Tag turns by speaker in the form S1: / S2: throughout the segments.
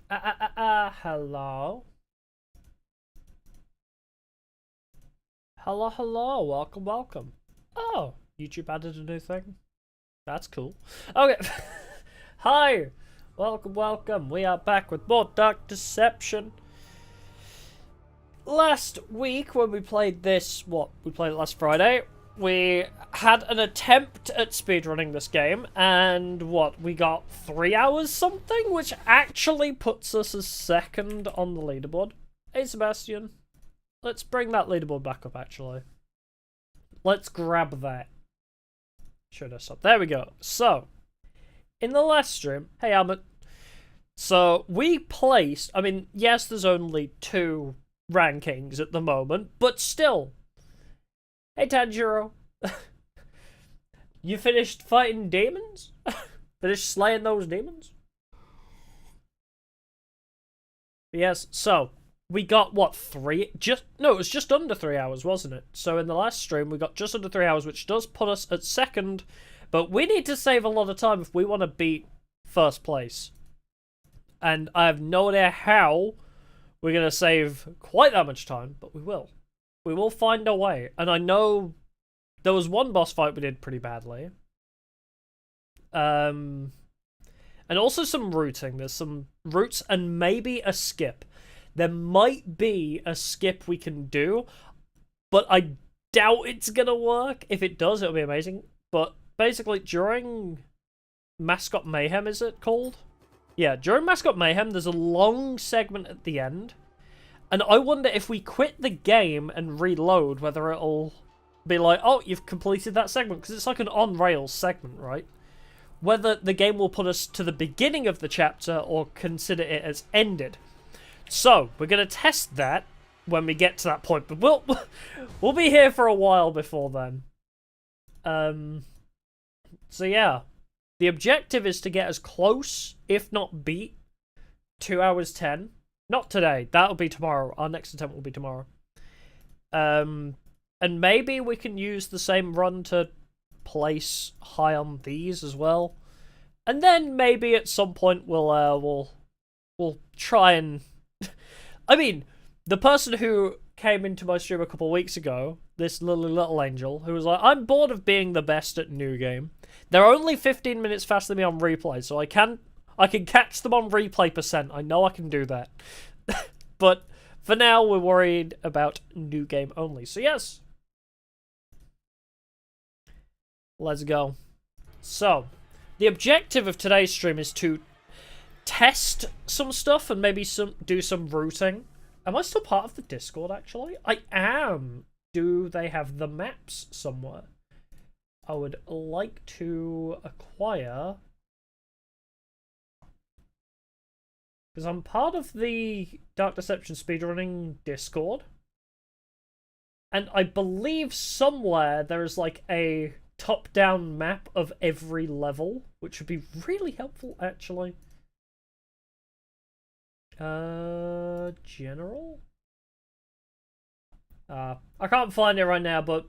S1: Hello? Hello, welcome. Oh, YouTube added a new thing? That's cool. Okay. Hi! Welcome. We are back with more Dark Deception. Last week, when we played this, we played it last Friday, we had an attempt at speedrunning this game, and we got 3 hours something, which actually puts us as second on the leaderboard. Hey, Sebastian. Let's bring that leaderboard back up, actually. Let's grab that. Should have stopped. There we go. So, in the last stream, hey, Amit. So, we placed, I mean, yes, there's only 2 rankings at the moment, but still. Hey, Tanjiro. You finished fighting demons? Finished slaying those demons? Yes, so, we got, it was just under 3 hours, wasn't it? So in the last stream, we got just under 3 hours, which does put us at second, but we need to save a lot of time if we want to beat first place. And I have no idea how we're going to save quite that much time, but we will. We will find a way. And I know there was one boss fight we did pretty badly. And also some routing. There's some routes and maybe a skip. There might be a skip we can do, but I doubt it's going to work. If it does, it'll be amazing. But basically, during Mascot Mayhem, is it called? Yeah, during Mascot Mayhem, there's a long segment at the end. And I wonder if we quit the game and reload, whether it'll be like, oh, you've completed that segment. Because it's like an on-rails segment, right? Whether the game will put us to the beginning of the chapter or consider it as ended. So, we're going to test that when we get to that point, but we'll be here for a while before then. So yeah, the objective is to get as close, if not beat, 2 hours 10. Not today, that'll be tomorrow. Our next attempt will be tomorrow. And maybe we can use the same run to place high on these as well. And then maybe at some point we'll try and... I mean, the person who came into my stream a couple weeks ago, this little angel, who was like, I'm bored of being the best at New Game. They're only 15 minutes faster than me on replay, so I can catch them on replay percent. I know I can do that. But for now, we're worried about New Game only. So yes. Let's go. So, the objective of today's stream is to test some stuff and maybe do some routing. Am I still part of the Discord, actually? I am. Do they have the maps somewhere? I would like to acquire... because I'm part of the Dark Deception speedrunning Discord. And I believe somewhere there is like a top-down map of every level, which would be really helpful, actually. General? I can't find it right now, but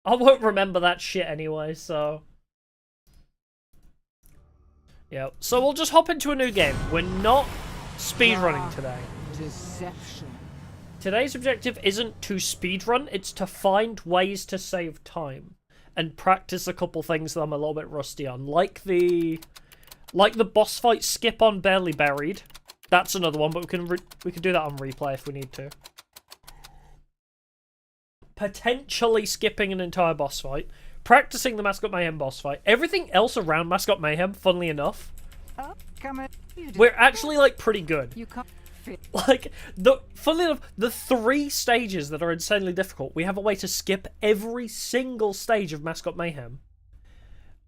S1: I won't remember that shit anyway, so... yeah, so we'll just hop into a new game. We're not speedrunning today.
S2: Deception.
S1: Today's objective isn't to speedrun, it's to find ways to save time. And practice a couple things that I'm a little bit rusty on. Like the boss fight skip on Barely Buried. That's another one, but we can do that on replay if we need to. Potentially skipping an entire boss fight. Practicing the Mascot Mayhem boss fight. Everything else around Mascot Mayhem, funnily enough, we're actually, like, pretty good.
S2: You can't fit.
S1: Like, funnily enough, the 3 stages that are insanely difficult, we have a way to skip every single stage of Mascot Mayhem.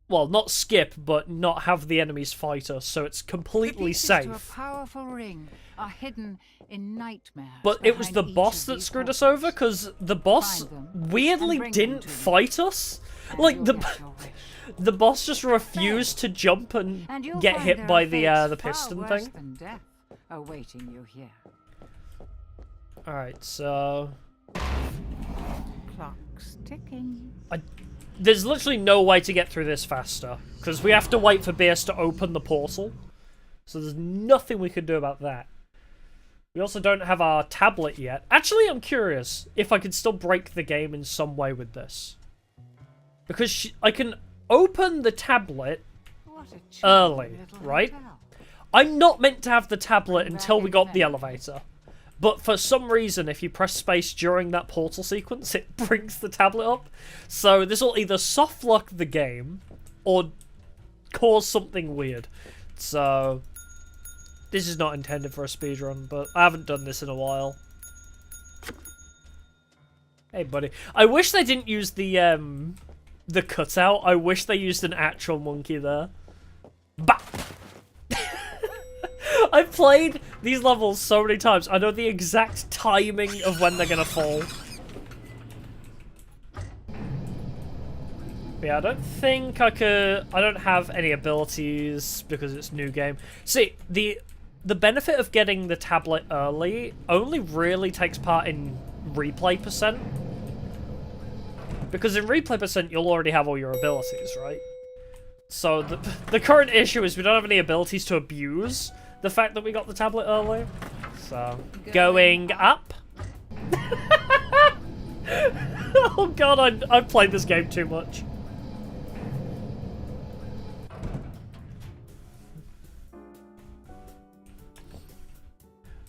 S1: Well, not skip, but not have the enemies fight us, so it's completely safe.
S2: To a powerful ring are hidden in nightmares.
S1: But it was the boss that screwed us over, because the boss weirdly didn't fight us. Like, the boss just refused to jump and get hit by the piston thing.
S2: Awaiting you here.
S1: Alright, so...
S2: Clock's ticking.
S1: There's literally no way to get through this faster, because we have to wait for BS to open the portal. So there's nothing we can do about that. We also don't have our tablet yet. Actually, I'm curious if I could still break the game in some way with this. Because I can open the tablet early, right? I'm not meant to have the tablet until we got the elevator. But for some reason, if you press space during that portal sequence, it brings the tablet up. So this will either soft lock the game or cause something weird. So this is not intended for a speedrun, but I haven't done this in a while. Hey, buddy. I wish they didn't use the cutout. I wish they used an actual monkey there. Bah! I've played these levels so many times. I know the exact timing of when they're gonna fall. But yeah, I don't think I could... I don't have any abilities because it's new game. See, the benefit of getting the tablet early only really takes part in replay percent. Because in replay percent, you'll already have all your abilities, right? So the current issue is we don't have any abilities to abuse the fact that we got the tablet early. So, going up. Oh god, I've played this game too much.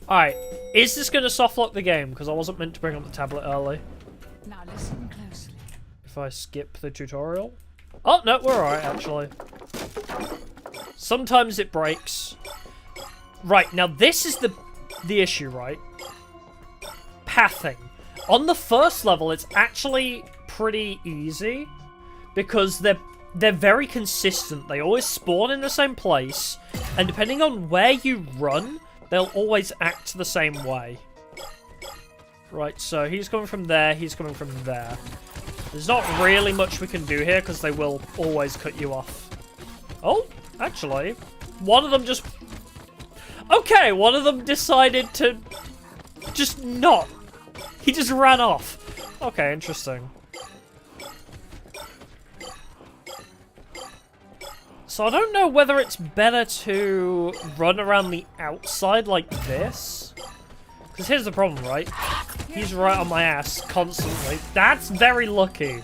S1: Alright, is this going to softlock the game? Because I wasn't meant to bring up the tablet early.
S2: Now listen closely.
S1: If I skip the tutorial? Oh, no, we're alright, actually. Sometimes it breaks. Right, now this is the issue, right? Pathing. On the first level, it's actually pretty easy because they're very consistent. They always spawn in the same place, and depending on where you run, they'll always act the same way. Right, so he's coming from there, he's coming from there. There's not really much we can do here because they will always cut you off. Oh, actually, one of them just... Okay, one of them decided to just not. He just ran off. Okay, interesting. So I don't know whether it's better to run around the outside like this. Because here's the problem, right? He's right on my ass constantly. That's very lucky.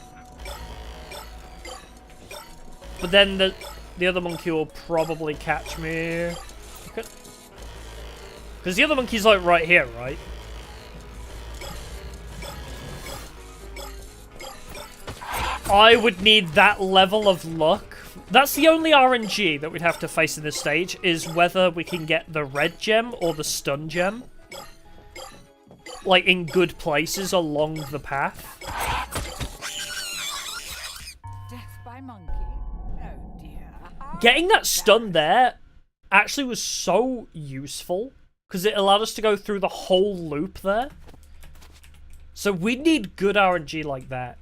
S1: But then the other monkey will probably catch me. Because the other monkey's like right here, right? I would need that level of luck. That's the only RNG that we'd have to face in this stage, is whether we can get the red gem or the stun gem. Like, in good places along the path.
S2: Death by monkey. Oh dear.
S1: Getting that stun there actually was so useful, because it allowed us to go through the whole loop there. So we need good RNG like that.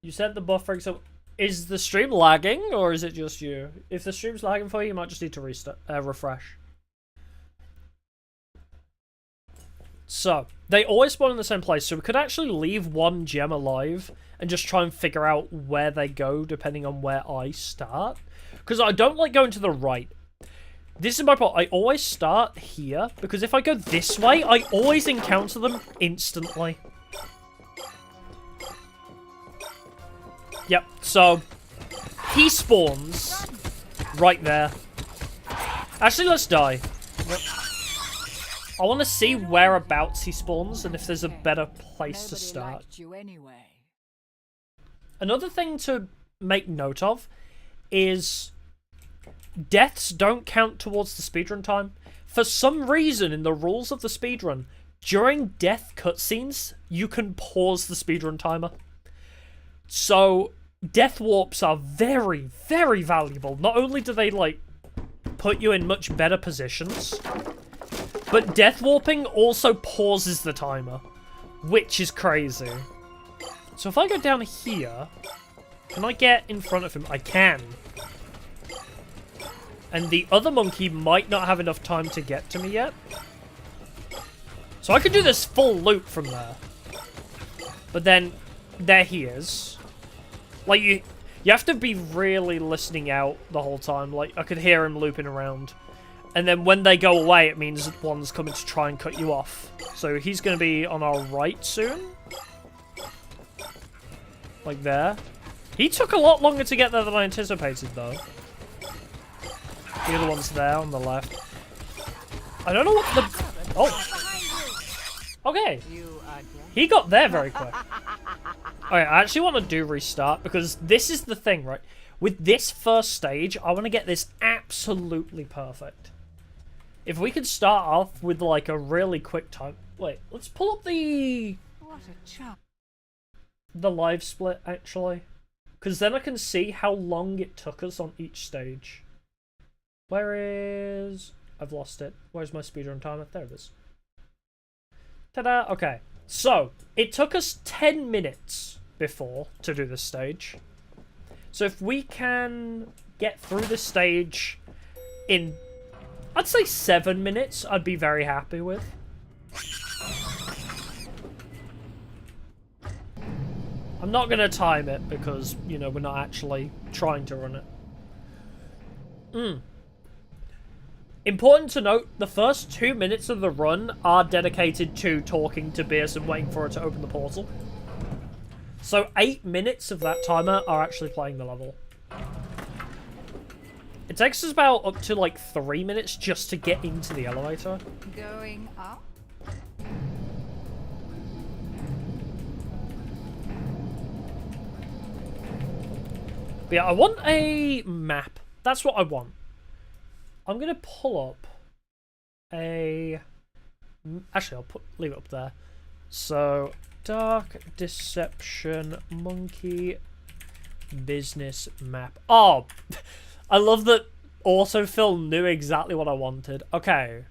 S1: You said the buffering, so is the stream lagging, or is it just you? If the stream's lagging for you, you might just need to restart, refresh. So, they always spawn in the same place, so we could actually leave one gem alive and just try and figure out where they go, depending on where I start. Because I don't like going to the right. This is my problem. I always start here, because if I go this way, I always encounter them instantly. Yep, so he spawns right there. Actually, let's die. I want to see whereabouts he spawns and if there's a better place to start. Another thing to make note of is deaths don't count towards the speedrun time. For some reason, in the rules of the speedrun, during death cutscenes, you can pause the speedrun timer. So, death warps are very, very valuable. Not only do they, like, put you in much better positions, but death warping also pauses the timer, which is crazy. So if I go down here, can I get in front of him? I can. And the other monkey might not have enough time to get to me yet. So I could do this full loop from there. But then, there he is. Like, You have to be really listening out the whole time. Like, I could hear him looping around. And then when they go away, it means that one's coming to try and cut you off. So he's going to be on our right soon. Like there. He took a lot longer to get there than I anticipated, though. The other one's there on the left. I don't know what the... Oh! Okay. He got there very quick. Alright, I actually want to do restart, because this is the thing, right? With this first stage, I want to get this absolutely perfect. If we could start off with, like, a really quick time... Wait, let's pull up the...
S2: What a chap.
S1: The live split, actually. Because then I can see how long it took us on each stage. Where is... I've lost it. Where's my speedrun timer? There it is. Ta-da! Okay. So, it took us 10 minutes before to do this stage. So if we can get through the stage in, I'd say 7 minutes, I'd be very happy with. I'm not going to time it because, you know, we're not actually trying to run it. Important to note, the first 2 minutes of the run are dedicated to talking to Beers and waiting for it to open the portal. So 8 minutes of that timer are actually playing the level. It takes us about up to like 3 minutes just to get into the elevator.
S2: Going up?
S1: But yeah, I want a map. That's what I want. I'm going to pull up a... Actually, I'll leave it up there. So, Dark Deception Monkey Business Map. Oh, I love that autofill knew exactly what I wanted. Okay.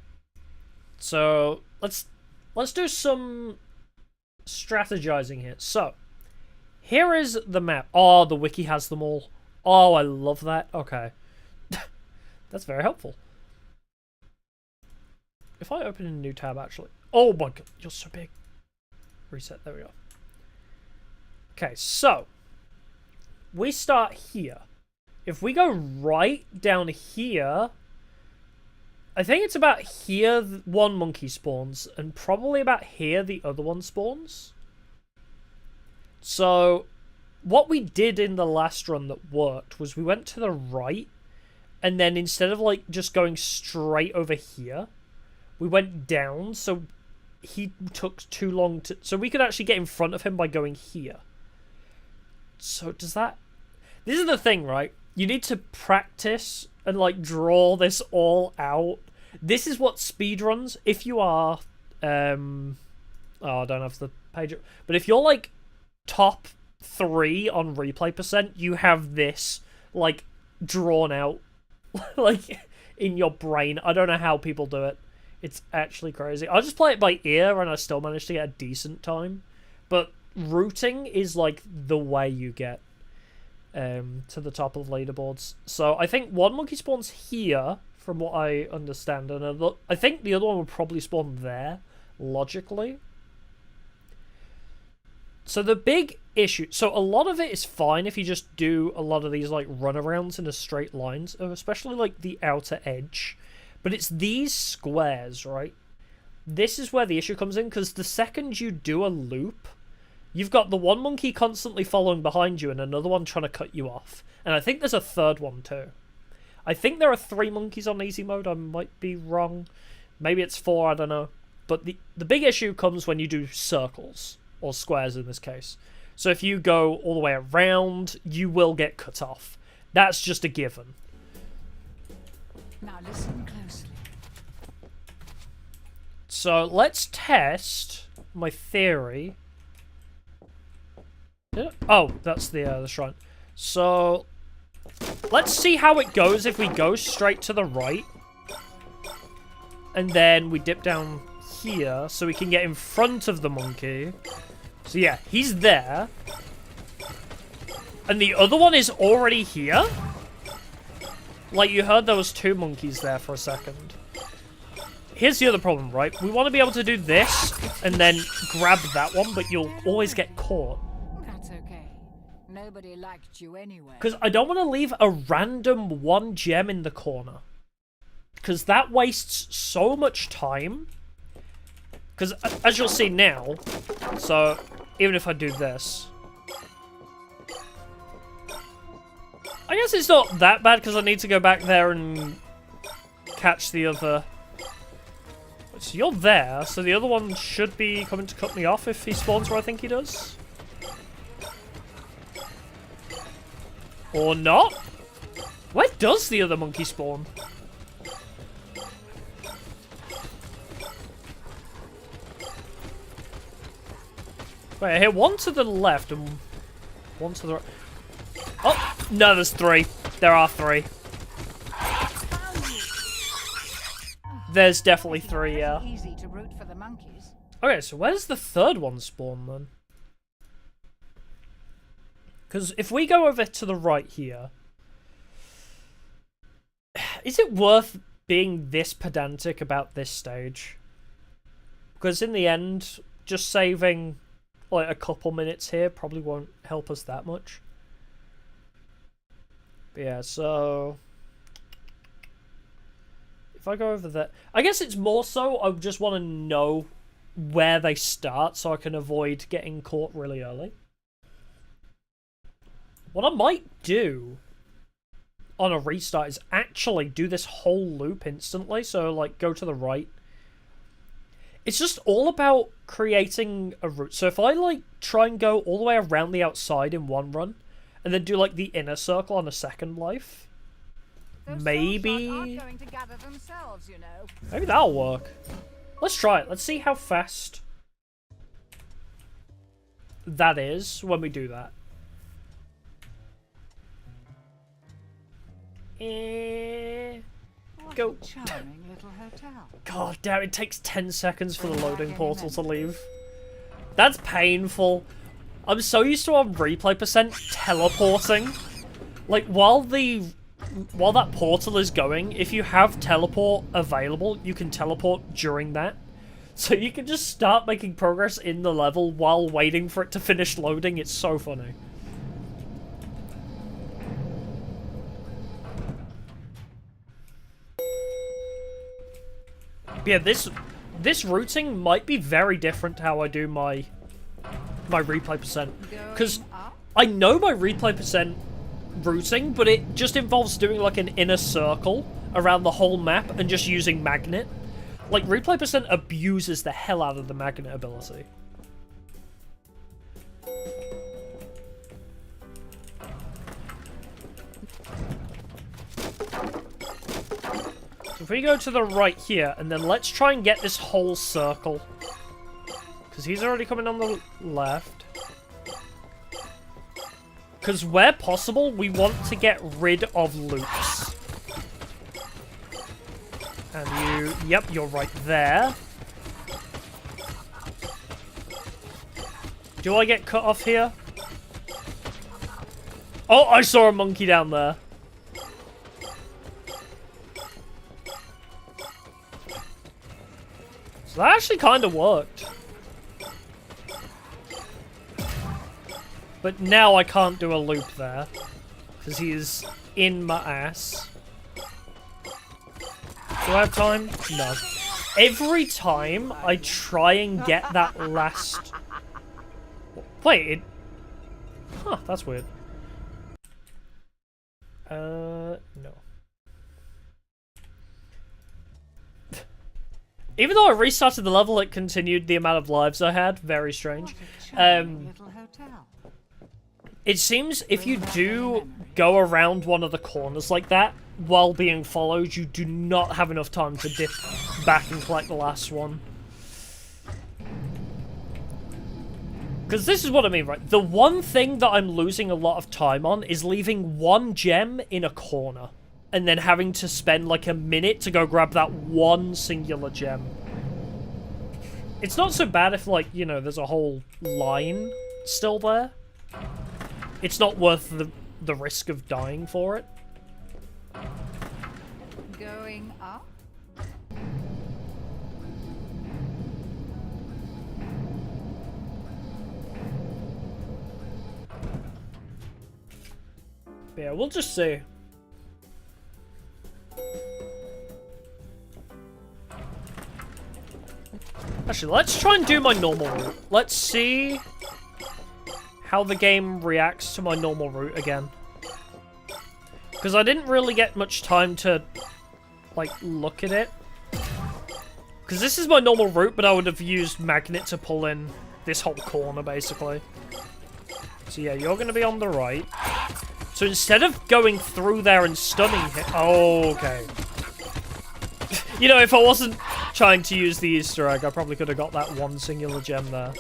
S1: So, let's do some strategizing here. So, here is the map. Oh, the wiki has them all. Oh, I love that. Okay. That's very helpful. If I open a new tab, actually... Oh my god, you're so big. Reset, there we go. Okay, so... we start here. If we go right down here... I think it's about here one monkey spawns, and probably about here the other one spawns. So, what we did in the last run that worked was we went to the right, and then instead of like just going straight over here, we went down, so he took too long to... So we could actually get in front of him by going here. So does that... This is the thing, right? You need to practice and like draw this all out. This is what speedruns, if you are... Oh, I don't have the page up. But if you're like top 3 on replay percent, you have this like drawn out like in your brain. I don't know how people do it. It's actually crazy. I just play it by ear and I still manage to get a decent time. But routing is like the way you get to the top of leaderboards. So I think one monkey spawns here, from what I understand, and I think the other one would probably spawn there, logically. So the big issue... So a lot of it is fine if you just do a lot of these like runarounds in a straight lines, especially like the outer edge. But it's these squares, right? This is where the issue comes in, because the second you do a loop, you've got the one monkey constantly following behind you and another one trying to cut you off. And I think there's a third one too. I think there are 3 monkeys on easy mode. I might be wrong. Maybe it's 4, I don't know. But the big issue comes when you do circles, or squares in this case. So if you go all the way around, you will get cut off. That's just a given.
S2: Now listen closely.
S1: So let's test my theory. Oh, that's the shrine. So let's see how it goes if we go straight to the right. And then we dip down here so we can get in front of the monkey. So yeah, he's there. And the other one is already here? Like, you heard there was 2 monkeys there for a second. Here's the other problem, right? We want to be able to do this and then grab that one, but you'll always get caught.
S2: That's okay. Nobody liked you anyway.
S1: Because I don't want to leave a random 1 gem in the corner. Because that wastes so much time. Because as you'll see now, so even if I do this, I guess it's not that bad because I need to go back there and catch the other. So you're there, so the other one should be coming to cut me off if he spawns where I think he does. Or not? Where does the other monkey spawn? Wait, I hear one to the left and one to the right. Oh, no, there's 3. There are 3. There's definitely 3, yeah.
S2: Easy to root for the monkeys.
S1: Okay, so where does the third one spawn then? Because if we go over to the right here, is it worth being this pedantic about this stage? Because in the end, just saving like a couple minutes here probably won't help us that much. But yeah, so if I go over there, I guess it's more so I just want to know where they start so I can avoid getting caught really early. What I might do on a restart is actually do this whole loop instantly. So, like, go to the right. It's just all about creating a route. So if I, like, try and go all the way around the outside in one run, and then do, like, the inner circle on a second life, maybe...
S2: Going to gather themselves, you know.
S1: Maybe that'll work. Let's try it. Let's see how fast that is when we do that. Go.
S2: What a charming little hotel.
S1: God damn, it takes 10 seconds for the loading portal to leave. That's painful. I'm so used to on replay percent teleporting. Like, while that portal is going, if you have teleport available, you can teleport during that. So you can just start making progress in the level while waiting for it to finish loading. It's so funny. Yeah, this routing might be very different to how I do my replay percent. Because I know my replay percent routing, but it just involves doing like an inner circle around the whole map and just using magnet. Like, replay percent abuses the hell out of the magnet ability. So if we go to the right here, and then let's try and get this whole circle. Because he's already coming on the left. Because where possible, we want to get rid of loops. And you... Yep, you're right there. Do I get cut off here? Oh, I saw a monkey down there. So that actually kind of worked. But now I can't do a loop there. Because he is in my ass. Do I have time? No. Every time I try and get that last... Wait, it... Huh, that's weird. No. Even though I restarted the level, it continued the amount of lives I had. Very strange. It seems if you do go around one of the corners like that, while being followed, you do not have enough time to dip back and collect the last one. Because this is what I mean, right? The one thing that I'm losing a lot of time on is leaving one gem in a corner. And then having to spend like a minute to go grab that one singular gem. It's not so bad if, like, you know, there's a whole line still there. It's not worth the risk of dying for it.
S2: Going up?
S1: Yeah, we'll just see. Actually, let's try and do my normal route. Let's see how the game reacts to my normal route again. Because I didn't really get much time to, like, look at it. Because this is my normal route, but I would have used Magnet to pull in this whole corner, basically. So yeah, you're going to be on the right. So instead of going through there and stunning him... Oh, okay. You know, if I wasn't trying to use the Easter egg, I probably could have got that one singular gem there.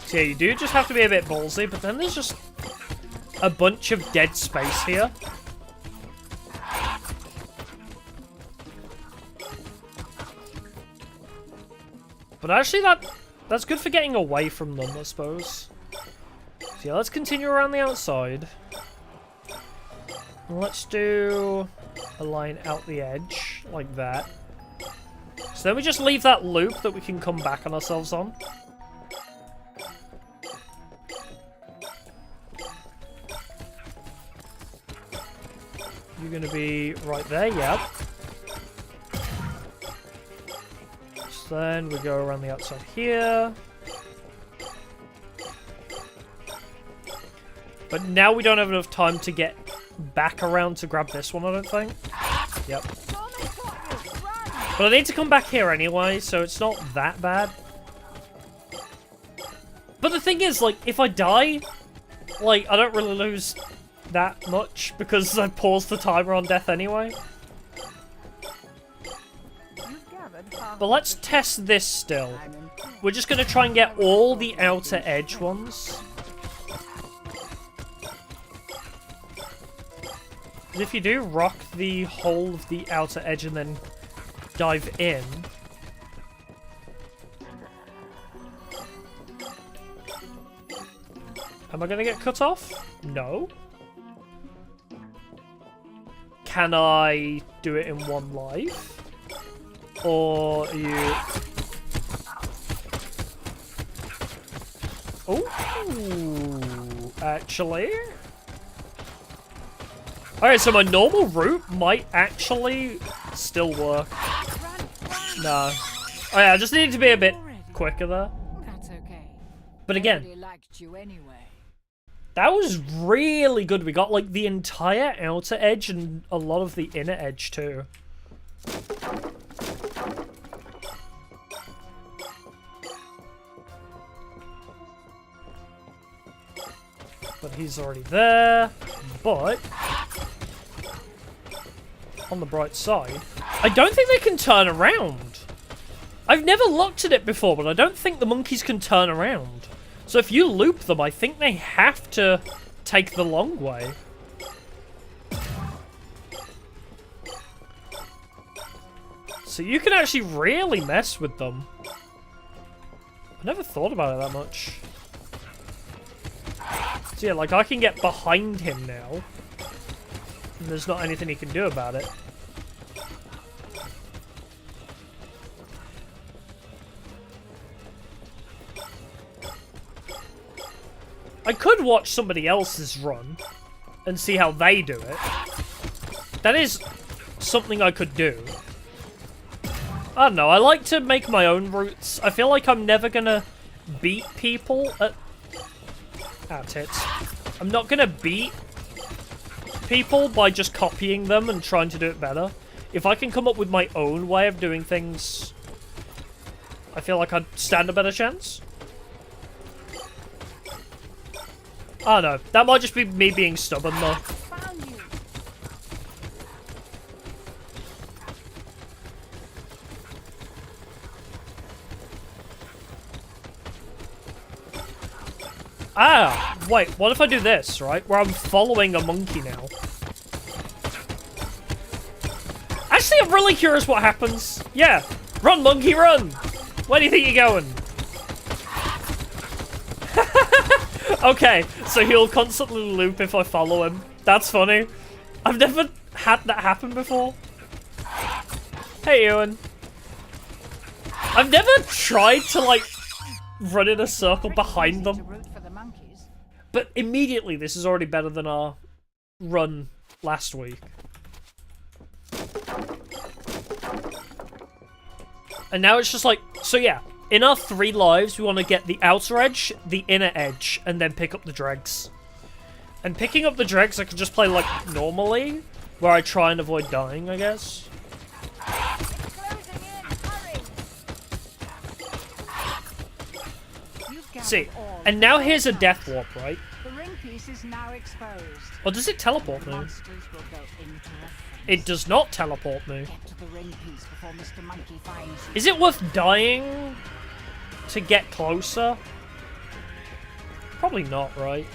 S1: So yeah, you do just have to be a bit ballsy, but then there's just a bunch of dead space here. But actually that's good for getting away from them, I suppose. So yeah, let's continue around the outside. Let's do a line out the edge, like that. So then we just leave that loop that we can come back on ourselves on. You're gonna be right there, yep. So then we go around the outside here. But now we don't have enough time to get back around to grab this one, I don't think. Yep. But I need to come back here anyway, so it's not that bad. But the thing is, like, if I die, like, I don't really lose that much because I paused the timer on death anyway. But let's test this still. We're just going to try and get all the outer edge ones. If you do rock the whole of the outer edge and then dive in... Am I going to get cut off? No. Can I do it in one life? Or are you... Oh, actually... Alright, so my normal route might actually still work. No. Oh yeah, I just needed to be a bit quicker there.
S2: That's okay.
S1: But again,
S2: Liked you anyway.
S1: that was really good. We got like the entire outer edge and a lot of the inner edge too. But he's already there. But on the bright side, I don't think they can turn around. I've never looked at it before, but I don't think the monkeys can turn around. So if you loop them, I think they have to take the long way. So you can actually really mess with them. I never thought about it that much. So yeah, like I can get behind him now. And there's not anything he can do about it. I could watch somebody else's run and see how they do it. That is something I could do. I don't know, I like to make my own routes. I feel like I'm never gonna beat people at... Ah, tits. I'm not gonna beat people by just copying them and trying to do it better. If I can come up with my own way of doing things, I feel like I'd stand a better chance. I don't know. That might just be me being stubborn, though. Ah! Wait, what if I do this, right? Where I'm following a monkey now. Actually, I'm really curious what happens. Yeah. Run, monkey, run! Where do you think you're going? Okay, so he'll constantly loop if I follow him. That's funny. I've never had that happen before. Hey, Ewan. I've never tried to, like, run in a circle
S2: Pretty
S1: behind
S2: easy
S1: them.
S2: to root for the monkeys.
S1: But immediately, this is already better than our run last week. And now it's just like, so yeah, in our 3 lives, we want to get the outer edge, the inner edge, and then pick up the dregs. And picking up the dregs, I can just play like normally, where I try and avoid dying, I guess. See, and now here's a death warp, right?
S2: The ring piece is now exposed.
S1: Or does it teleport me?
S2: Monsters will go into a
S1: It does not teleport me.
S2: Get to the ring piece before Mr. Monkey finds you.
S1: Is it worth dying to get closer? Probably not, right?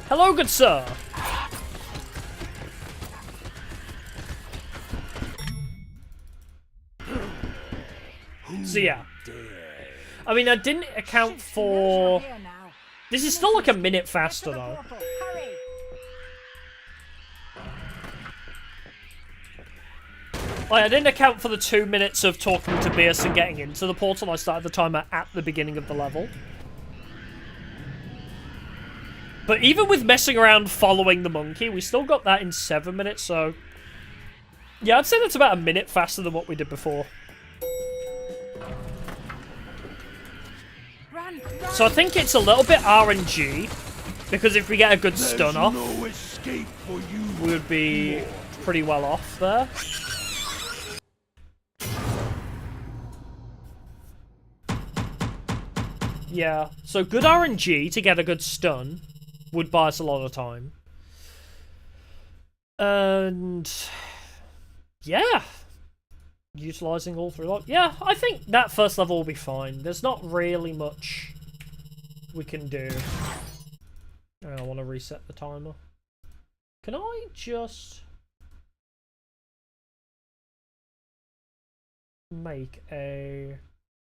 S1: Hello, good sir. So yeah. I mean, I didn't account for... This is still like a minute faster, though. Like, I didn't account for the 2 minutes of talking to Bierce and getting into the portal. I started the timer at the beginning of the level. But even with messing around following the monkey, we still got that in 7 minutes, so... Yeah, I'd say that's about a minute faster than what we did before. So I think it's a little bit RNG, because if we get a good stun off, we would be pretty well off there. Yeah, so good RNG to get a good stun would buy us a lot of time. And yeah, utilizing all 3 locks. Yeah, I think that first level will be fine. There's not really much we can do. I want to reset the timer. Can I just make a...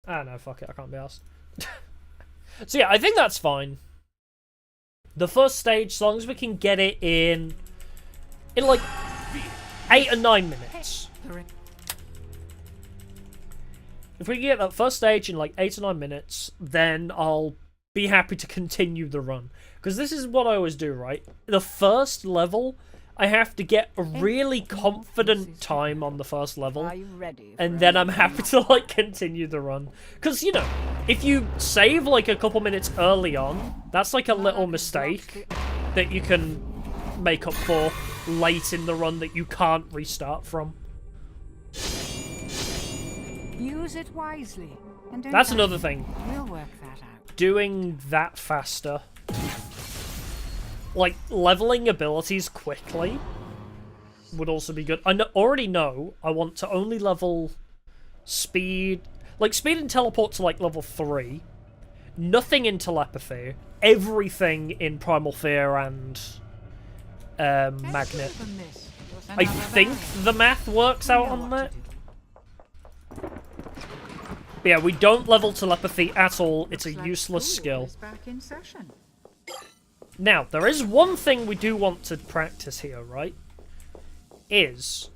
S1: Ah, no, fuck it, I can't be asked. So yeah, I think that's fine. The first stage, as long as we can get it in like 8 or 9 minutes. If we can get that first stage in like 8 or 9 minutes, then I'll be happy to continue the run. Because this is what I always do, right? The first level, I have to get a really confident time on the first level. And then I'm happy to, like, continue the run. Because, you know, if you save, like, a couple minutes early on, that's, like, a little mistake that you can make up for late in the run that you can't restart from.
S2: Use it wisely. And don't
S1: That's another thing.
S2: We'll work that out.
S1: Doing that faster. Like, leveling abilities quickly would also be good. I already know I want to only level speed... Like, speed and teleport to, like, level 3. Nothing in telepathy. Everything in Primal Fear and Magnet. I think the math works out on that. But yeah, we don't level telepathy at all. It's a useless skill. Now, there is one thing we do want to practice here, right? Is...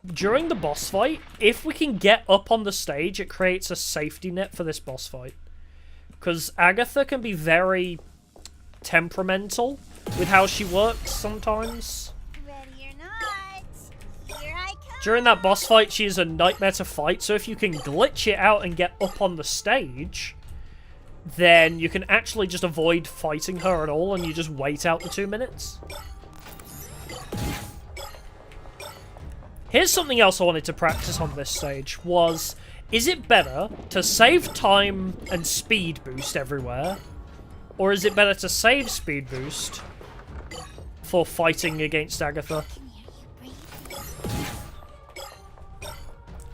S1: during the boss fight, if we can get up on the stage, it creates a safety net for this boss fight. Because Agatha can be very temperamental with how she works sometimes.
S3: Ready or not, here I come.
S1: During that boss fight, she is a nightmare to fight, so if you can glitch it out and get up on the stage, then you can actually just avoid fighting her at all, and you just wait out the 2 minutes. Here's something else I wanted to practice on this stage, was, is it better to save time and speed boost everywhere, or is it better to save speed boost for fighting against Agatha?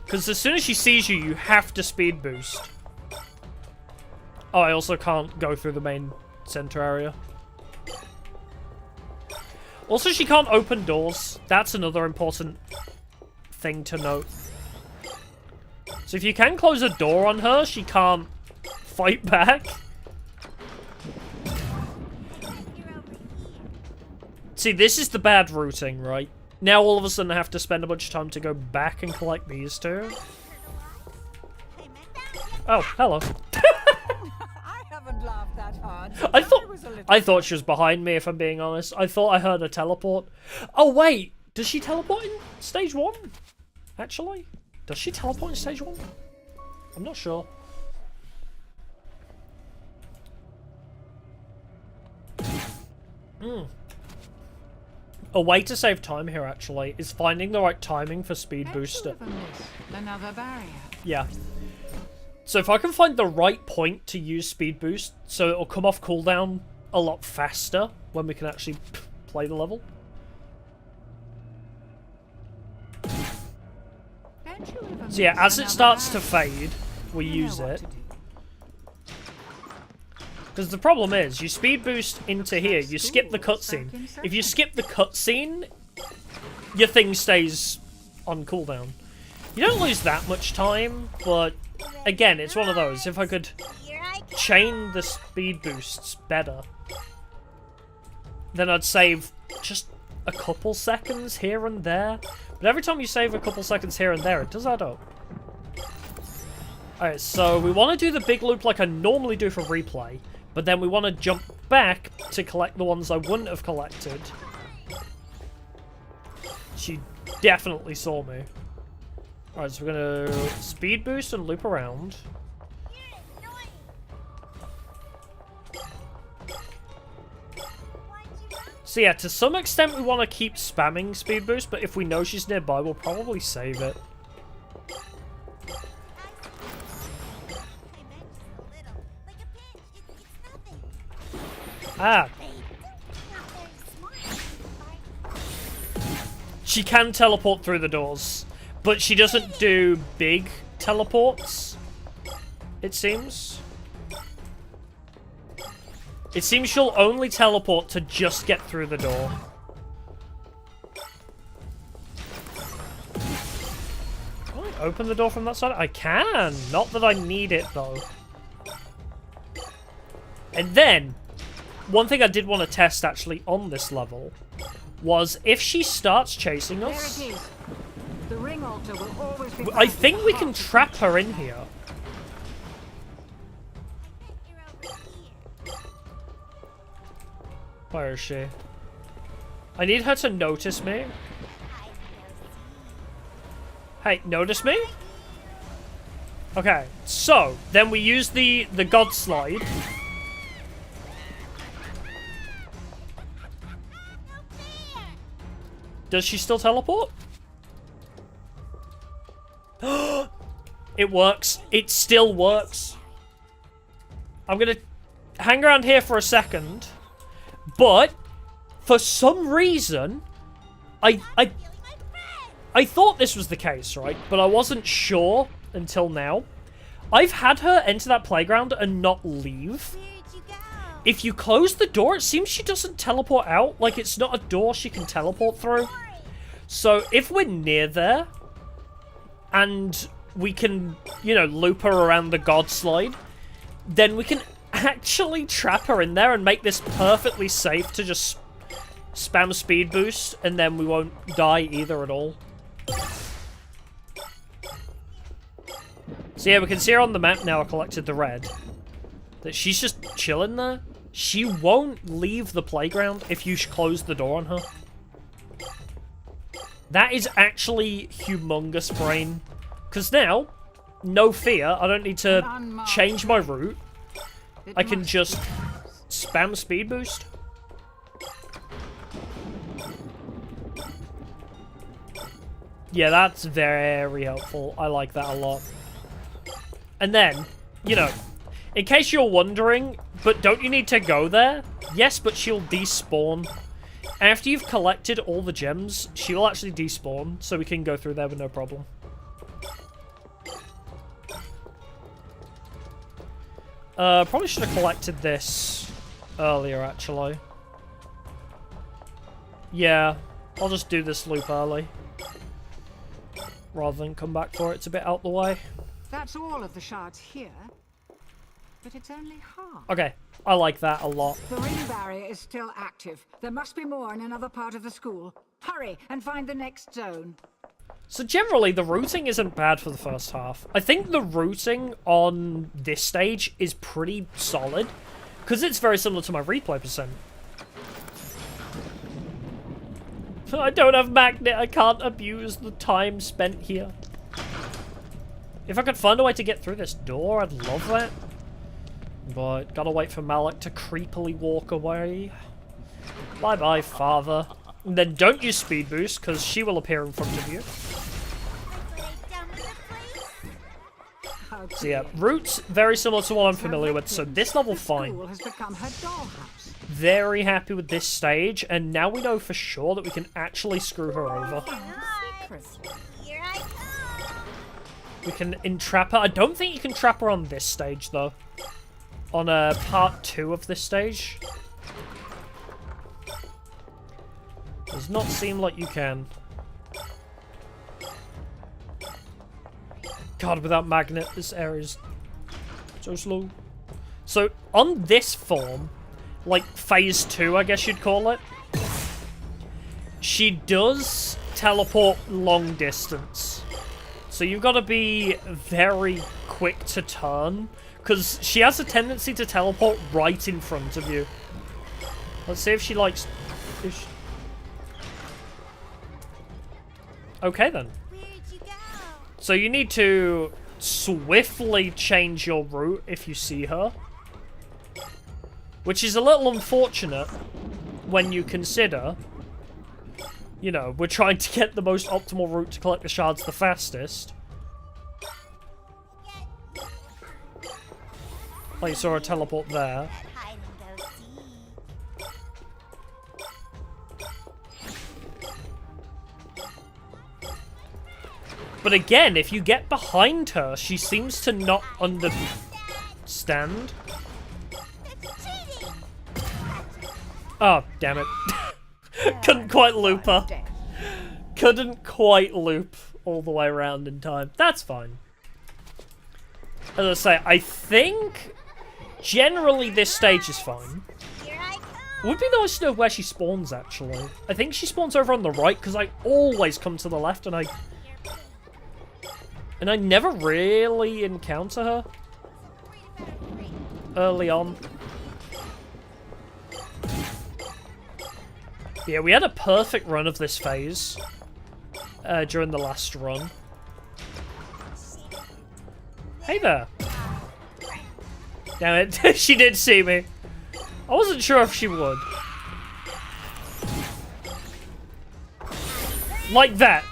S1: Because as soon as she sees you, you have to speed boost. Oh, I also can't go through the main center area. Also, she can't open doors. That's another important thing to note. So if you can close a door on her, she can't fight back. See, this is the bad routing, right? Now all of a sudden I have to spend a bunch of time to go back and collect these two. Oh, hello.
S2: I haven't laughed that hard.
S1: I thought she was behind me, if I'm being honest. I thought I heard her teleport. Oh, wait. Does she teleport in stage 1? Actually? Does she teleport in stage 1? I'm not sure. A way to save time here, actually, is finding the right timing for speed booster.
S2: Another barrier.
S1: Yeah. So if I can find the right point to use speed boost, so it'll come off cooldown a lot faster when we can actually play the level. So yeah, as it starts to fade, we use it. Because the problem is, you speed boost into here, you skip the cutscene. If you skip the cutscene, your thing stays on cooldown. You don't lose that much time, but again, it's one of those. If I could chain the speed boosts better, then I'd save just a couple seconds here and there. But every time you save a couple seconds here and there, it does add up. Alright, so we want to do the big loop like I normally do for replay, but then we want to jump back to collect the ones I wouldn't have collected. She definitely saw me. Alright, so we're gonna speed boost and loop around. So yeah, to some extent we want to keep spamming speed boost, but if we know she's nearby, we'll probably save it. Ah. She can teleport through the doors, but she doesn't do big teleports, it seems. It seems she'll only teleport to just get through the door. Can I open the door from that side? I can! Not that I need it, though. And then, one thing I did want to test, actually, on this level, was if she starts chasing us,
S2: There it is. The ring altar will always be
S1: I think we can trap her in here. Where is she? I need her to notice me. Hey, notice me? Okay, so then we use the god slide. Does she still teleport? It works. It still works. I'm gonna hang around here for a second. But, for some reason, I thought this was the case, right? But I wasn't sure until now. I've had her enter that playground and not leave. If you close the door, it seems she doesn't teleport out. Like, it's not a door she can teleport through. So, if we're near there, and we can, you know, loop her around the god slide, then we can actually trap her in there and make this perfectly safe to just spam speed boost, and then we won't die either at all. So yeah, we can see her on the map now. I collected the red. That she's just chilling there. She won't leave the playground if you close the door on her. That is actually humongous brain. Because now, no fear, I don't need to change my route. I can just spam speed boost. Yeah, that's very helpful. I like that a lot. And then, you know, in case you're wondering, but don't you need to go there? Yes, but she'll despawn. After you've collected all the gems, she'll actually despawn, so we can go through there with no problem. Probably should have collected this earlier, actually. Yeah, I'll just do this loop early. Rather than come back for it. It's a bit out the way.
S2: That's all of the shards here, but it's only half.
S1: Okay, I like that a lot.
S2: The ring barrier is still active. There must be more in another part of the school. Hurry and find the next zone.
S1: So generally, the routing isn't bad for the first half. I think the routing on this stage is pretty solid, because it's very similar to my replay percent. I don't have magnet, I can't abuse the time spent here. If I could find a way to get through this door, I'd love that. But gotta wait for Malik to creepily walk away. Bye-bye, father. And then don't use speed boost, because she will appear in front of you. So yeah, routes very similar to what I'm familiar with, so this level fine. Very happy with this stage, and now we know for sure that we can actually screw her over.
S3: Here I come.
S1: We can entrap her. I don't think you can trap her on this stage, though. On part 2 of this stage. Does not seem like you can. God, without magnet, this area's so slow. So, on this form, like phase 2, I guess you'd call it, she does teleport long distance. So you've got to be very quick to turn, because she has a tendency to teleport right in front of you. Let's see if she likes... Okay then.
S3: Where'd you go?
S1: So you need to swiftly change your route if you see her. Which is a little unfortunate when you consider, you know, we're trying to get the most optimal route to collect the shards the fastest. Oh, you saw her teleport there.
S3: Hide and go see.
S1: But again, if you get behind her, she seems to not understand.
S3: It's cheating.
S1: Oh, damn it. Couldn't quite loop her. Couldn't quite loop all the way around in time. That's fine. As I say, I think generally this stage is fine.
S3: Here I come.
S1: Would be nice to know where she spawns, actually. I think she spawns over on the right, because I always come to the left, and I never really encounter her early on. Yeah, we had a perfect run of this phase during the last run. Hey there. Damn it, she did see me. I wasn't sure if she would. Like that.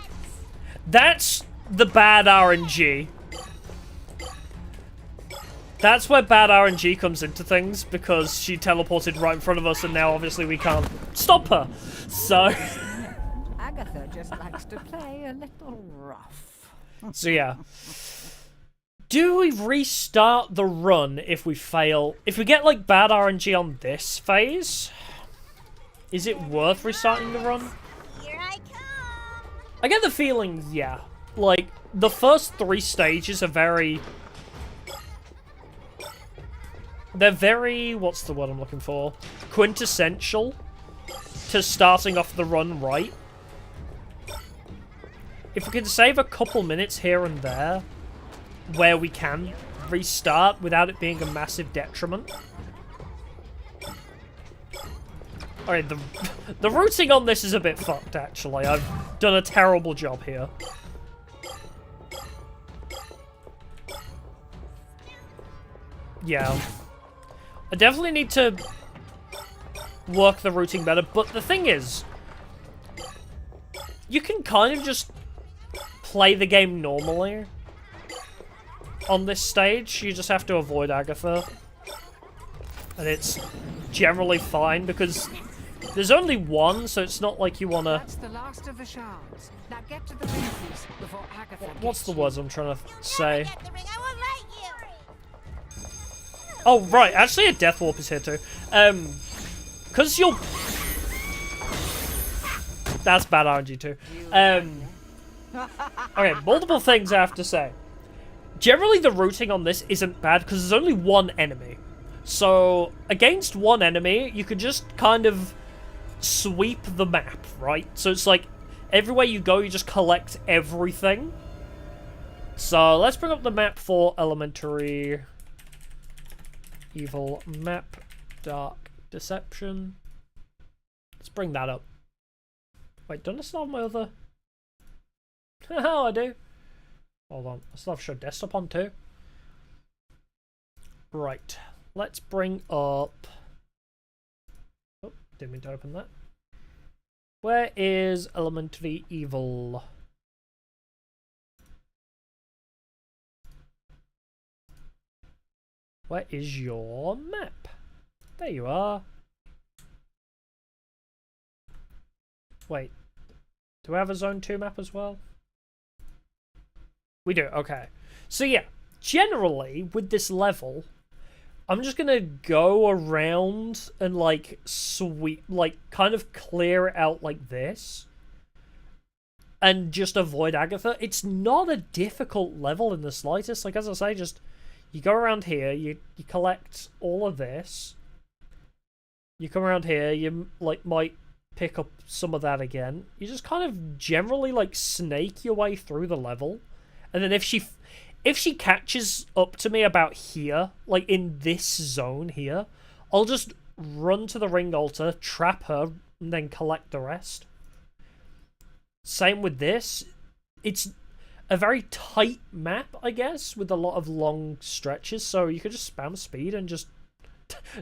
S1: That's the bad RNG. That's where bad RNG comes into things, because she teleported right in front of us and now obviously we can't stop her. So...
S2: Agatha just likes to play a little rough.
S1: So yeah. Do we restart the run if we fail? If we get like bad RNG on this phase, is it worth restarting the run?
S3: Here I come.
S1: I get the feeling, yeah. Like, the first 3 stages are very... They're very... What's the word I'm looking for? Quintessential to starting off the run right. If we can save a couple minutes here and there, where we can restart without it being a massive detriment. Alright, the routing on this is a bit fucked, actually. I've done a terrible job here. Yeah. I definitely need to work the routing better, but the thing is, you can kind of just play the game normally on this stage. You just have to avoid Agatha. And it's generally fine, because there's only one, so it's not like you want to...
S2: That's the last of the shards. Now get to the ring piece before Agatha
S1: What's the
S2: gets
S1: words I'm trying to say?
S3: Get the ring. I won't let you.
S1: Oh, right. Actually, a Death Warp is here, too. Because you'll... That's bad RNG, too. Okay, multiple things I have to say. Generally, the routing on this isn't bad, because there's only one enemy. So, against one enemy, you could just kind of sweep the map, right? So it's like, everywhere you go, you just collect everything. So let's bring up the map for Elementary Evil map, Dark Deception. Let's bring that up. Wait, don't I still have my other? Oh, I do. Hold on, I still have show desktop on too. Right, let's bring up. Oh, didn't mean to open that. Where is Elementary Evil? Where is your map? There you are. Wait, do we have a Zone 2 map as well? We do, okay. So yeah, generally, with this level, I'm just gonna go around and, like, sweep, like, kind of clear it out like this. And just avoid Agatha. It's not a difficult level in the slightest. Like, as I say, just, you go around here, you collect all of this. You come around here, you, like, might pick up some of that again. You just kind of generally, like, snake your way through the level. And then if she catches up to me about here, like in this zone here, I'll just run to the ring altar, trap her, and then collect the rest. Same with this. It's a very tight map, I guess, with a lot of long stretches, so you could just spam speed and just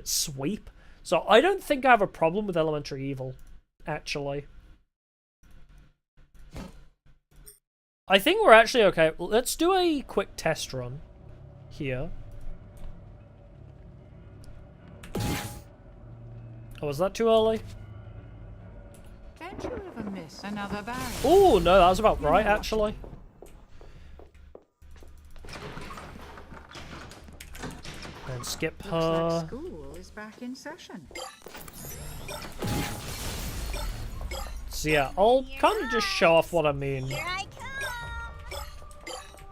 S1: sweep. So I don't think I have a problem with Elementary Evil, actually. I think we're actually okay. Let's do a quick test run here. Oh, was that too early?
S2: Don't you ever miss another barrier?
S1: Oh, no, that was about right, actually. And skip her.
S2: Looks like school is back in session.
S1: So yeah, I'll kind of just show off what I mean.
S3: Here I come.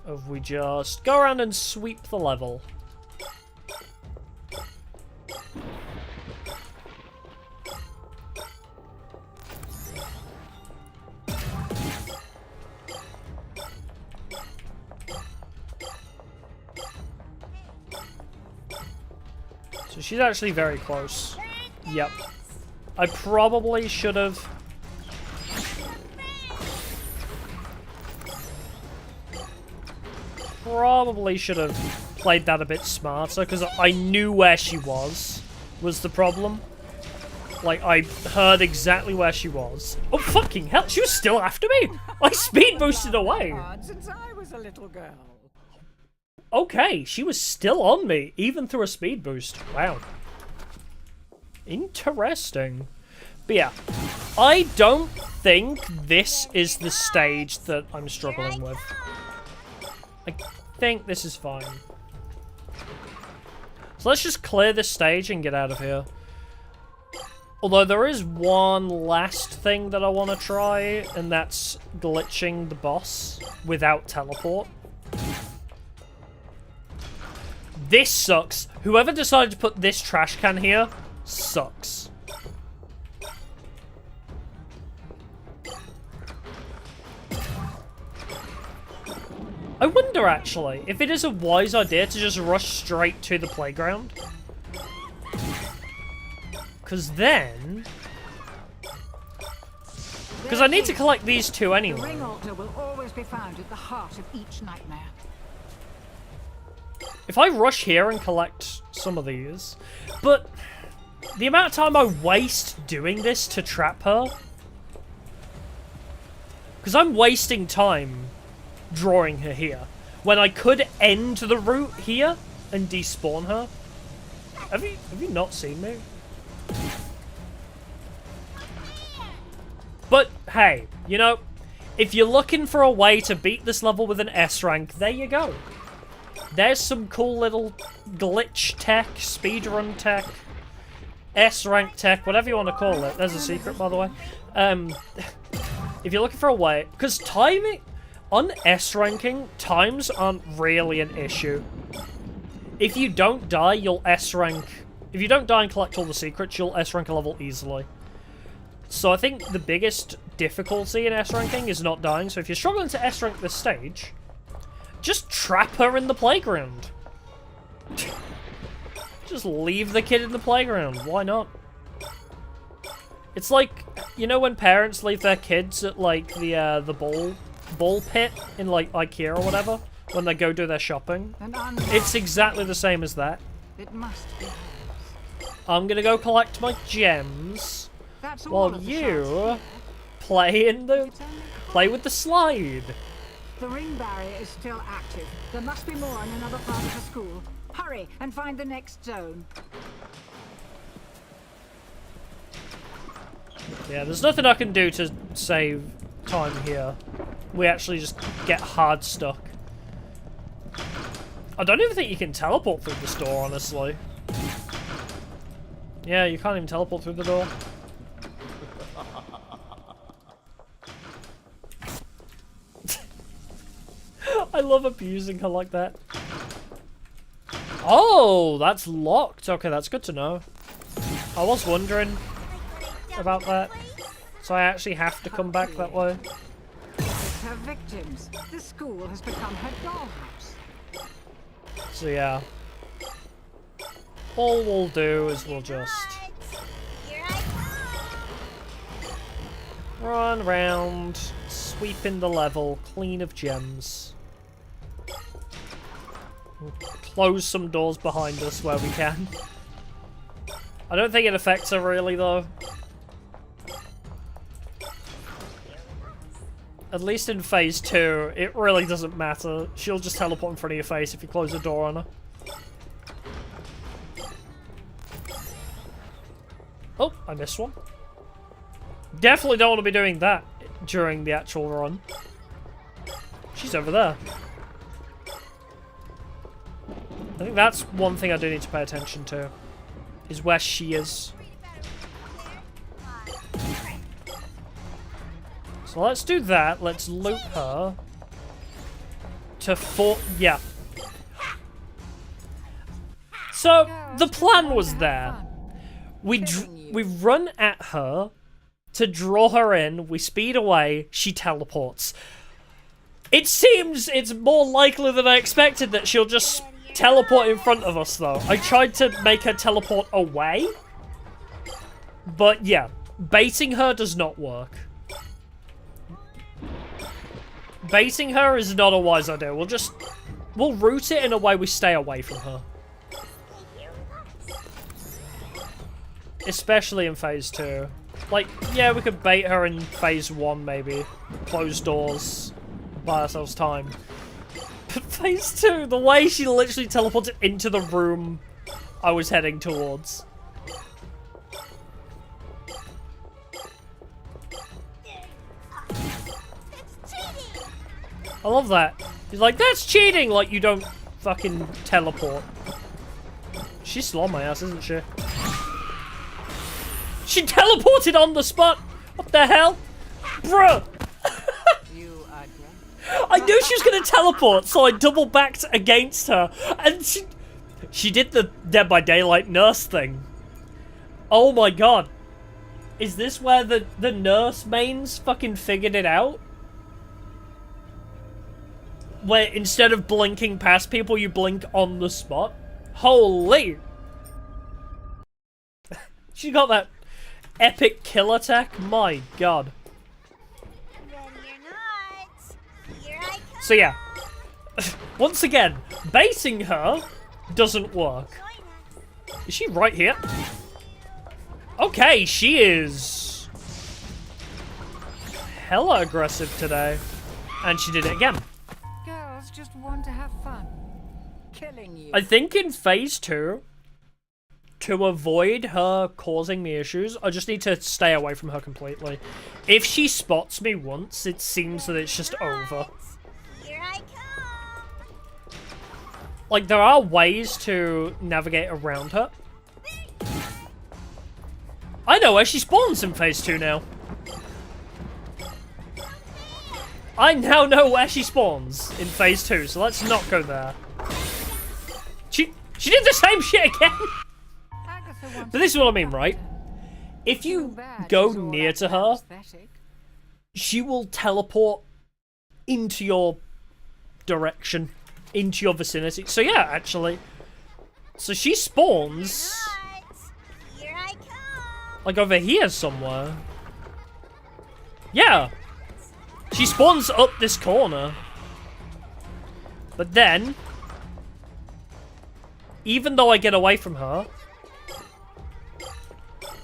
S1: If we just go around and sweep the level. So she's actually very close. Yep. I probably should have... Probably should have played that a bit smarter, because I knew where she was the problem. Like, I heard exactly where she was. Oh, fucking hell, she was still after me! I speed boosted away!
S2: Since I was a little girl.
S1: Okay, she was still on me, even through a speed boost. Wow. Interesting. But yeah, I don't think this is the stage that I'm struggling with. I think this is fine. So let's just clear this stage and get out of here. Although there is one last thing that I want to try, and that's glitching the boss without teleport. This sucks. Whoever decided to put this trash can here sucks. I wonder, actually, if it is a wise idea to just rush straight to the playground. Because then... Because I need to collect these two
S2: The
S1: anyway.
S2: ring altar will always be found at the heart of each nightmare.
S1: If I rush here and collect some of these... But the amount of time I waste doing this to trap her... Because I'm wasting time drawing her here, when I could end the route here and despawn her. Have you not seen me? But hey, you know, if you're looking for a way to beat this level with an S rank, there you go. There's some cool little glitch tech, speedrun tech, S rank tech, whatever you want to call it. There's a secret, by the way. If you're looking for a way, because timing on S ranking, times aren't really an issue. If you don't die, you'll S rank. If you don't die and collect all the secrets, you'll S rank a level easily. So I think the biggest difficulty in S ranking is not dying. So if you're struggling to S rank this stage, just trap her in the playground. Just leave the kid in the playground. Why not? It's like, you know when parents leave their kids at like the ball pit in like IKEA or whatever when they go do their shopping? It's exactly the same as that.
S2: It must be.
S1: I'm gonna go collect my gems
S2: That's all
S1: while
S2: of the
S1: you
S2: shots
S1: play in the
S2: It's only
S1: play with the slide.
S2: The ring barrier is still active. There must be more in another part of the school. Hurry and find the next zone.
S1: Yeah, there's nothing I can do to save time here. We actually just get hard stuck. I don't even think you can teleport through this door, honestly. Yeah, you can't even teleport through the door. I love abusing her like that. Oh, that's locked. Okay, that's good to know. I was wondering about that. So I actually have to come back that way.
S2: It's her victims. The school has become her dollhouse.
S1: So yeah. All we'll do is we'll just
S3: Here I come.
S1: run around, sweeping the level, clean of gems. We'll close some doors behind us where we can. I don't think it affects her really though. At least in phase 2, it really doesn't matter. She'll just teleport in front of your face if you close the door on her. Oh, I missed one. Definitely don't want to be doing that during the actual run. She's over there. I think that's one thing I do need to pay attention to. Is where she is. So let's do that. Let's loot her. Yeah. So, the plan was there. We run at her to draw her in, we speed away, she teleports. It seems it's more likely than I expected that she'll just teleport in front of us though. I tried to make her teleport away, but yeah, baiting her does not work. Baiting her is not a wise idea. We'll route it in a way we stay away from her. Especially in phase 2. Like, yeah, we could bait her in phase 1 maybe. Close doors. Buy ourselves time. But phase 2, the way she literally teleported into the room I was heading towards. I love that. He's like, that's cheating! Like, you don't fucking teleport. She's slow on my ass, isn't she? She teleported on the spot! What the hell? Bruh! I knew she was gonna teleport, so I double backed against her. And she did the Dead by Daylight nurse thing. Oh my god. Is this where the nurse mains fucking figured it out? Where instead of blinking past people, you blink on the spot? Holy! She got that epic kill attack? My god.
S3: Ready or not, here I come.
S1: So yeah. Once again, baiting her doesn't work. Is she right here? Okay, she is hella aggressive today. And she did it again.
S2: Girls just want to have fun. Killing you.
S1: I think in phase 2, to avoid her causing me issues, I just need to stay away from her completely. If she spots me once, it seems that it's just over.
S3: Here I come.
S1: Like, there are ways to navigate around her. I know where she spawns in phase 2 now. I now know where she spawns in phase 2, so let's not go there. She did the same shit again! But this is what I mean, right? If you go near to her, she will teleport into your direction, into your vicinity. So yeah, actually. So she spawns
S3: Here I come.
S1: like over here somewhere. Yeah. She spawns up this corner. But then, even though I get away from her,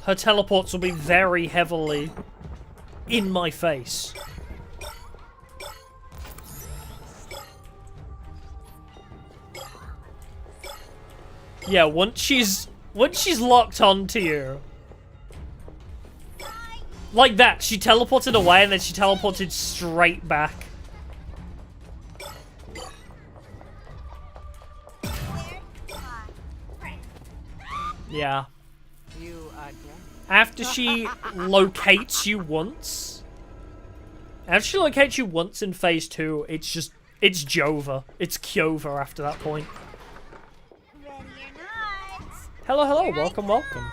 S1: her teleports will be very heavily in my face. Yeah, once she's locked onto you. Like that, she teleported away and then she teleported straight back. Yeah. After she locates you once. After she locates you once in phase 2, it's Jova. It's Kyova after that point.
S3: Ready or not.
S1: Hello, hello, welcome.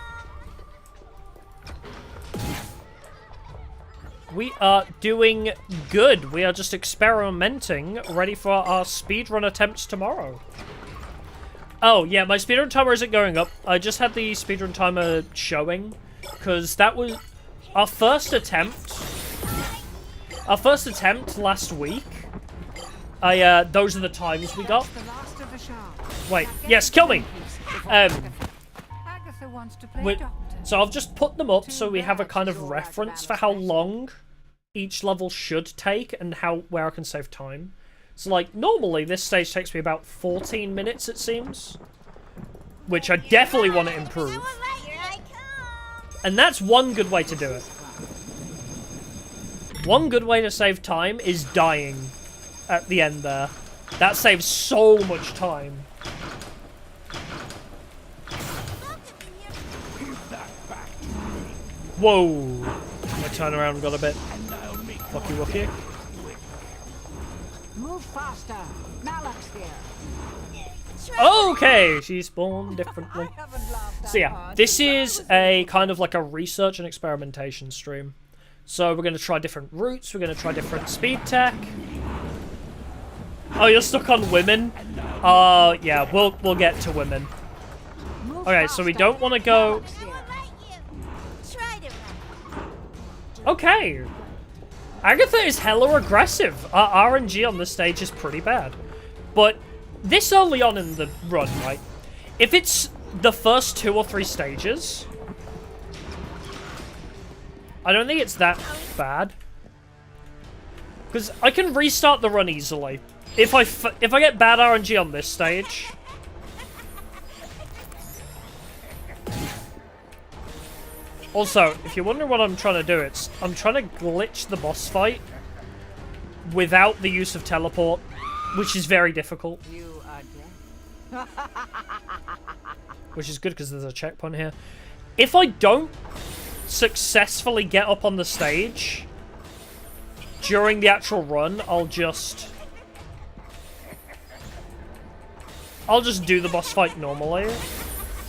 S1: We are doing good. We are just experimenting, ready for our speedrun attempts tomorrow. Oh, yeah, my speedrun timer isn't going up. I just had the speedrun timer showing, because that was our first attempt. Our first attempt last week. Those are the times we got. Wait, yes, kill me! So I've just put them up so we have a kind of reference for how long each level should take and where I can save time. So, like, normally this stage takes me about 14 minutes, it seems. Which I definitely want to improve. And that's one good way to do it. One good way to save time is dying at the end there. That saves so much time. Whoa! I turn around and got a bit fucky-wucky.
S2: Move faster. Malak's here.
S1: Okay, she spawned differently. So yeah, this is a kind of like a research and experimentation stream. So we're going to try different routes, we're going to try different speed tech. Oh, you're stuck on women? Yeah, we'll get to women. Okay, so we don't want to go... Okay. Agatha is hella aggressive. Our RNG on this stage is pretty bad. But this early on in the run, right? If it's the first 2 or 3 stages, I don't think it's that bad. Because I can restart the run easily. If I get bad RNG on this stage... Also, if you're wondering what I'm trying to do, I'm trying to glitch the boss fight without the use of teleport, which is very difficult. Which is good because there's a checkpoint here. If I don't successfully get up on the stage during the actual run, I'll just do the boss fight normally.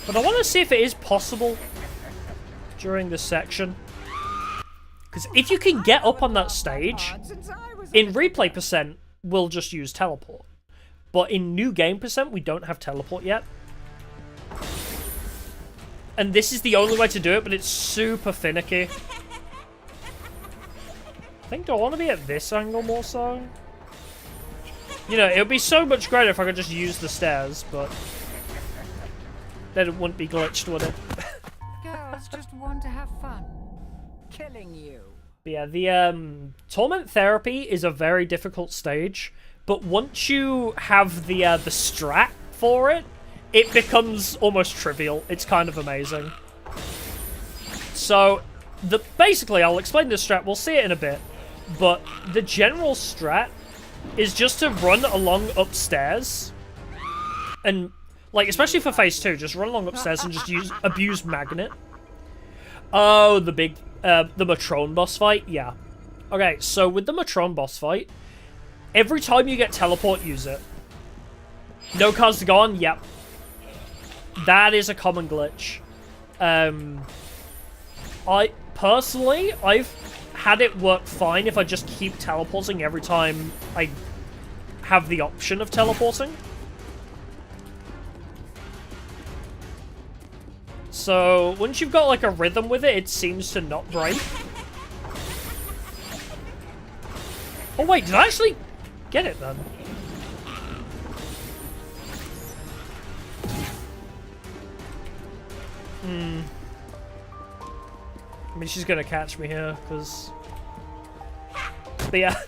S1: But I want to see if it is possible during this section. Because if you can get up on that stage, in replay percent, we'll just use teleport. But in new game percent, we don't have teleport yet. And this is the only way to do it, but it's super finicky. I think, do I want to be at this angle more so? You know, it would be so much greater if I could just use the stairs, but then it wouldn't be glitched, would it?
S2: Girls just want to have fun. Killing you.
S1: But yeah, the Torment Therapy is a very difficult stage, but once you have the strat for it, it becomes almost trivial. It's kind of amazing. So, basically, I'll explain the strat. We'll see it in a bit. But the general strat is just to run along upstairs. And, like, especially for phase 2, just run along upstairs and just abuse Magnet. Oh, the Matron boss fight? Yeah. Okay, so with the Matron boss fight, every time you get teleport, use it. No cards to go on? Yep. That is a common glitch. I've had it work fine if I just keep teleporting every time I have the option of teleporting. So, once you've got like a rhythm with it, it seems to not break. Oh wait, did I actually get it then? I mean, she's gonna catch me here, because... But yeah,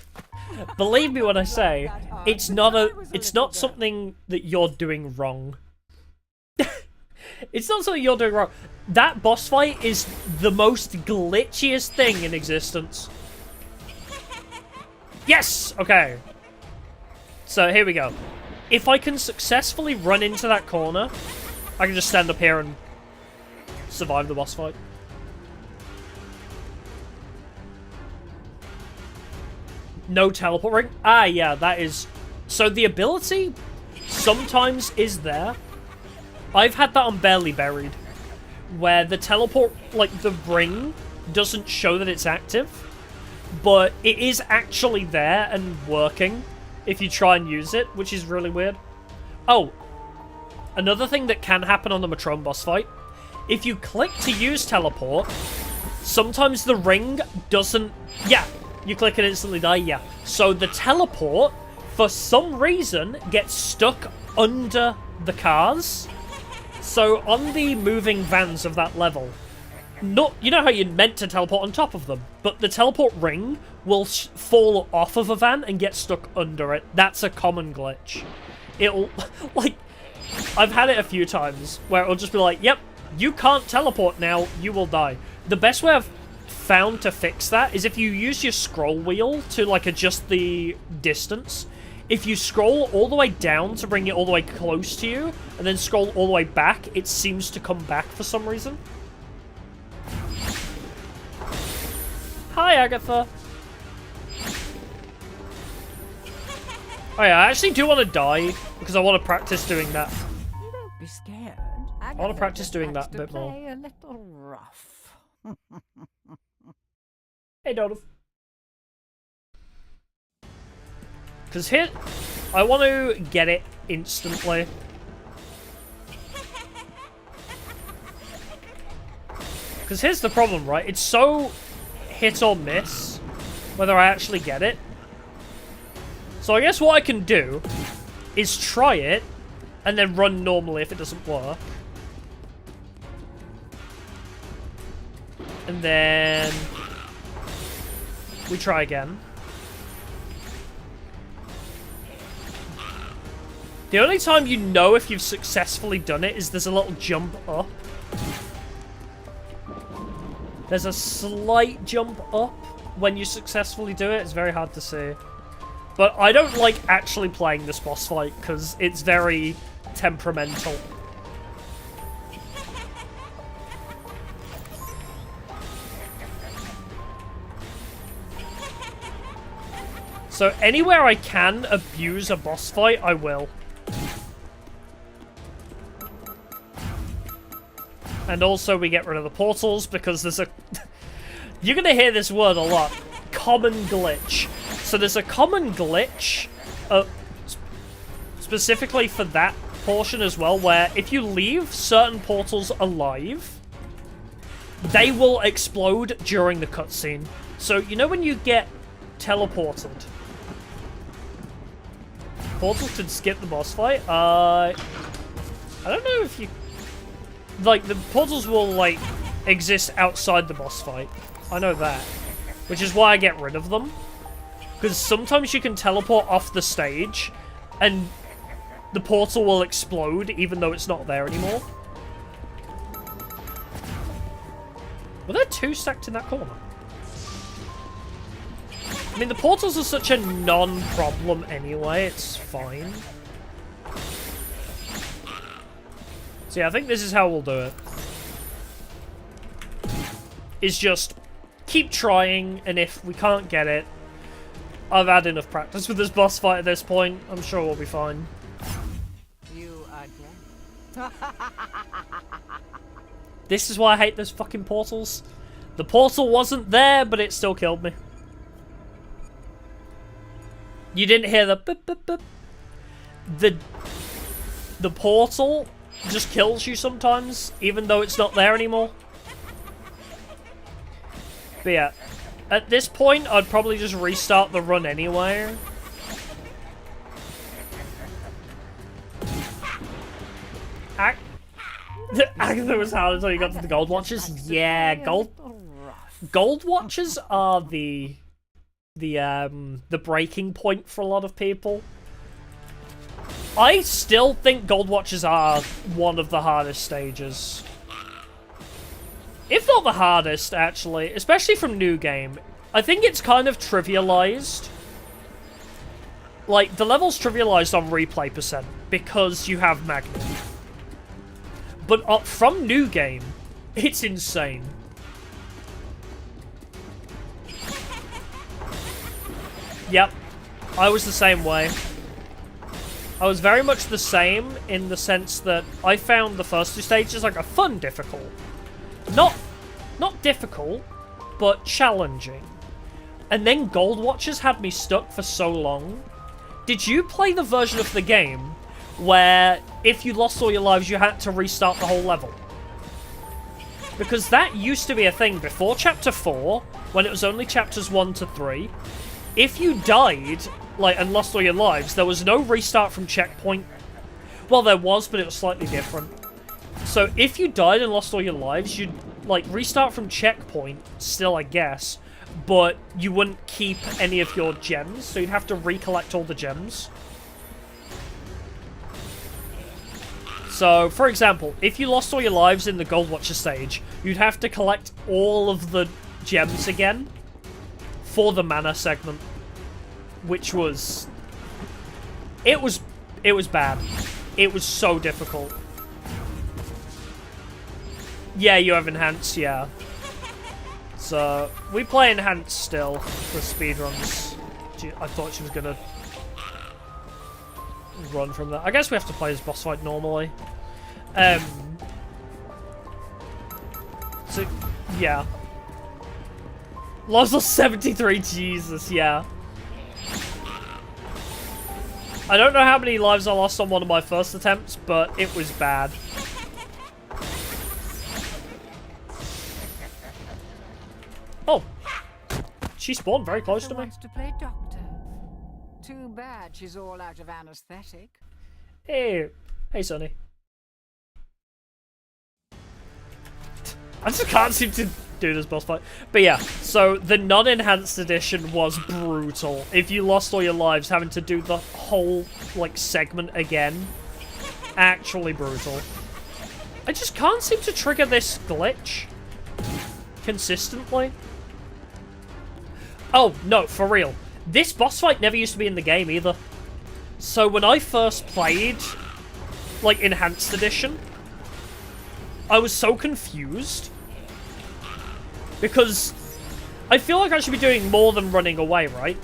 S1: believe me when I say, it's not something that you're doing wrong. It's not something you're doing wrong. That boss fight is the most glitchiest thing in existence. Yes! Okay. So, here we go. If I can successfully run into that corner, I can just stand up here and survive the boss fight. No teleporting? Ah, yeah, that is... So the ability sometimes is there. I've had that on Barely Buried, where the teleport, like, the ring doesn't show that it's active, but it is actually there and working if you try and use it, which is really weird. Oh, another thing that can happen on the Matrone boss fight, if you click to use teleport, sometimes the ring doesn't... Yeah, you click and instantly die, yeah. So the teleport, for some reason, gets stuck under the cars. So on the moving vans of that level, you know how you're meant to teleport on top of them, but the teleport ring will fall off of a van and get stuck under it. That's a common glitch. It'll, like, I've had it a few times where it'll just be like, yep, you can't teleport now, you will die. The best way I've found to fix that is if you use your scroll wheel to, like, adjust the distance. If you scroll all the way down to bring it all the way close to you, and then scroll all the way back, it seems to come back for some reason. Hi, Agatha. Oh yeah, I actually do want to die, because I want to practice doing that.
S2: Don't be scared.
S1: I want to practice doing that a bit more.
S2: A little rough.
S1: Hey, Donald. Because here, I want to get it instantly. Because here's the problem, right? It's so hit or miss whether I actually get it. So I guess what I can do is try it and then run normally if it doesn't work. And then we try again. The only time you know if you've successfully done it is there's a little jump up. There's a slight jump up when you successfully do it. It's very hard to see. But I don't like actually playing this boss fight because it's very temperamental. So anywhere I can abuse a boss fight, I will. And also we get rid of the portals because there's a... You're going to hear this word a lot. Common glitch. So there's a common glitch specifically for that portion as well, where if you leave certain portals alive, they will explode during the cutscene. So you know when you get teleported, portals can skip the boss fight. I don't know if you... Like, the portals will, like, exist outside the boss fight. I know that. Which is why I get rid of them. Because sometimes you can teleport off the stage, and the portal will explode, even though it's not there anymore. Were there two stacked in that corner? I mean, the portals are such a non-problem anyway, it's fine. So yeah, I think this is how we'll do it. Is just keep trying, and if we can't get it, I've had enough practice with this boss fight at this point. I'm sure we'll be fine.
S2: You again.
S1: This is why I hate those fucking portals. The portal wasn't there, but it still killed me. You didn't hear the boop, boop, boop. The portal just kills you sometimes, even though it's not there anymore. But yeah, at this point, I'd probably just restart the run anyway. Agatha was hard until you got to the gold watches. Yeah, gold watches are the breaking point for a lot of people. I still think gold watches are one of the hardest stages. If not the hardest, actually, especially from New Game. I think it's kind of trivialized. Like, the level's trivialized on replay percent because you have Magnet. But from New Game, it's insane. Yep, I was the same way. I was very much the same in the sense that I found the first two stages like a fun difficult. Not difficult, but challenging. And then Gold Watchers had me stuck for so long. Did you play the version of the game where if you lost all your lives, you had to restart the whole level? Because that used to be a thing before Chapter 4, when it was only Chapters 1 to 3. If you died, like, and lost all your lives, there was no restart from checkpoint. Well, there was, but it was slightly different. So if you died and lost all your lives, you'd, like, restart from checkpoint, still, I guess, but you wouldn't keep any of your gems, so you'd have to recollect all the gems. So, for example, if you lost all your lives in the Gold Watcher stage, you'd have to collect all of the gems again for the mana segment, which was... It was bad. It was so difficult. Yeah, you have Enhanced, yeah. So, we play Enhanced still for speedruns. I thought she was gonna run from that. I guess we have to play this boss fight normally. So, yeah. Lost 73, Jesus, yeah. I don't know how many lives I lost on one of my first attempts, but it was bad. Oh. She spawned very close to me.
S2: Wants to play doctor. Too bad she's all out of anesthetic.
S1: Hey. Hey, Sonny. I just can't seem to do this boss fight. But yeah, so the non-enhanced edition was brutal. If you lost all your lives, having to do the whole, like, segment again. Actually brutal. I just can't seem to trigger this glitch consistently. Oh, no, for real. This boss fight never used to be in the game either. So when I first played, like, Enhanced Edition, I was so confused. Because I feel like I should be doing more than running away, right?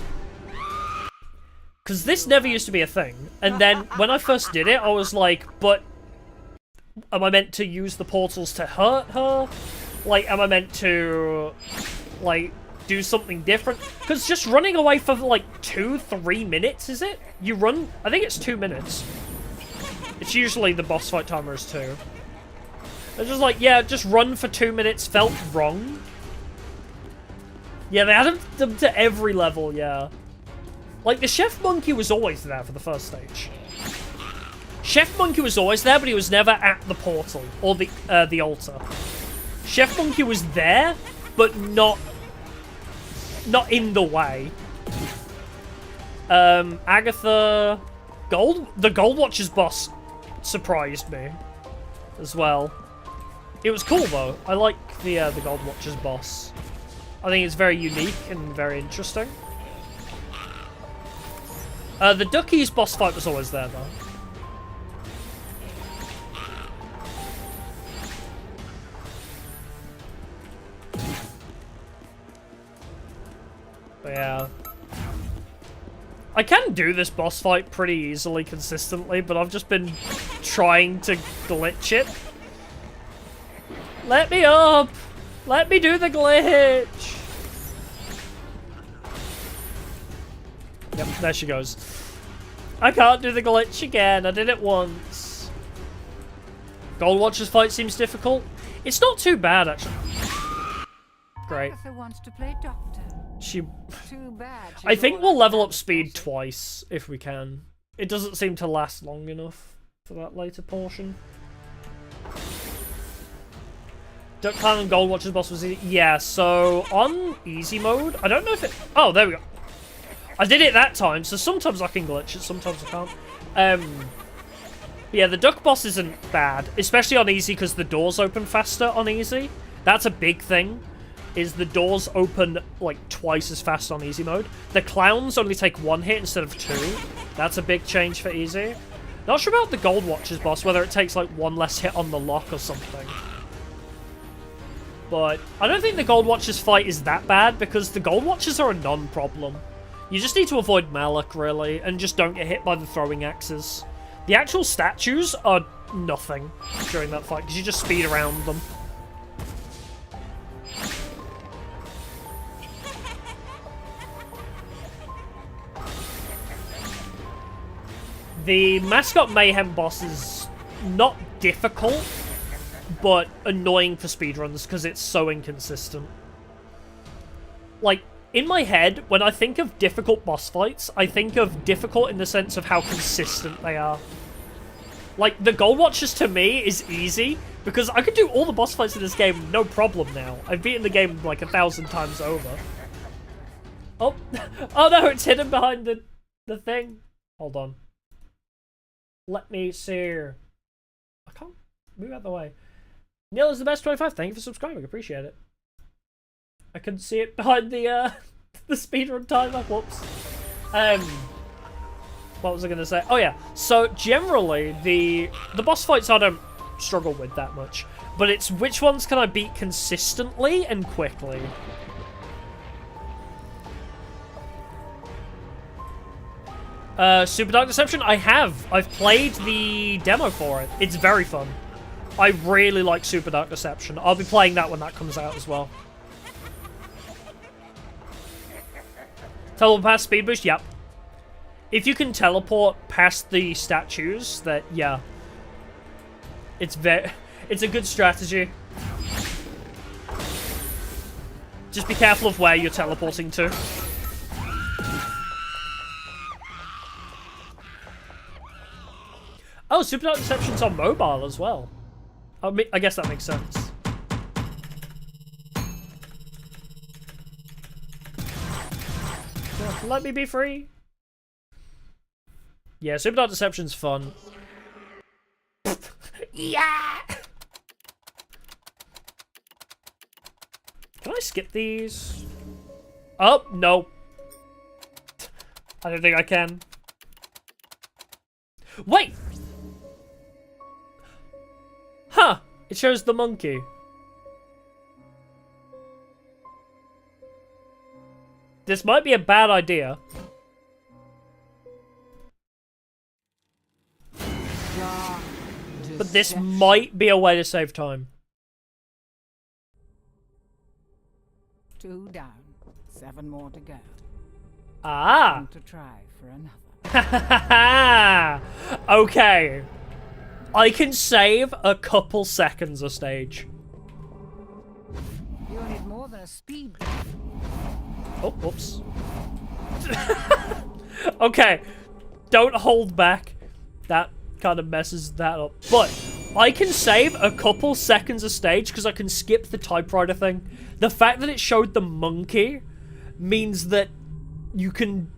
S1: Because this never used to be a thing. And then when I first did it, I was like, but am I meant to use the portals to hurt her? Like, am I meant to, like, do something different? Because just running away for, like, 2-3 minutes, is it? You run... I think it's 2 minutes. It's usually the boss fight timer is 2. It's just like, yeah, just run for 2 minutes felt wrong. Yeah, they added them to every level, yeah. Like, the Chef Monkey was always there for the first stage. Chef Monkey was always there, but he was never at the portal, or the altar. Chef Monkey was there, but not in the way. Agatha... The Gold Watcher's boss surprised me as well. It was cool, though. I like the Gold Watcher's boss. I think it's very unique and very interesting. The Ducky's boss fight was always there, though. But yeah. I can do this boss fight pretty easily, consistently, but I've just been trying to glitch it. Let me up! Let me do the glitch! Yep, there she goes. I can't do the glitch again. I did it once. Gold Watcher's fight seems difficult. It's not too bad, actually. Great.
S2: Agatha wants to play doctor.
S1: Too
S2: bad.
S1: I think we'll level up speed twice, if we can. It doesn't seem to last long enough for that later portion. Duck Clan and Gold Watcher's boss was easy. Yeah, so on easy mode, I don't know if it... Oh, there we go. I did it that time, so sometimes I can glitch it, sometimes I can't. Yeah, the duck boss isn't bad, especially on easy because the doors open faster on easy. That's a big thing, is the doors open like twice as fast on easy mode. The clowns only take 1 hit instead of 2. That's a big change for easy. Not sure about the Gold Watcher's boss, whether it takes like 1 less hit on the lock or something. But I don't think the Gold Watcher's fight is that bad because the Gold Watchers are a non-problem. You just need to avoid Malak, really, and just don't get hit by the throwing axes. The actual statues are nothing during that fight, because you just speed around them. The Mascot Mayhem boss is not difficult, but annoying for speedruns, because it's so inconsistent. Like, in my head, when I think of difficult boss fights, I think of difficult in the sense of how consistent they are. Like, the Gold Watchers to me is easy, because I could do all the boss fights in this game no problem now. I've beaten the game like 1,000 times over. Oh, oh no, it's hidden behind the thing. Hold on. Let me see. I can't move out the way. Neil is the best 25. Thank you for subscribing. Appreciate it. I couldn't see it behind the speedrun timer. Whoops. What was I going to say? Oh yeah. So generally the boss fights I don't struggle with that much, but it's which ones can I beat consistently and quickly. Super Dark Deception? I've played the demo for it. It's very fun. I really like Super Dark Deception. I'll be playing that when that comes out as well. Teleport past speed boost? Yep. If you can teleport past the statues, that, yeah. It's a good strategy. Just be careful of where you're teleporting to. Oh, Super Dark Deception's on mobile as well. I guess that makes sense. Let me be free. Yeah, Super Dark Deception's fun. Yeah! Can I skip these? Oh, no. I don't think I can. Wait! Huh! It shows the monkey. This might be a bad idea. But this might be a way to save time.
S2: 2 down, 7 more to go.
S1: Ah!
S2: Time to try for another.
S1: Okay. I can save a couple seconds a stage.
S2: You need more than a speed.
S1: Oh, whoops. Okay. Don't hold back. That kind of messes that up. But I can save a couple seconds a stage because I can skip the typewriter thing. The fact that it showed the monkey means that you can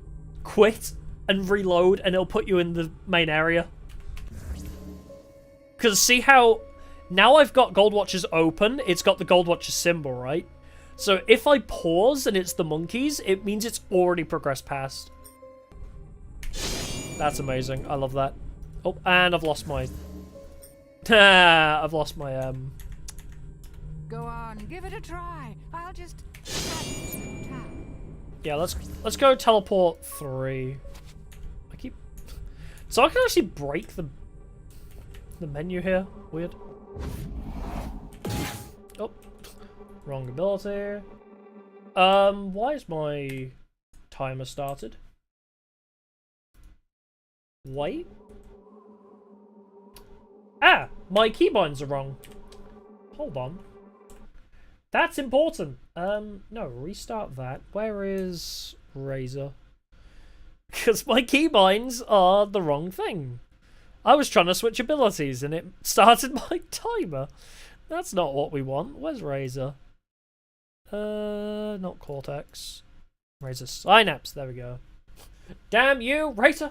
S1: quit and reload and it'll put you in the main area. Because see how now I've got Gold Watchers open, it's got the Gold Watchers symbol, right? So if I pause and it's the monkeys, it means it's already progressed past. That's amazing. I love that. Oh, and I've lost my... I've lost my,
S2: Go on, give it a try. I'll just...
S1: Yeah, let's go teleport 3. I keep... So I can actually break the menu here. Weird. Oh. Wrong ability. Why is my timer started? Wait. Ah, my keybinds are wrong. Hold on. That's important. No, restart that. Where is Razor? Because my keybinds are the wrong thing. I was trying to switch abilities and it started my timer. That's not what we want. Where's Razor? Not Cortex. Razor Synapse. There we go. Damn you, Razor!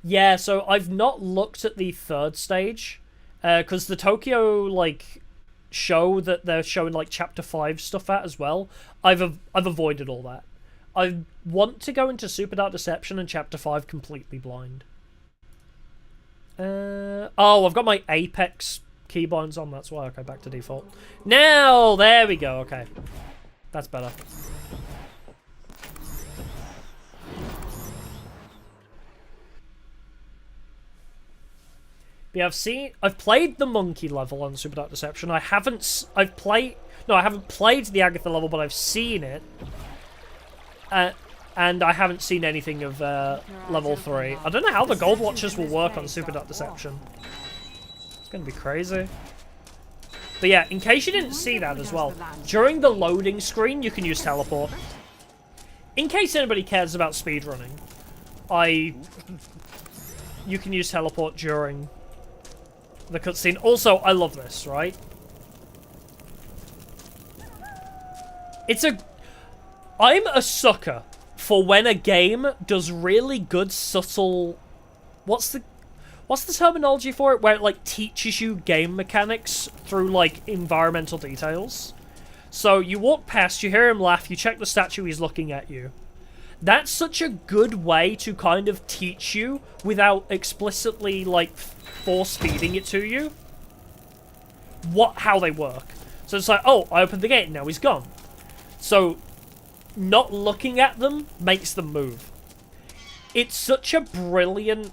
S1: Yeah, so I've not looked at the third stage. Because the Tokyo, like, show that they're showing, like, Chapter 5 stuff at as well, I've avoided all that. I want to go into Super Dark Deception and Chapter 5 completely blind. Oh, I've got my Apex keybinds on, that's why. Okay, back to default. Now, there we go, okay. That's better. But yeah, I've played the monkey level on Super Dark Deception. I haven't played the Agatha level, but I've seen it. And I haven't seen anything of level 3. I don't know how the Gold Watchers will work on Super Dark Deception. It's gonna be crazy. But yeah, in case you didn't see that as well, during the loading screen, you can use teleport. In case anybody cares about speedrunning, you can use teleport during the cutscene. Also, I love this, right? I'm a sucker for when a game does really good subtle... What's the terminology for it? Where it, like, teaches you game mechanics through, like, environmental details. So, you walk past, you hear him laugh, you check the statue, he's looking at you. That's such a good way to kind of teach you without explicitly, like, force-feeding it to you. How they work. So it's like, oh, I opened the gate, now he's gone. So, not looking at them makes them move. It's such a brilliant,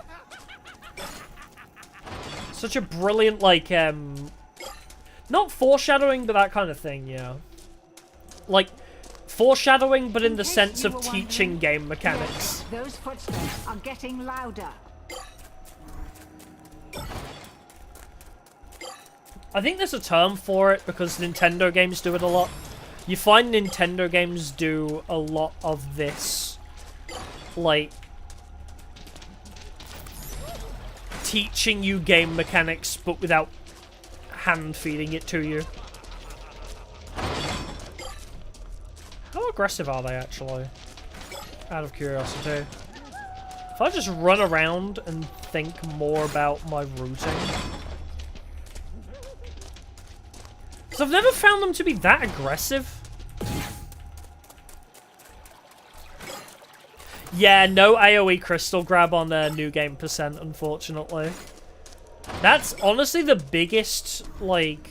S1: like, not foreshadowing, but that kind of thing, yeah. Like, foreshadowing, but in the sense of teaching game mechanics.
S2: Those footsteps are getting louder.
S1: I think there's a term for it because Nintendo games do it a lot. You find Nintendo games do a lot of this, like, teaching you game mechanics, but without hand-feeding it to you. How aggressive are they, actually? Out of curiosity. If I just run around and think more about my routing... So I've never found them to be that aggressive. Yeah, no AoE crystal grab on their New Game Percent, unfortunately. That's honestly the biggest, like,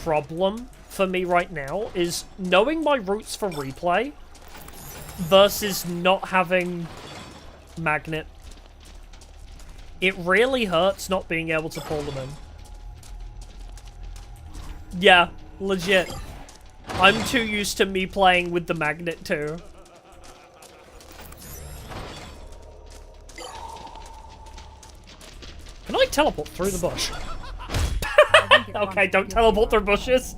S1: problem for me right now, is knowing my routes for replay versus not having magnet. It really hurts not being able to pull them in. Yeah, legit. I'm too used to me playing with the magnet too. Can I teleport through the bush? Okay, don't teleport through bushes.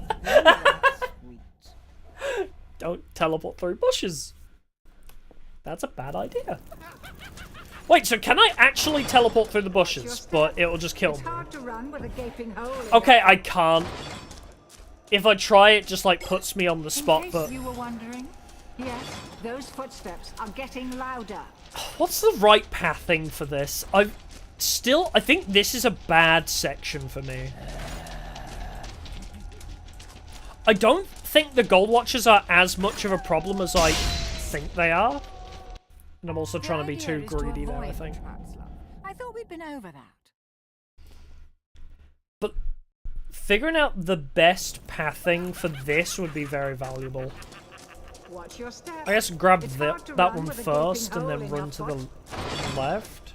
S1: Don't teleport through bushes. That's a bad idea. Wait, so can I actually teleport through the bushes, but it will just kill me? Okay, I can't. If I try, it just, like, puts me on the spot, but...
S2: You were wondering? Yes, those footsteps are getting louder.
S1: What's the right pathing for this? I think this is a bad section for me. I don't think the Gold Watchers are as much of a problem as I think they are. And I'm also trying to be too greedy now, I think.
S2: I thought we'd been over that.
S1: But figuring out the best pathing for this would be very valuable.
S2: Watch your step.
S1: I guess grab that one first and then run to the left.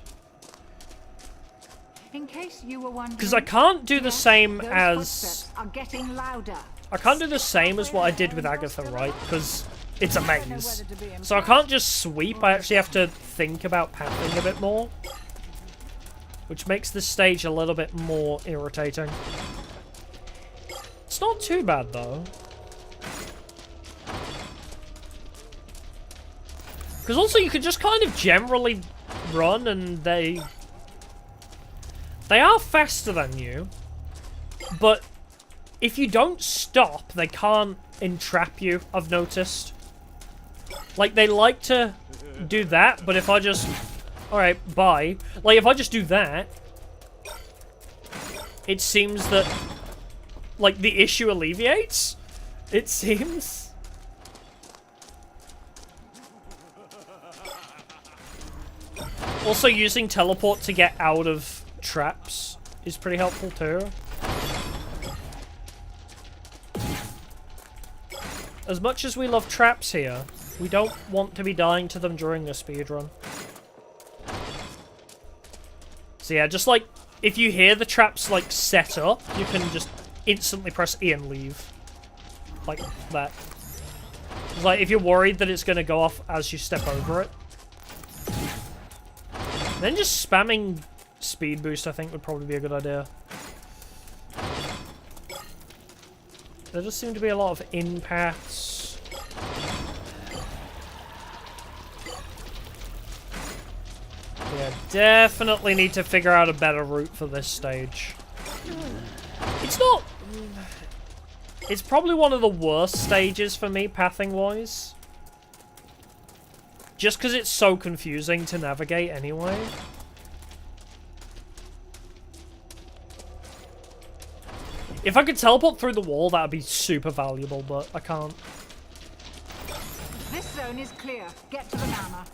S2: In case you were wondering,
S1: Because I can't do the same
S2: those
S1: as...
S2: footsteps are getting louder.
S1: I can't do the same as what I did with Agatha, right? Because it's a maze. So I can't just sweep, I actually have to think about pathing a bit more. Which makes this stage a little bit more irritating. It's not too bad, though. Because also you could just kind of generally run and they are faster than you. But if you don't stop, they can't entrap you, I've noticed. Like, they like to do that, but if I just... Alright, bye. Like, if I just do that, it seems that, like, the issue alleviates. It seems. Also, using teleport to get out of traps is pretty helpful, too. As much as we love traps here, we don't want to be dying to them during a speedrun. So yeah, just like, if you hear the traps like set up, you can just instantly press E and leave. Like that. Like, if you're worried that it's going to go off as you step over it. Then just spamming speed boost, I think, would probably be a good idea. There does seem to be a lot of in-paths. Yeah, definitely need to figure out a better route for this stage. It's not... It's probably one of the worst stages for me, pathing-wise. Just because it's so confusing to navigate anyway. If I could teleport through the wall, that would be super valuable, but I can't.
S2: This zone is clear. Get to the llama.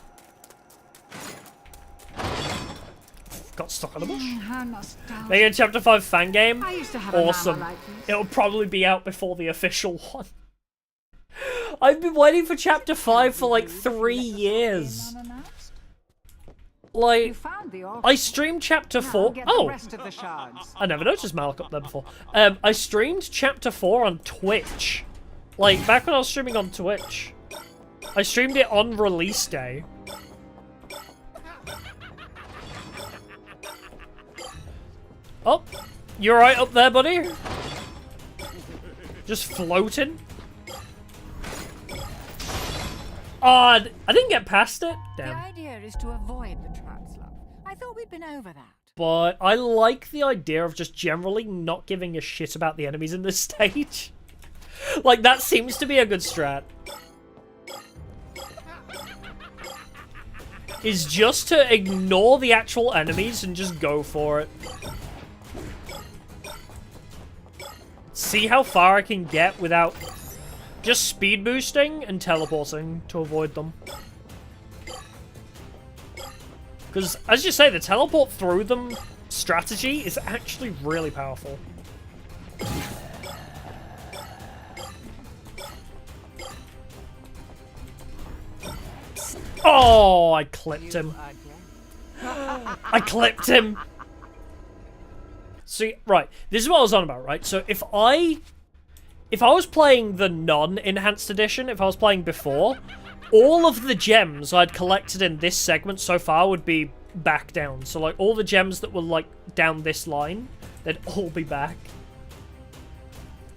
S1: Got stuck on a bush.
S2: How nostalgic.
S1: Make it a Chapter 5 fan game?
S2: I used to have a
S1: Awesome.
S2: llama like this.
S1: It'll probably be out before the official one. I've been waiting for Chapter 5 for like 3 years. Like, I streamed Chapter 4. Oh! I never noticed Malik up there before. I streamed Chapter 4 on Twitch. Like, back when I was streaming on Twitch. I streamed it on release day. Oh, you alright up there, buddy? Just floating? Oh, I didn't get past it. Damn.
S2: The idea is to avoid the traps, love. I thought we'd been over that.
S1: But I like the idea of just generally not giving a shit about the enemies in this stage. Like, that seems to be a good strat. Is just to ignore the actual enemies and just go for it. See how far I can get without just speed boosting and teleporting to avoid them. Because, as you say, the teleport through them strategy is actually really powerful. Oh, I clipped him. I clipped him. See, right, this is what I was on about, right? So if I was playing the non-enhanced edition, if I was playing before, all of the gems I'd collected in this segment so far would be back down. So, like, all the gems that were, like, down this line, they'd all be back.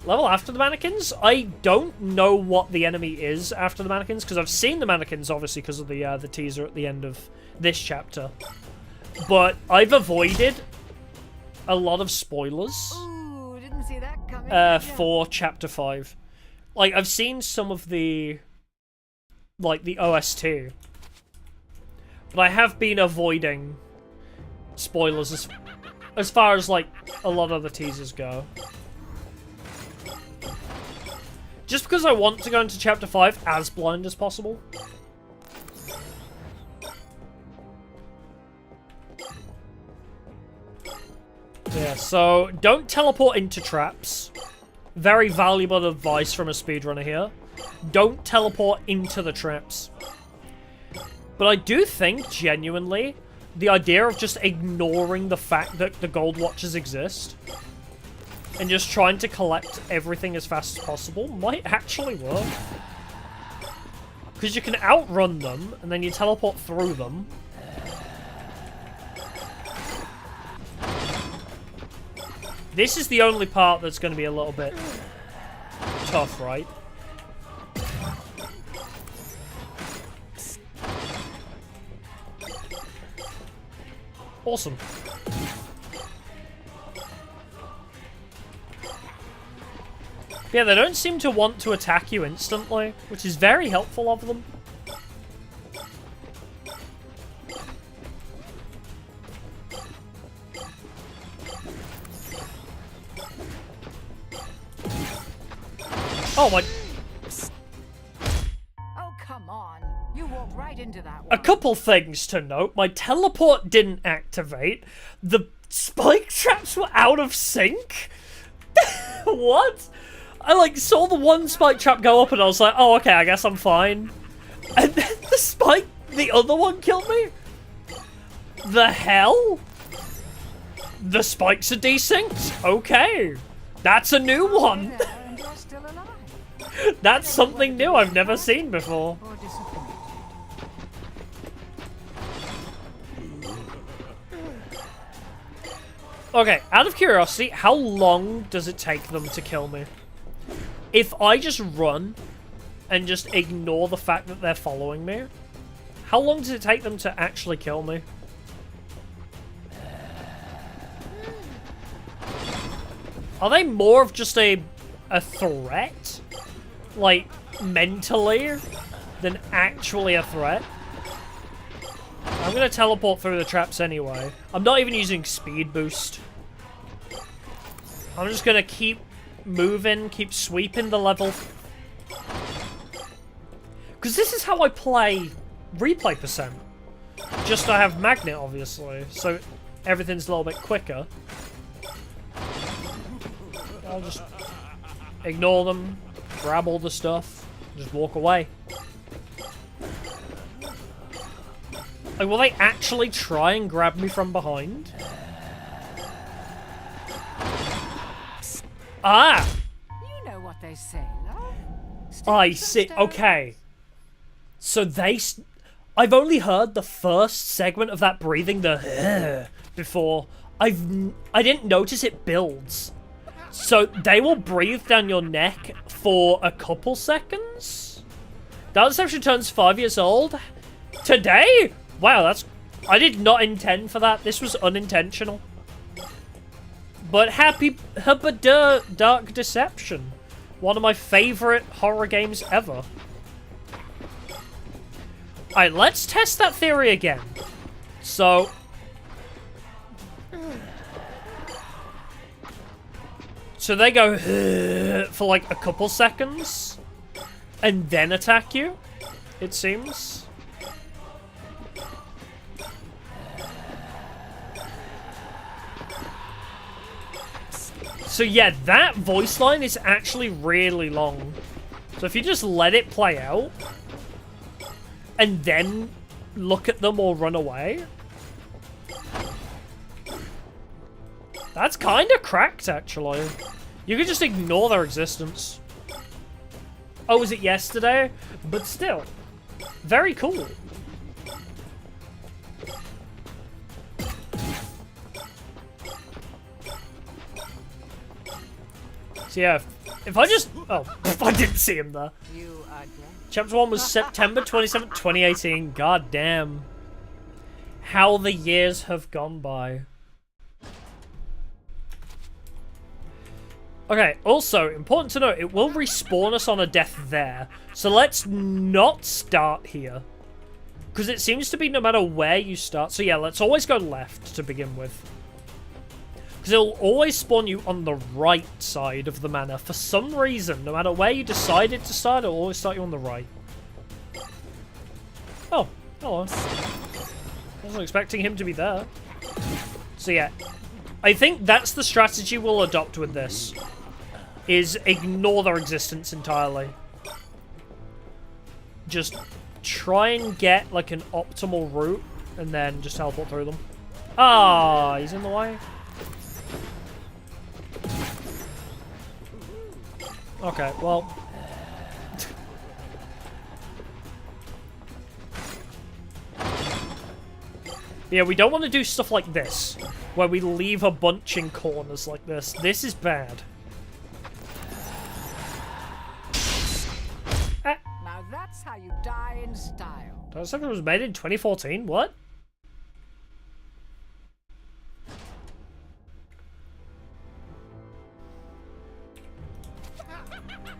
S1: Level after the mannequins? I don't know what the enemy is after the mannequins, because I've seen the mannequins, obviously, because of the teaser at the end of this chapter. But I've avoided a lot of spoilers.
S2: Ooh, didn't see that coming.
S1: For Chapter 5. Like, I've seen some of the... like, the OST. But I have been avoiding spoilers as far as, like, a lot of the teasers go. Just because I want to go into Chapter 5 as blind as possible. Yeah, so don't teleport into traps. Very valuable advice from a speedrunner here. Don't teleport into the traps. But I do think, genuinely, the idea of just ignoring the fact that the gold watches exist and just trying to collect everything as fast as possible might actually work. Because you can outrun them, and then you teleport through them. This is the only part that's going to be a little bit tough, right? Awesome. Yeah, they don't seem to want to attack you instantly, which is very helpful of them. Oh my...
S2: Oh, come on. You walked right into that one.
S1: A couple things to note. My teleport didn't activate. The spike traps were out of sync. What? I like saw the one spike trap go up and I was like, oh, okay, I guess I'm fine. And then the other one killed me? The hell? The spikes are desynced? Okay. That's a new one.
S2: And you're still alive.
S1: That's something new I've never seen before.
S2: Or disappointed.
S1: Okay, out of curiosity, how long does it take them to kill me? If I just run and just ignore the fact that they're following me, how long does it take them to actually kill me? Are they more of just a threat? Like, mentally, than actually a threat? I'm gonna teleport through the traps anyway. I'm not even using speed boost. I'm just gonna keep moving, keep sweeping the level. Because this is how I play replay percent. Just I have magnet, obviously, so everything's a little bit quicker. I'll just ignore them, grab all the stuff, just walk away. Like, will they actually try and grab me from behind? Ah!
S2: You know what they say, love.
S1: I see. Okay. So I've only heard the first segment of that breathing, the before. I didn't notice it builds. So they will breathe down your neck for a couple seconds? That deception turns 5 years old? Today? Wow, I did not intend for that. This was unintentional. But happy Dark Deception. One of my favorite horror games ever. Alright, let's test that theory again. So... So they go for like a couple seconds and then attack you, it seems. So yeah, that voice line is actually really long. So if you just let it play out and then look at them or run away, that's kind of cracked, actually. You can just ignore their existence. Oh, was it yesterday? But still, very cool. So yeah, if I just... Oh, I didn't see him there.
S2: You are dead.
S1: Chapter 1 was September 27th, 2018. God damn. How the years have gone by. Okay, also, important to note, it will respawn us on a death there. So let's not start here. Because it seems to be no matter where you start. So yeah, let's always go left to begin with. Because it'll always spawn you on the right side of the manor. For some reason, no matter where you decided to start, it'll always start you on the right. Oh, hello. I wasn't expecting him to be there. So yeah, I think that's the strategy we'll adopt with this. Is ignore their existence entirely. Just try and get like an optimal route and then just teleport through them. Ah, he's in the way. Okay, well. Yeah, we don't want to do stuff like this, where we leave a bunch in corners like this. This is bad.
S2: Now that's how you die in style.
S1: That something was made in 2014? What?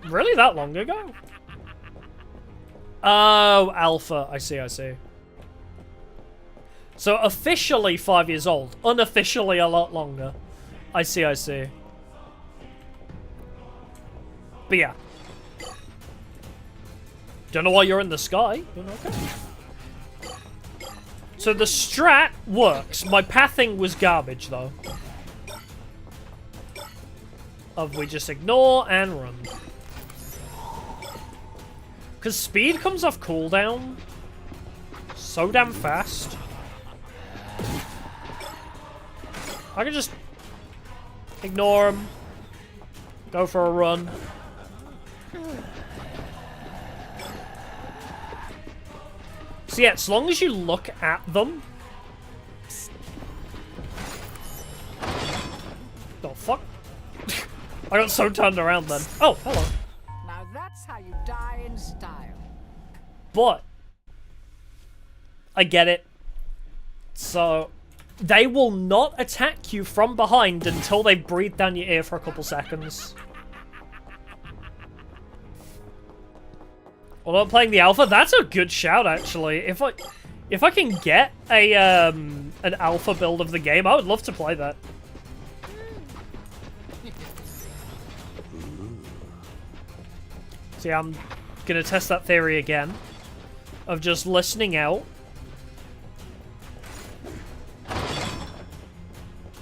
S1: Really that long ago? Oh, alpha. I see, I see. So officially 5 years old. Unofficially a lot longer. I see, I see. But yeah. Don't know why you're in the sky, but okay. So the strat works. My pathing was garbage, though. Of we just ignore and run. Because speed comes off cooldown so damn fast. I can just ignore him, go for a run. So yeah, as long as you look at them. The fuck? I got so turned around then. Oh, hello.
S2: Now that's how you die in style.
S1: But I get it. So they will not attack you from behind until they breathe down your ear for a couple seconds. Although I'm playing the alpha, that's a good shout actually. If I can get a an alpha build of the game, I would love to play that. See, I'm gonna test that theory again of just listening out.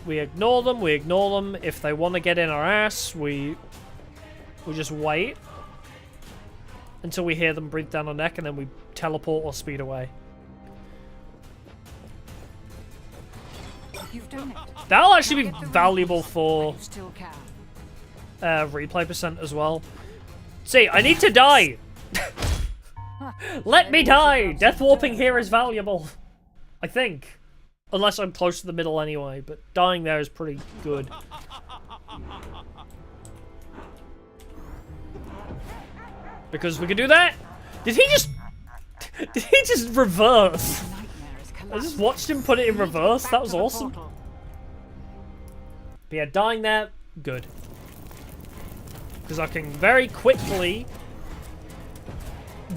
S1: We ignore them, we ignore them. If they want to get in our ass, we just wait until we hear them breathe down our neck, and then we teleport or speed away.
S2: You've done it.
S1: That'll actually be valuable for
S2: You still can.
S1: replay percent as well. See, I need to die! Let me die! Death warping here is valuable. I think. Unless I'm close to the middle anyway, but dying there is pretty good. Because we can do that! Did he just... Did he just reverse? I just watched him put it in reverse. That was awesome. But yeah, dying there, good. Because I can very quickly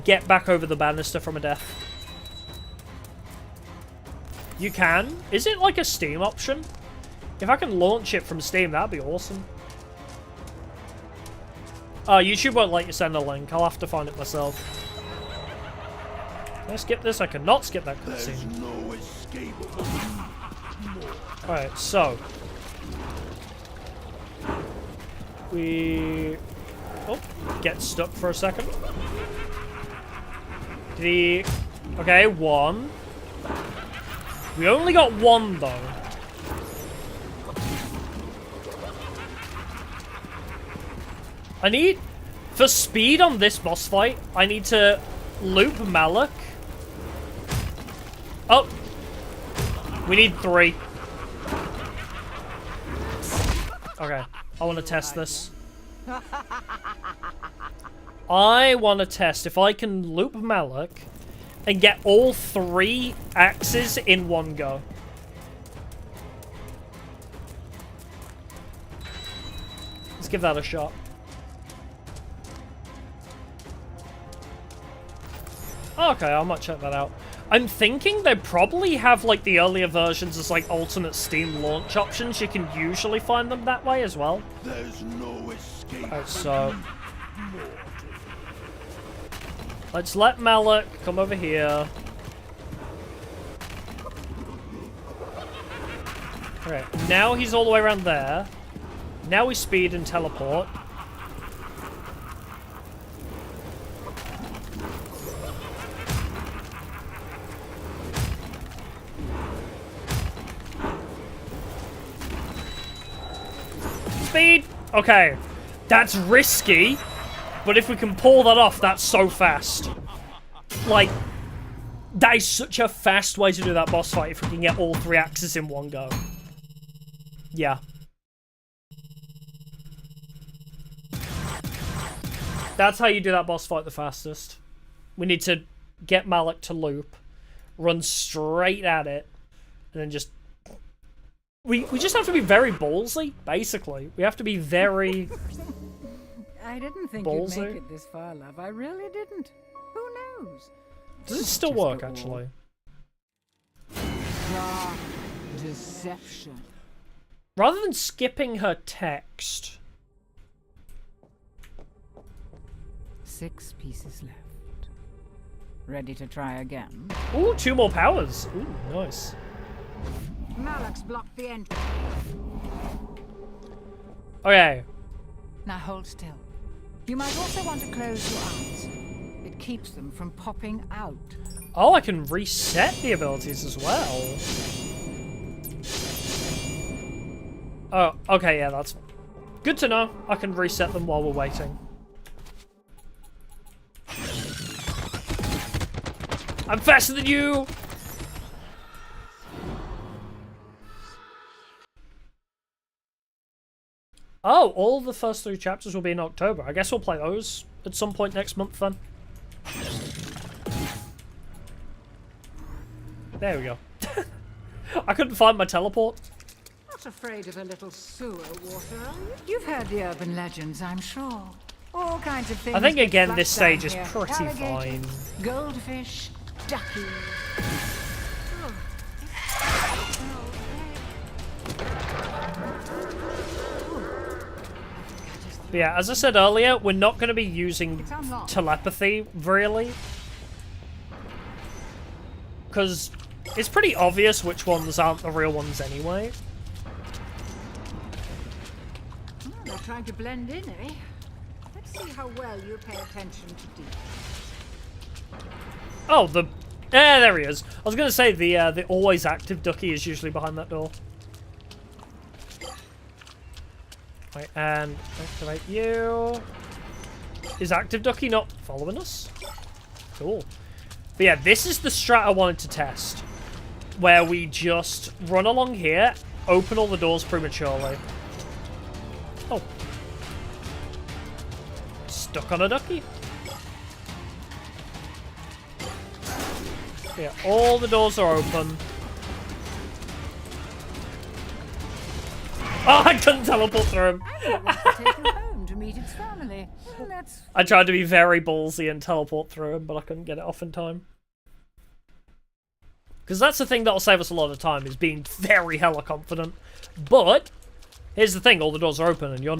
S1: get back over the banister from a death. You can. Is it like a Steam option? If I can launch it from Steam, that'd be awesome. YouTube won't let you send a link. I'll have to find it myself. Can I skip this? I cannot skip that cutscene.
S4: No escape.
S1: Alright, so. We... Oh, get stuck for a second. Did he... Okay, one. We only got one, though. I need... For speed on this boss fight, I need to loop Malak. Oh! We need 3. Okay, I want to test this. I want to test if I can loop Malak and get all 3 axes in one go. Let's give that a shot. Okay, I might check that out. I'm thinking they probably have like the earlier versions as like alternate Steam launch options. You can usually find them that way as well.
S4: There's no escape.
S1: Alright, so let's let Malak come over here. Alright, now he's all the way around there. Now we speed and teleport. Okay, that's risky, but if we can pull that off, that's so fast. Like, that is such a fast way to do that boss fight if we can get all 3 axes in one go. Yeah. That's how you do that boss fight the fastest. We need to get Malik to loop, run straight at it, and then just... We just have to be very ballsy, basically. We have to be very
S2: I didn't think
S1: ballsy.
S2: you'd make it this far, love. I really didn't. Who knows?
S1: Does it still work, actually?
S2: Dark deception.
S1: Rather than skipping her text...
S2: 6 pieces left. Ready to try again?
S1: Ooh, 2 more powers. Ooh, nice.
S2: Malik's blocked the entry.
S1: Okay.
S2: Now hold still. You might also want to close your eyes. It keeps them from popping out.
S1: Oh, I can reset the abilities as well. Oh, okay, yeah, that's good to know. I can reset them while we're waiting. I'm faster than you! Oh, all the first 3 chapters will be in October. I guess we'll play those at some point next month then. There we go. I couldn't find my teleport.
S2: Not afraid of a little sewer water, are you? You've heard the urban legends, I'm sure. All kinds of things.
S1: I think
S2: get
S1: again
S2: flushed
S1: this stage
S2: down
S1: is
S2: here.
S1: pretty
S2: Alligators,
S1: fine.
S2: Goldfish, duckies.
S1: But yeah, as I said earlier, we're not going to be using
S2: It's unlocked.
S1: telepathy, really. Because it's pretty obvious which ones aren't the real ones anyway.
S2: Oh, they're trying to blend in, eh? Let's see how well you pay attention to detail.
S1: Oh, there he is. I was going to say the always active ducky is usually behind that door. Right, and activate you. Is active ducky not following us? Cool. But yeah, this is the strat I wanted to test. Where we just run along here, open all the doors prematurely. Oh. Stuck on a ducky. Yeah, all the doors are open. Oh, I couldn't teleport through him.
S2: It wants to take him home to meet its family. Well, that's
S1: I tried to be very ballsy and teleport through him, but I couldn't get it off in time. Because that's the thing that'll save us a lot of time, is being very hella confident. But, here's the thing, all the doors are open and you're...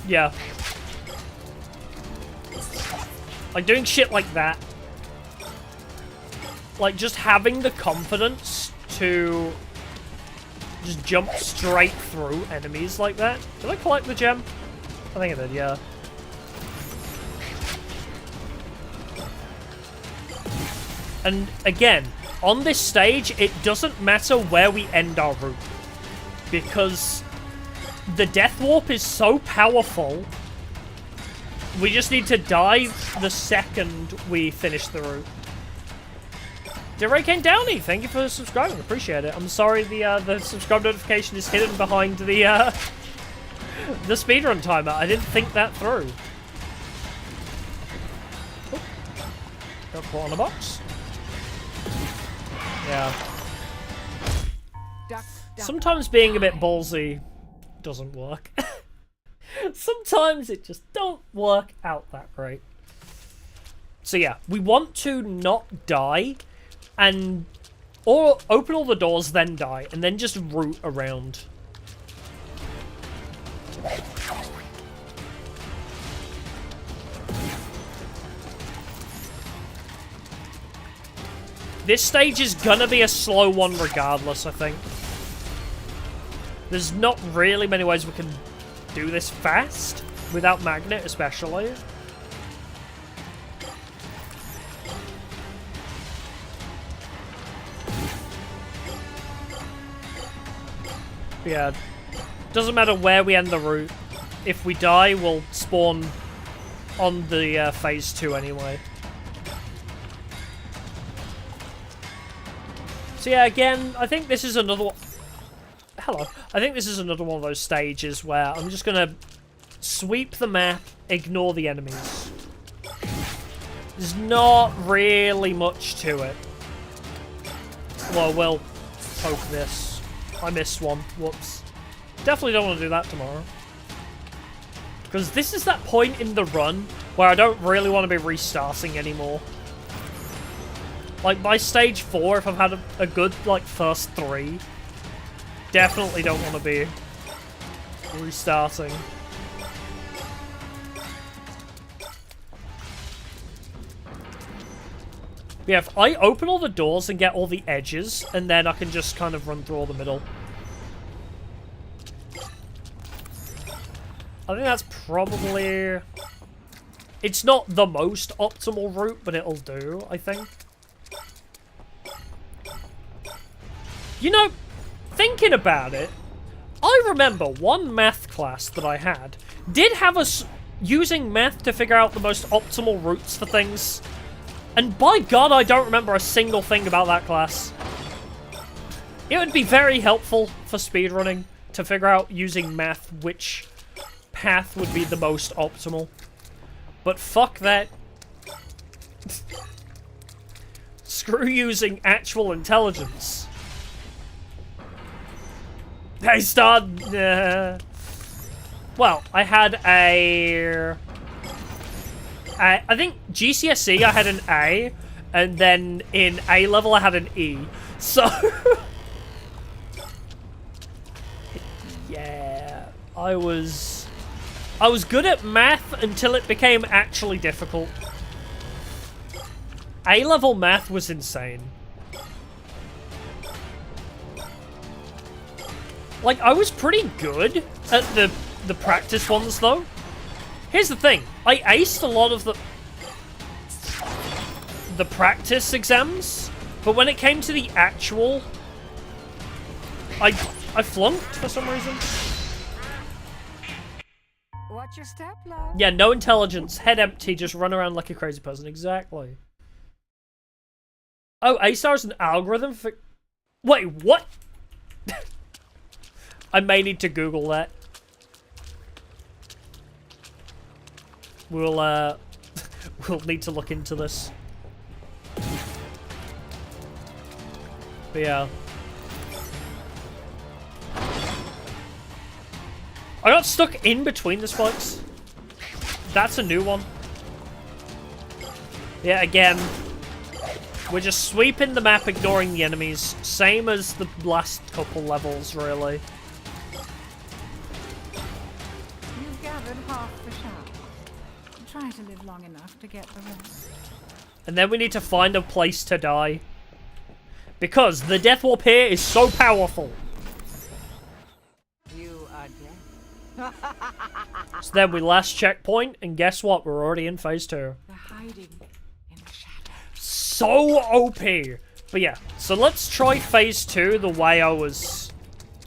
S1: Yeah. Like, doing shit like that. Like, just having the confidence to... just jump straight through enemies like that. Did I collect the gem? I think I did, yeah. And again, on this stage, it doesn't matter where we end our route. Because the death warp is so powerful, we just need to die the second we finish the route. Derek Downey, thank you for subscribing. Appreciate it. I'm sorry the subscribe notification is hidden behind the the speedrun timer. I didn't think that through. Oh. Got put on a box. Yeah.
S2: duck, duck.
S1: Sometimes being a bit ballsy doesn't work. Sometimes it just don't work out that great. So yeah, we want to not die. And or open all the doors, then die, and then just root around. This stage is gonna be a slow one regardless, I think. There's not really many ways we can do this fast, without Magnet especially. Yeah, doesn't matter where we end the route. if we die, we'll spawn on the phase 2 anyway. So yeah, again, I think this is another one. Hello. I think this is another one of those stages where I'm just gonna sweep the map, ignore the enemies. There's not really much to it. Well, we'll poke this. I missed one. Whoops. Definitely don't want to do that tomorrow. Because this is that point in the run where I don't really want to be restarting anymore. Like, by stage 4, if I've had a good, like, first 3, definitely don't want to be restarting. Yeah, if I open all the doors and get all the edges, and then I can just kind of run through all the middle. I think that's probably... It's not the most optimal route, but it'll do, I think. You know, thinking about it, I remember one math class that I had did have us using math to figure out the most optimal routes for things. And by God, I don't remember a single thing about that class. It would be very helpful for speedrunning to figure out using math which path would be the most optimal. But fuck that. Screw using actual intelligence. Hey, stud! Well, I had a... I think GCSE I had an A, and then in A level I had an E. So... yeah, I was good at math until it became actually difficult. A level math was insane. Like, I was pretty good at the practice ones, though. Here's the thing. I aced a lot of the practice exams, but when it came to the actual, I flunked for some reason.
S2: Watch your step, love.
S1: Yeah, no intelligence, head empty, just run around like a crazy person. Exactly. Oh, A-star is an algorithm for... Wait, what? I may need to Google that. We'll we'll need to look into this. But yeah. I got stuck in between the spikes. That's a new one. Yeah, again. We're just sweeping the map, ignoring the enemies. Same as the last couple levels, really.
S2: You've gathered half the shaft. Try to live long enough to get the rest.
S1: And then we need to find a place to die. Because the death warp here is so powerful.
S2: You are dead.
S1: So then we last checkpoint, and guess what? We're already in phase 2.
S2: They're hiding in the shadows.
S1: So OP. But yeah, so let's try phase 2 the way I was,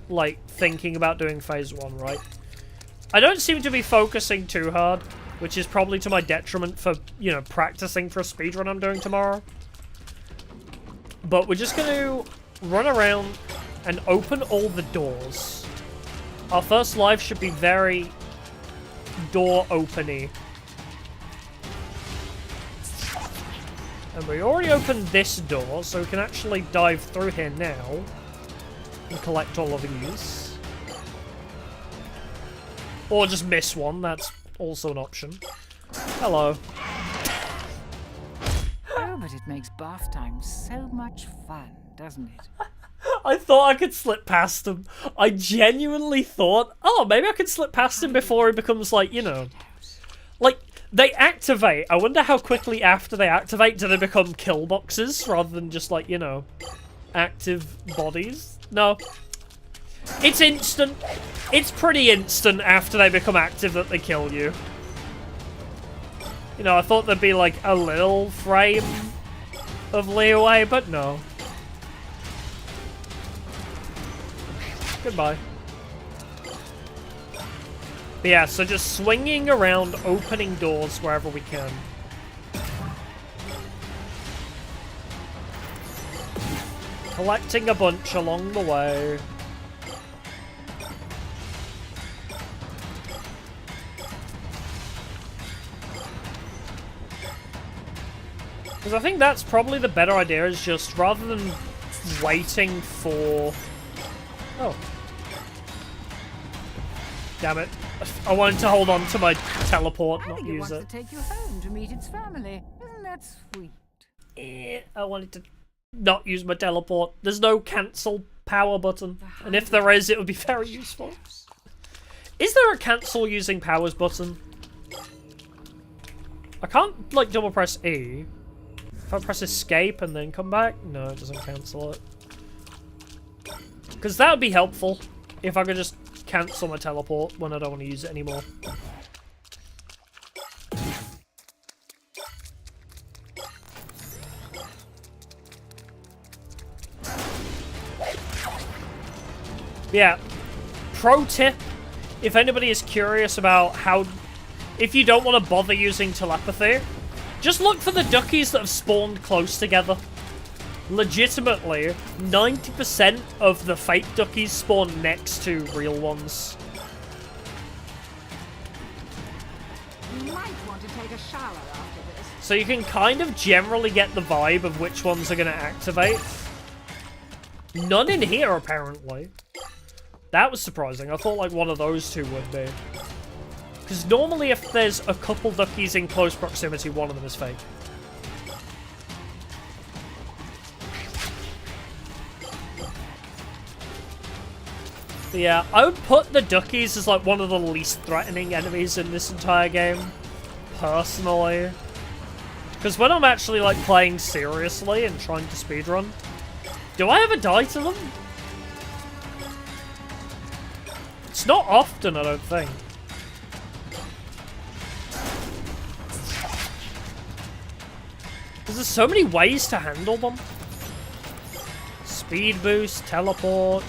S1: like, thinking about doing phase 1, right? I don't seem to be focusing too hard, which is probably to my detriment for, you know, practicing for a speedrun I'm doing tomorrow. But we're just going to run around and open all the doors. Our first life should be very door opening. And we already opened this door, so we can actually dive through here now and collect all of these. Or just miss one, that's also an option. Hello.
S2: Oh, but it makes bath time so much fun, doesn't it?
S1: I thought I could slip past him. I genuinely thought, oh, maybe I could slip past him before he becomes, like, you know... Like, they activate. I wonder how quickly after they activate do they become kill boxes rather than just, like, you know, active bodies? No. It's instant. It's pretty instant after they become active that they kill you. You know, I thought there'd be, like, a little frame of leeway, but no. Goodbye. But yeah, so just swinging around, opening doors wherever we can. Collecting a bunch along the way. Because I think that's probably the better idea, is just rather than waiting for... Oh. Damn it. I wanted to hold on to my teleport, not use it.
S2: I think it wants to take you home to meet its family. Isn't that sweet?
S1: I wanted to not use my teleport. There's no cancel power button. And if there is, it would be very useful. Is there a cancel using powers button? I can't, like, double press E. If I press escape and then come back? No, it doesn't cancel it. Because that would be helpful. If I could just cancel my teleport when I don't want to use it anymore. Yeah. Pro tip, if anybody is curious about how... If you don't want to bother using telepathy, just look for the duckies that have spawned close together. Legitimately, 90% of the fake duckies spawn next to real ones.
S2: You might want to take a shower after this.
S1: So you can kind of generally get the vibe of which ones are going to activate. None in here, apparently. That was surprising. I thought like one of those two would be. Because normally if there's a couple duckies in close proximity, one of them is fake. But yeah, I would put the duckies as like one of the least threatening enemies in this entire game. Personally. Because when I'm actually like playing seriously and trying to speedrun, do I ever die to them? It's not often, I don't think. Because there's so many ways to handle them. Speed boost, teleport.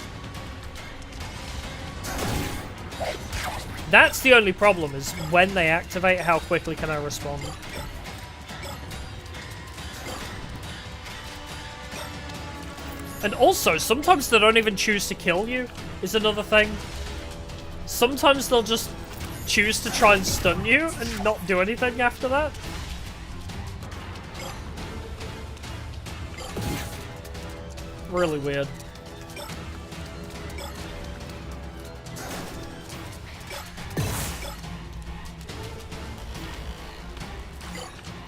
S1: That's the only problem, is when they activate, how quickly can I respond? And also, sometimes they don't even choose to kill you, is another thing. Sometimes they'll just choose to try and stun you and not do anything after that. Really weird.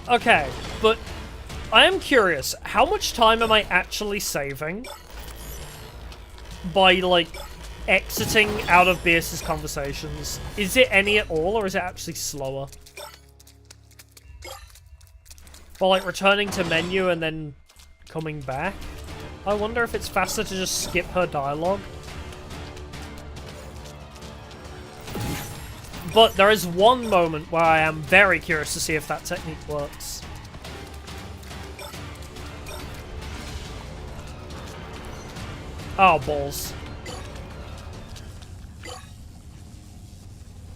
S1: Okay, but I am curious, how much time am I actually saving by, like, exiting out of Beerus's conversations? Is it any at all, or is it actually slower? By, like, returning to menu and then coming back? I wonder if it's faster to just skip her dialogue. But there is one moment where I am very curious to see if that technique works. Oh, balls.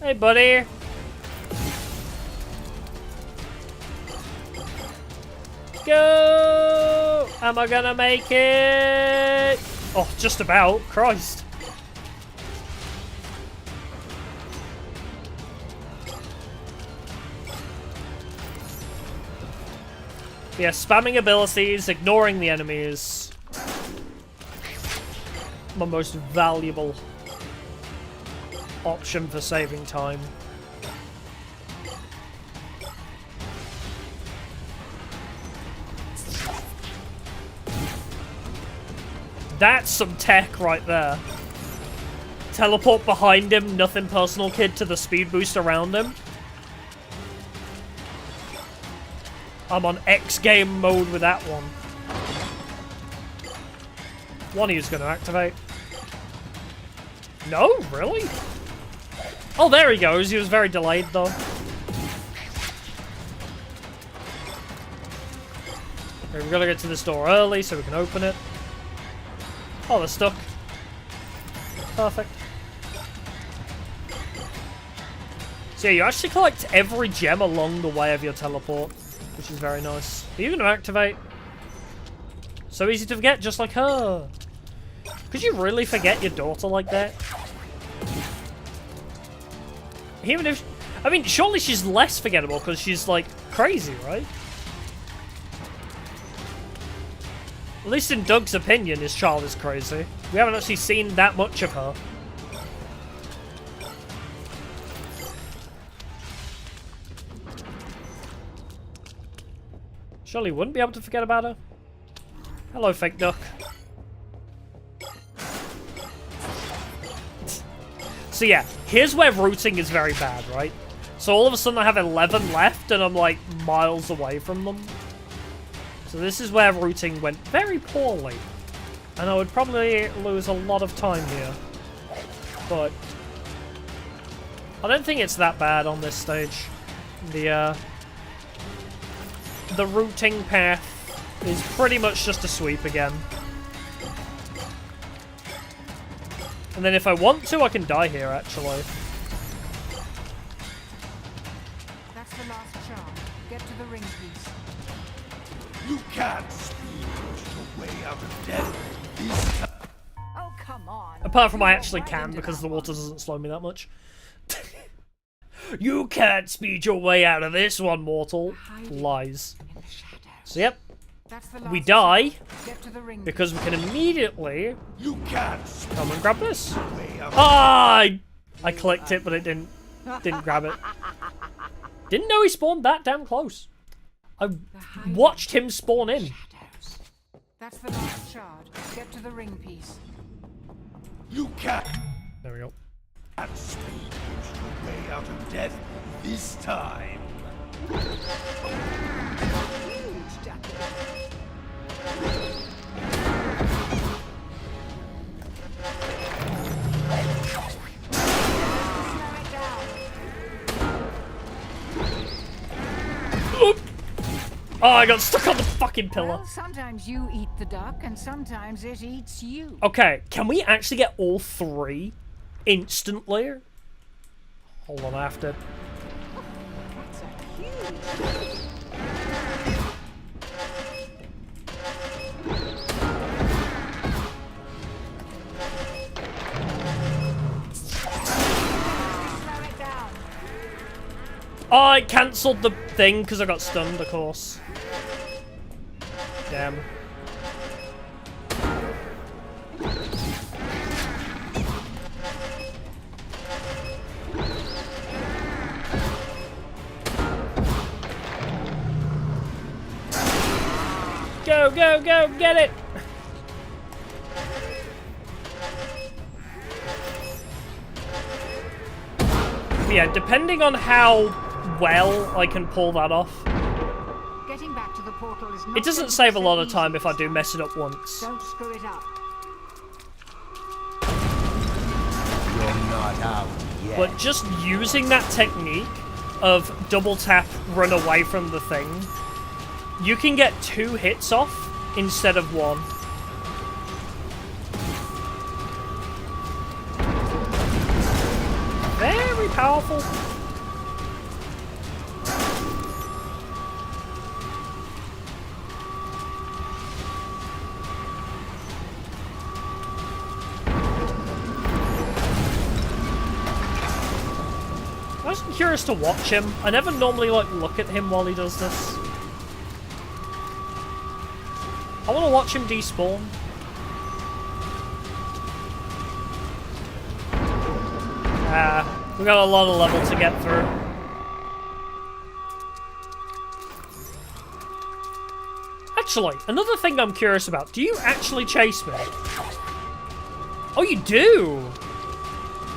S1: Hey, buddy. Go! Am I gonna make it? Oh, just about. Christ. Yeah, spamming abilities, ignoring the enemies. My most valuable option for saving time. That's some tech right there. Teleport behind him, nothing personal, kid, to the speed boost around him. I'm on X game mode with that one. One he's going to activate. No? Really? Oh, there he goes. He was very delayed, though. Okay, we've got to get to this door early so we can open it. Oh, they're stuck. Perfect. So yeah, you actually collect every gem along the way of your teleport, which is very nice. Are you going to activate? So easy to forget, just like her. Could you really forget your daughter like that? Even if... I mean, surely she's less forgettable because she's, like, crazy, right? At least in Doug's opinion, his child is crazy. We haven't actually seen that much of her. Surely wouldn't be able to forget about her. Hello, fake duck. So yeah, here's where routing is very bad, right? So all of a sudden I have 11 left and I'm like miles away from them. So this is where routing went very poorly. And I would probably lose a lot of time here. But I don't think it's that bad on this stage. The routing path is pretty much just a sweep again. And then if I want to, I can die here, actually.
S2: That's the last charm. Get to the ring piece.
S4: You can't speed your way out of death this time.
S2: Oh, come on.
S1: Apart from I
S2: You're
S1: actually
S2: right
S1: can,
S2: into
S1: because
S2: that
S1: the water
S2: one.
S1: doesn't slow me that much. You can't speed your way out of this one, mortal. Lies.
S2: In the shadows.
S1: So yep,
S2: That's the
S1: we
S2: last
S1: die
S2: charm. Get to the ring
S1: because we can immediately
S4: You can't speed
S1: come and grab this.
S4: your way out of
S1: Ah, I clicked it, but it didn't grab it. Didn't know he spawned that damn close. I watched him spawn in.
S2: shadows. That's the last shard. Get to the ring piece.
S4: You can't
S1: There we go.
S4: speed your way out of death this time.
S2: Huge ducky. Slow it down.
S1: Oh, I got stuck on the fucking pillar.
S2: Well, sometimes you eat the duck, and sometimes it eats you.
S1: Okay, can we actually get all three instantly? Hold on, I have to...
S2: That's a huge. Slow it down.
S1: Oh, I cancelled the thing because I got stunned, of course. Damn. Go, go, go, get it! Yeah, depending on how well I can pull that off.
S2: Getting back to the portal is not
S1: It doesn't
S2: going to
S1: save
S2: be
S1: a
S2: so
S1: lot of
S2: easy
S1: time if I
S2: this
S1: do
S2: time.
S1: mess it up once.
S2: Don't screw it up.
S4: You're not out yet.
S1: But just using that technique of double tap, run away from the thing, you can get 2 hits off instead of 1. Very powerful. I was curious to watch him. I never normally like look at him while he does this. I want to watch him despawn. We got a lot of level to get through. Actually, another thing I'm curious about. Do you actually chase me? Oh, you do?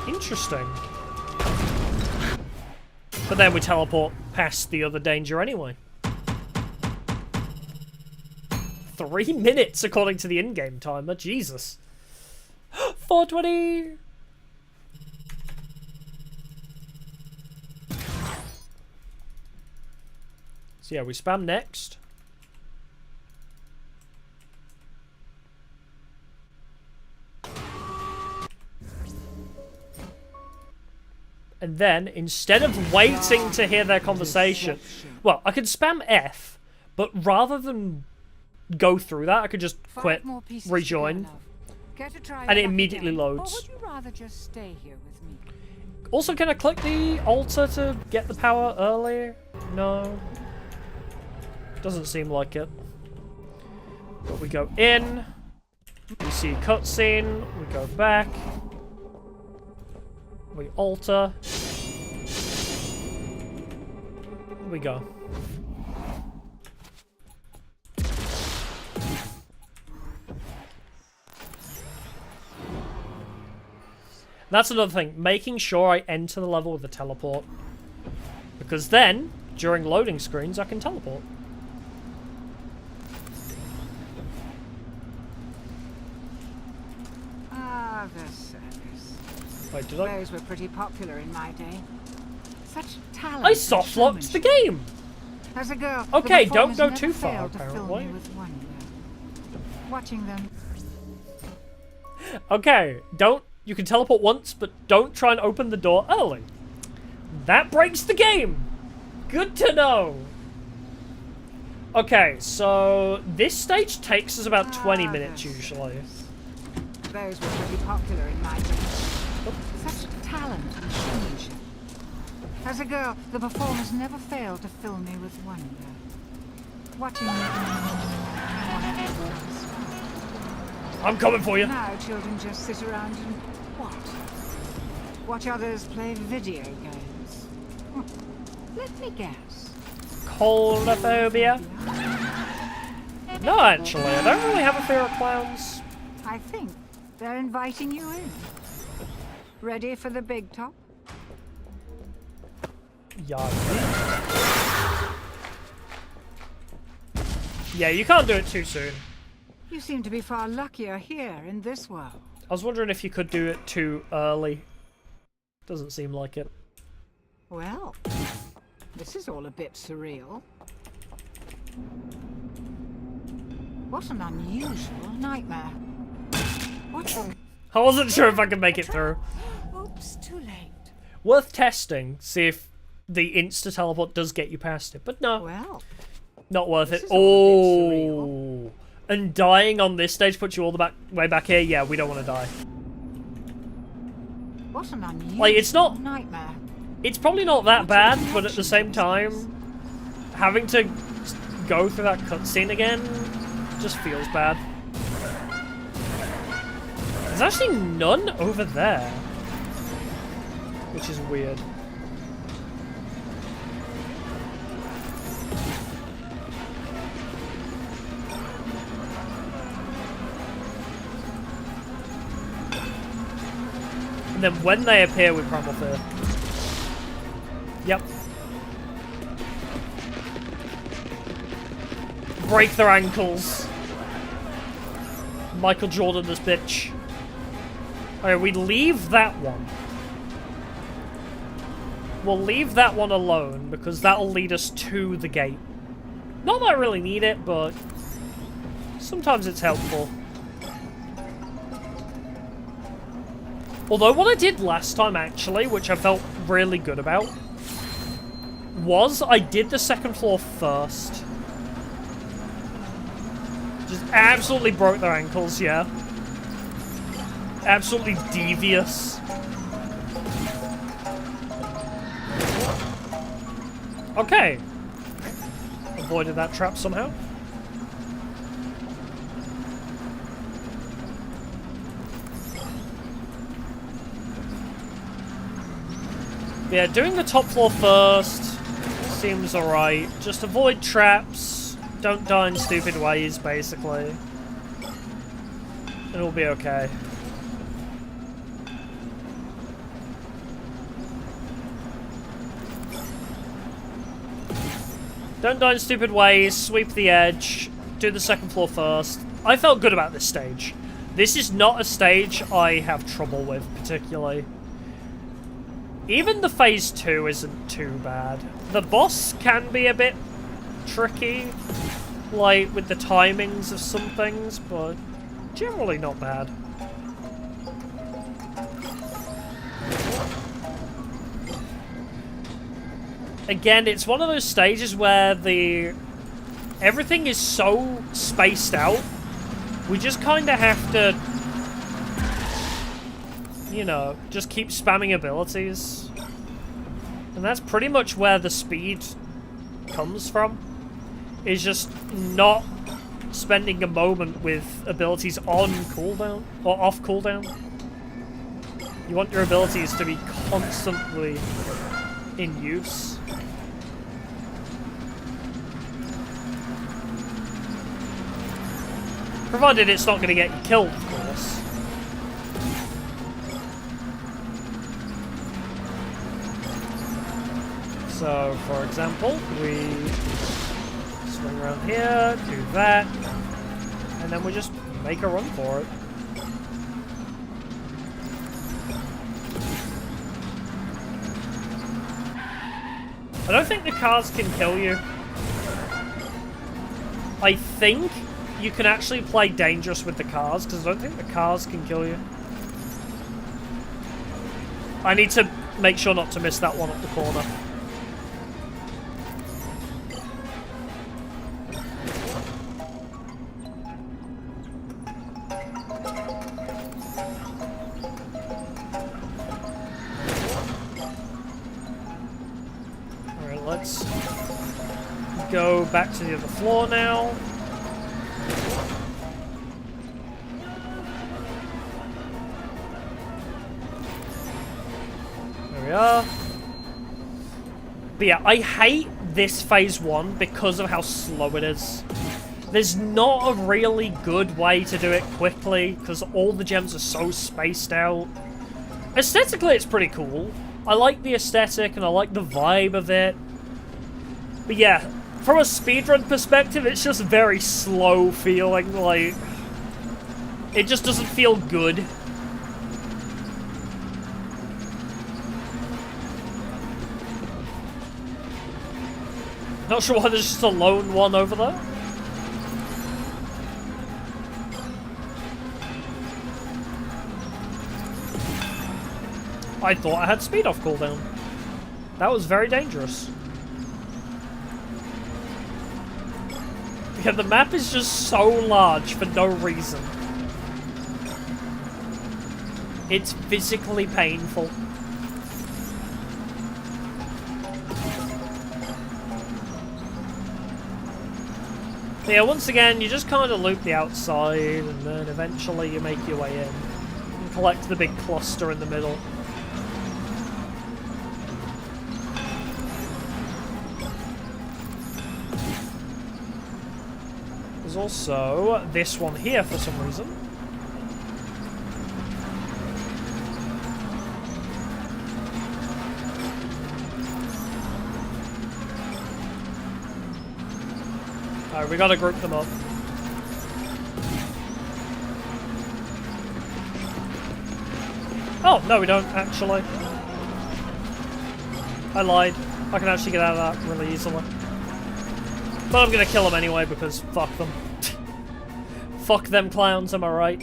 S1: Interesting. But then we teleport past the other danger anyway. 3 minutes according to the in-game timer. Jesus. 420! So yeah, we spam next. And then, instead of waiting to hear their conversation... Well, I could spam F, but rather than go through that, I could just quit, rejoin, and it immediately loads.
S2: Or would you rather just stay here with me?
S1: Also, can I click the altar to get the power early? No. Doesn't seem like it. But we go in, we see cutscene, we go back, we alter, we go. That's another thing, making sure I enter the level with the teleport. Because then, during loading screens, I can teleport.
S2: Ah, the circus.
S1: Wait, did I?
S2: Those were pretty popular in my day. Such talent.
S1: I soft-locked the game!
S2: As a girl,
S1: Okay,
S2: the
S1: don't go
S2: performers
S1: too
S2: never
S1: far,
S2: failed to fill
S1: apparently.
S2: me with wonder. Watching them.
S1: Okay, don't... You can teleport once, but don't try and open the door early. That breaks the game! Good to know! Okay, so... This stage takes us about 20 minutes, usually.
S2: Those were pretty popular in my day. Such talent and showmanship. As a girl, the performers never failed to fill me with wonder. Watching them.
S1: I'm coming for you.
S2: Now children just sit around and watch others play video games. Let me guess.
S1: Coulrophobia? No, actually, I don't really have a fear of clowns.
S2: I think they're inviting you in. Ready for the big top?
S1: Yeah, you can't do it too soon.
S2: You seem to be far luckier here in this world.
S1: I was wondering if you could do it too early. Doesn't seem like it.
S2: Well, this is all a bit surreal. What an unusual nightmare. What the...
S1: I wasn't sure if I could make it through.
S2: Oops, too late.
S1: Worth testing, see if the insta-teleport does get you past it, but no.
S2: Well,
S1: not worth it.
S2: is all a bit
S1: Oh, and dying on this stage puts you all the way back here? Yeah, we don't want to die.
S2: what an unusual
S1: Like, it's not...
S2: nightmare.
S1: It's probably not that bad, but at the same time, having to go through that cutscene again just feels bad. There's actually none over there, which is weird. And then when they appear, we primal fear. Yep. Break their ankles. Michael Jordan, this bitch. Alright, we leave that one. We'll leave that one alone, because that'll lead us to the gate. Not that I really need it, but sometimes it's helpful. Although what I did last time, actually, which I felt really good about, was I did the second floor first. Just absolutely broke their ankles, yeah. Absolutely devious. Okay. Avoided that trap somehow. Yeah, doing the top floor first seems alright. Just avoid traps. Don't die in stupid ways, basically. It'll be okay. Don't die in stupid ways, sweep the edge, do the second floor first. I felt good about this stage. This is not a stage I have trouble with, particularly. Even the phase 2 isn't too bad. The boss can be a bit tricky, like with the timings of some things, but generally not bad. again, it's one of those stages where everything is so spaced out. We just kind of have to, you know, just keep spamming abilities. And that's pretty much where the speed comes from. Is just not spending a moment with abilities on cooldown or off cooldown. You want your abilities to be constantly in use. Provided it's not going to get you killed, of course. So, for example, we swing around here, do that, and then we just make a run for it. I don't think the cars can kill you. I think you can actually play dangerous with the cars, because I don't think the cars can kill you. I need to make sure not to miss that one up the corner. Alright, let's go back to the other floor now. But yeah, I hate this phase 1 because of how slow it is. There's not a really good way to do it quickly because all the gems are so spaced out. Aesthetically, it's pretty cool. I like the aesthetic and I like the vibe of it. But yeah, from a speedrun perspective, it's just very slow feeling. Like, it just doesn't feel good. Not sure why there's just a lone one over there. I thought I had speed off cooldown. That was very dangerous. Yeah, the map is just so large for no reason. It's physically painful. Yeah, once again, you just kind of loop the outside, and then eventually you make your way in. And collect the big cluster in the middle. There's also this one here for some reason. Alright, we gotta group them up. Oh, no we don't, actually. I lied. I can actually get out of that really easily. But I'm gonna kill them anyway, because fuck them. Fuck them clowns, am I right?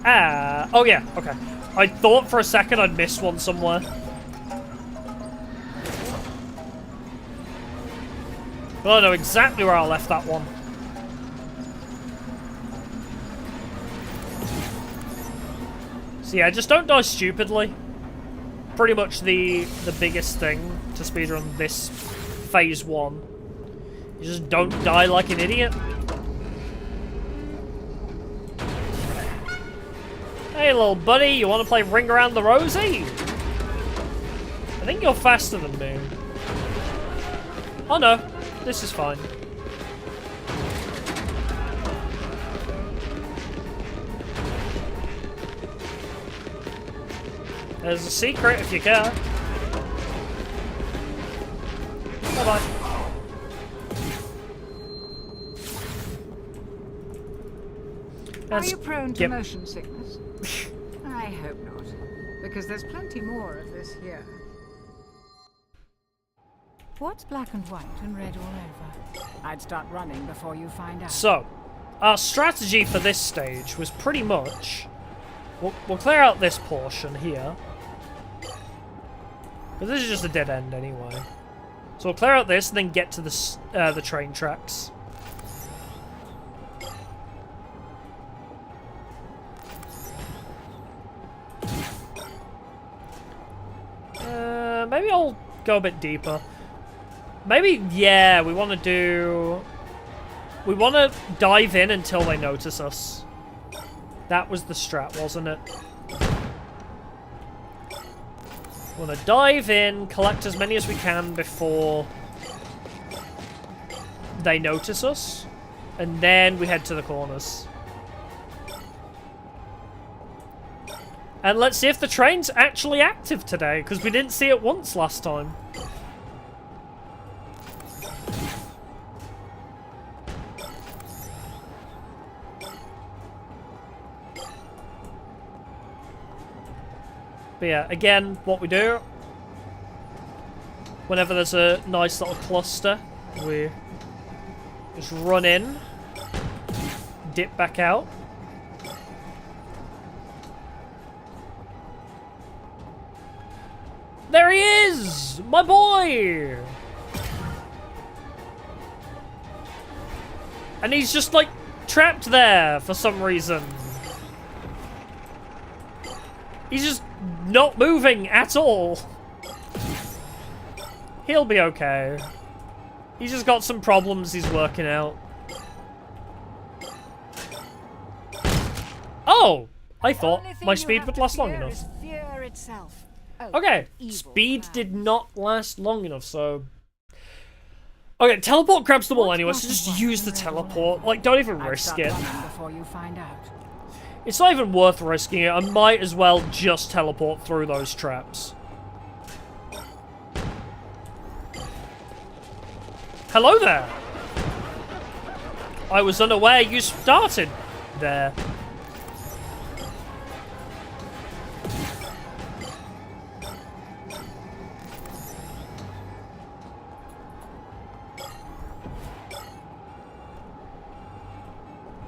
S1: Ah, oh yeah, okay. I thought for a second I'd missed one somewhere. Well, I know exactly where I left that one. So yeah, just don't die stupidly. Pretty much the biggest thing to speedrun this phase 1. You just don't die like an idiot. Hey little buddy, you want to play Ring Around the Rosie? I think you're faster than me. Oh no. This is fine. There's a secret if you care. Bye-bye.
S2: Are you prone to motion sickness? I hope not, because there's plenty more of this here. What's black and white and red all over? I'd start running before you find out.
S1: So, our strategy for this stage was pretty much... We'll clear out this portion here. But this is just a dead end anyway. So we'll clear out this and then get to the train tracks. Maybe I'll go a bit deeper. Maybe, yeah, we want to dive in until they notice us. That was the strat, wasn't it? We want to dive in, collect as many as we can before they notice us, and then we head to the corners. And let's see if the train's actually active today, because we didn't see it once last time. But yeah, again, what we do, whenever there's a nice little cluster, we just run in, dip back out. There he is! My boy! And he's just, like, trapped there for some reason. He's just not moving at all. He'll be okay. He's just got some problems he's working out. Oh! I thought my speed would last long enough.
S2: Fear itself.
S1: Okay, speed did not last long enough, so... Okay, teleport grabs them all anyway, so just use the teleport. Like, don't even risk it.
S2: Before you find out.
S1: It's not even worth risking it. I might as well just teleport through those traps. Hello there! I was unaware you started there.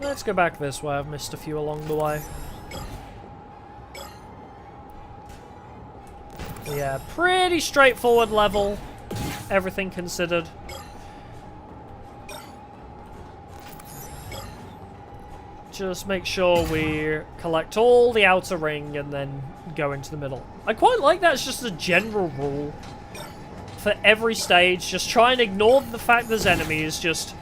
S1: Let's go back this way. I've missed a few along the way. Yeah, pretty straightforward level, everything considered. Just make sure we collect all the outer ring and then go into the middle. I quite like that. It's just a general rule for every stage. Just try and ignore the fact there's enemies. Just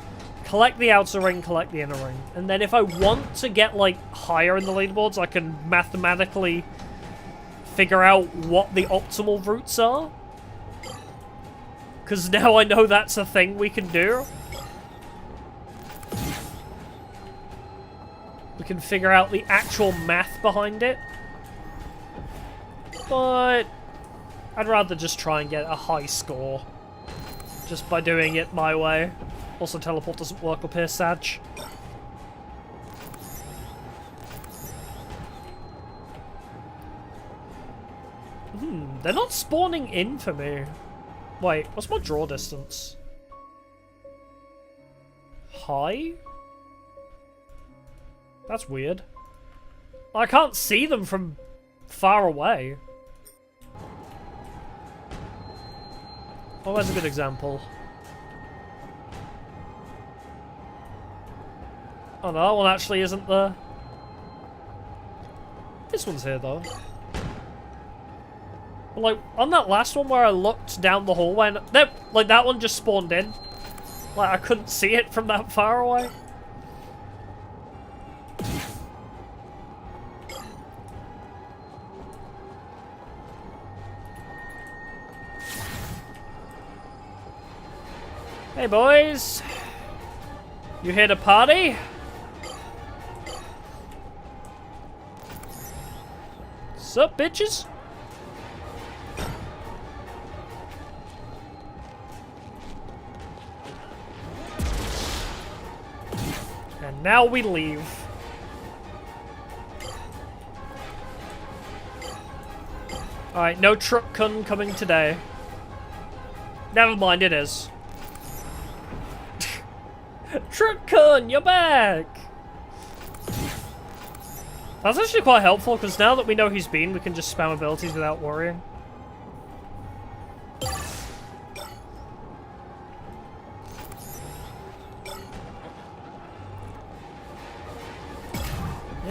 S1: collect the outer ring, collect the inner ring. And then if I want to get, like, higher in the leaderboards, I can mathematically figure out what the optimal routes are. Because now I know that's a thing we can do. We can figure out the actual math behind it. But I'd rather just try and get a high score just by doing it my way. Also, teleport doesn't work up here, Sag. They're not spawning in for me. Wait, what's my draw distance? High? That's weird. I can't see them from far away. Oh, that's a good example. Oh no, that one actually isn't there. This one's here though. Like, on that last one where I looked down the hallway, and like that one just spawned in. Like, I couldn't see it from that far away. Hey boys! You here to party? Sup, bitches? And now we leave. Alright, no truck kun coming today. Never mind, it is. Truck kun, you're back! That's actually quite helpful, because now that we know he's been, we can just spam abilities without worrying.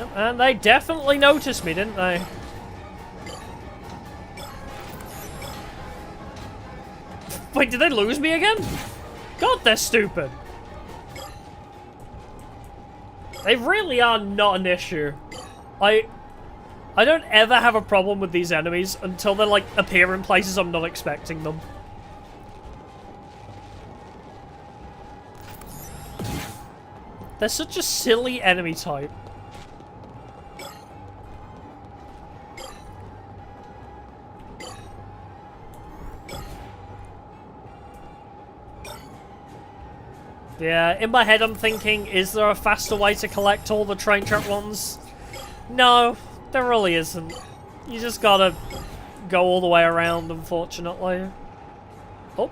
S1: Yep, and they definitely noticed me, didn't they? Wait, did they lose me again? God, they're stupid. They really are not an issue. I don't ever have a problem with these enemies until they, like, appear in places I'm not expecting them. They're such a silly enemy type. Yeah, in my head I'm thinking, is there a faster way to collect all the train track ones? No, there really isn't. You just gotta go all the way around, unfortunately. Oh.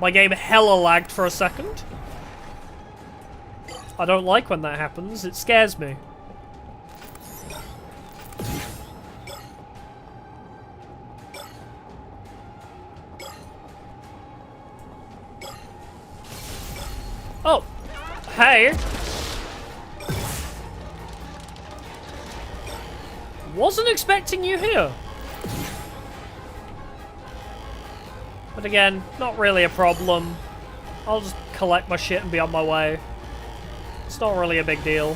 S1: My game hella lagged for a second. I don't like when that happens, it scares me. Oh, hey. Wasn't expecting you here. But again, not really a problem. I'll just collect my shit and be on my way. It's not really a big deal.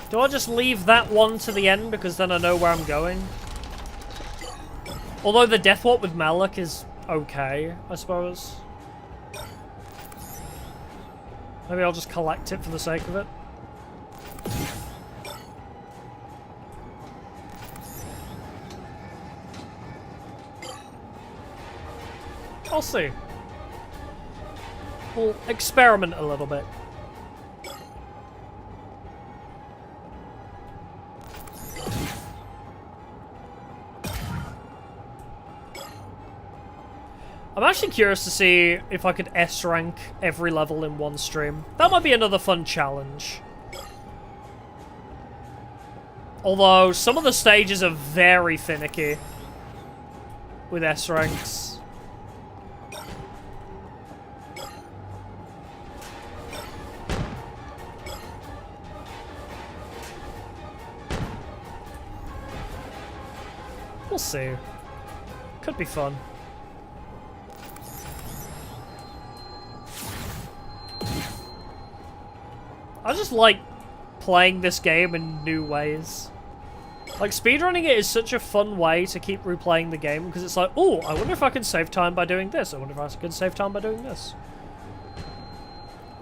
S1: Do I just leave that one to the end because then I know where I'm going? Although the death warp with Malak is okay, I suppose. Maybe I'll just collect it for the sake of it. I'll see. We'll experiment a little bit. I'm actually curious to see if I could S-rank every level in one stream. That might be another fun challenge. Although, some of the stages are very finicky with S-ranks. We'll see. Could be fun. I just like playing this game in new ways. Like, speedrunning it is such a fun way to keep replaying the game, because it's like, oh, I wonder if I can save time by doing this. I wonder if I can save time by doing this.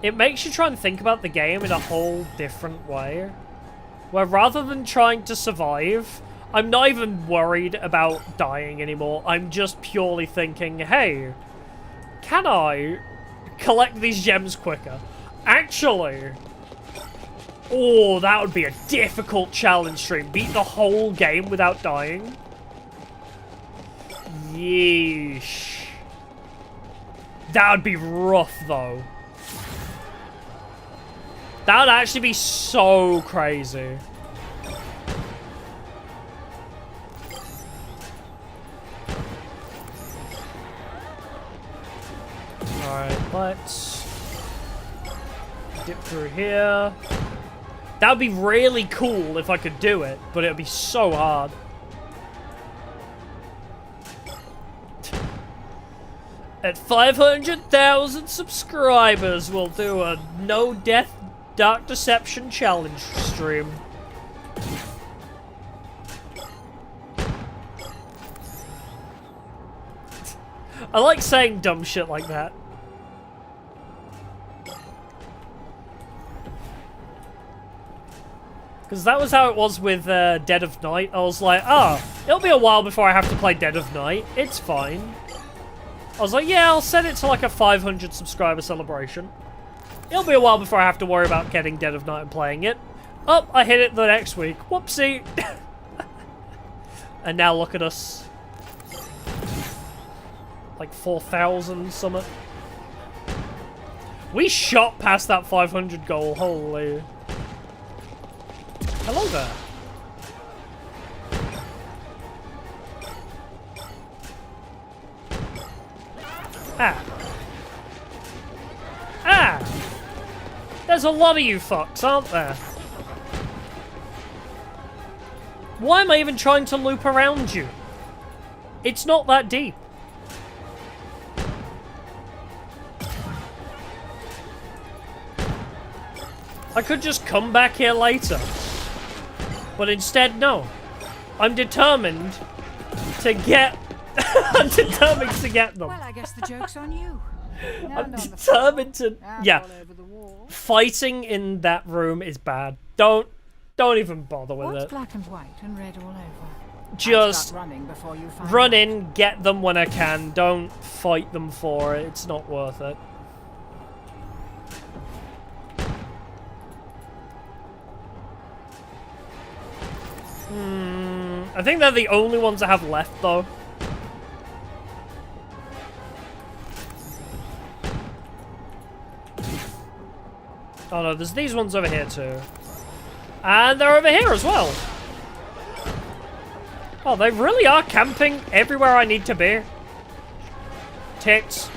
S1: It makes you try and think about the game in a whole different way. Where rather than trying to survive, I'm not even worried about dying anymore. I'm just purely thinking, hey, can I collect these gems quicker? Actually... oh, that would be a difficult challenge stream. Beat the whole game without dying. Yeesh. That would be rough, though. That would actually be so crazy. Alright, let's dip through here. That would be really cool if I could do it, but it would be so hard. At 500,000 subscribers, we'll do a No Death Dark Deception challenge stream. I like saying dumb shit like that. Because that was how it was with Dead of Night. I was like, oh, it'll be a while before I have to play Dead of Night. It's fine. I was like, yeah, I'll set it to like a 500 subscriber celebration. It'll be a while before I have to worry about getting Dead of Night and playing it. Oh, I hit it the next week. Whoopsie. And now look at us. Like 4,000 something. We shot past that 500 goal. Holy. Hello there. Ah. Ah! There's a lot of you fucks, aren't there? Why am I even trying to loop around you? It's not that deep. I could just come back here later. But instead, no. I'm determined to get... I'm determined to get them.
S2: Well, I guess the joke's on you.
S1: I'm determined to... Yeah. Fighting in that room is bad. Don't even bother with
S2: What's
S1: it.
S2: black and white and red all over?
S1: Just
S2: running before you find
S1: run
S2: out.
S1: in, get them when I can. Don't fight them for it. It's not worth it. I think they're the only ones I have left, though. Oh no, there's these ones over here too. And they're over here as well. Oh, they really are camping everywhere I need to be. Tits.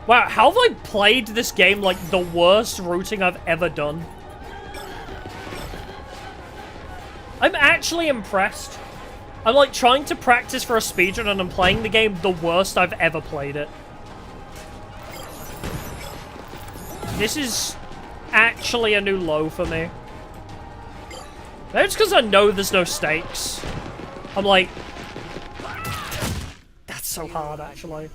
S1: Wow, how have I played this game like the worst routing I've ever done? I'm actually impressed. I'm like trying to practice for a speedrun and I'm playing the game the worst I've ever played it. This is actually a new low for me. Maybe it's because I know there's no stakes. I'm like... That's so hard, actually.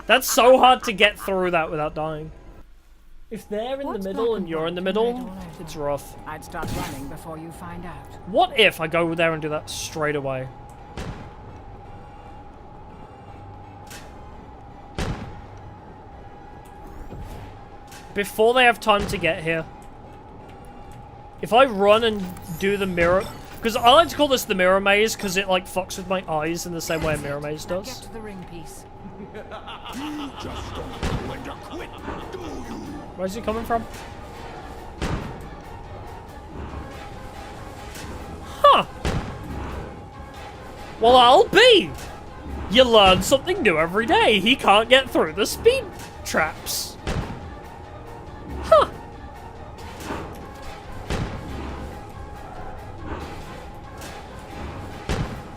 S1: That's so hard to get through that without dying. If they're in the middle and you're in the middle, it's rough.
S2: I'd start running before you find out.
S1: What if I go there and do that straight away? Before they have time to get here. If I run and do the mirror... Because I like to call this the mirror maze, because it like fucks with my eyes in the same way a mirror maze
S2: Now
S1: does.
S2: get to the ring piece.
S4: You just don't know when to quit, do you?
S1: Where's he coming from? Huh. Well, I'll be. You learn something new every day. He can't get through the speed traps. Huh.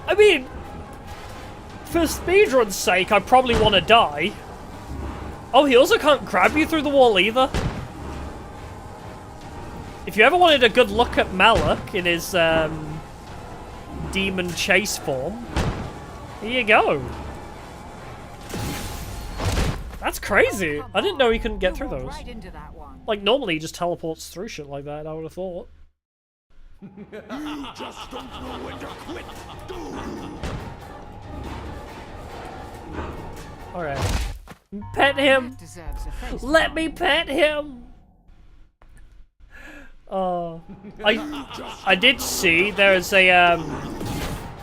S1: I mean, for speedrun's sake, I probably want to die. Oh, he also can't grab you through the wall either. If you ever wanted a good look at Malak in his demon chase form, here you go. That's crazy. I didn't know he couldn't get through those.
S2: Right into that one.
S1: Like, normally he just teleports through shit like that, I would have thought.
S4: You just don't know when to quit, do you?
S1: Alright. Pet him!
S2: That deserves a face.
S1: Let me pet him! Oh. I did see there's a,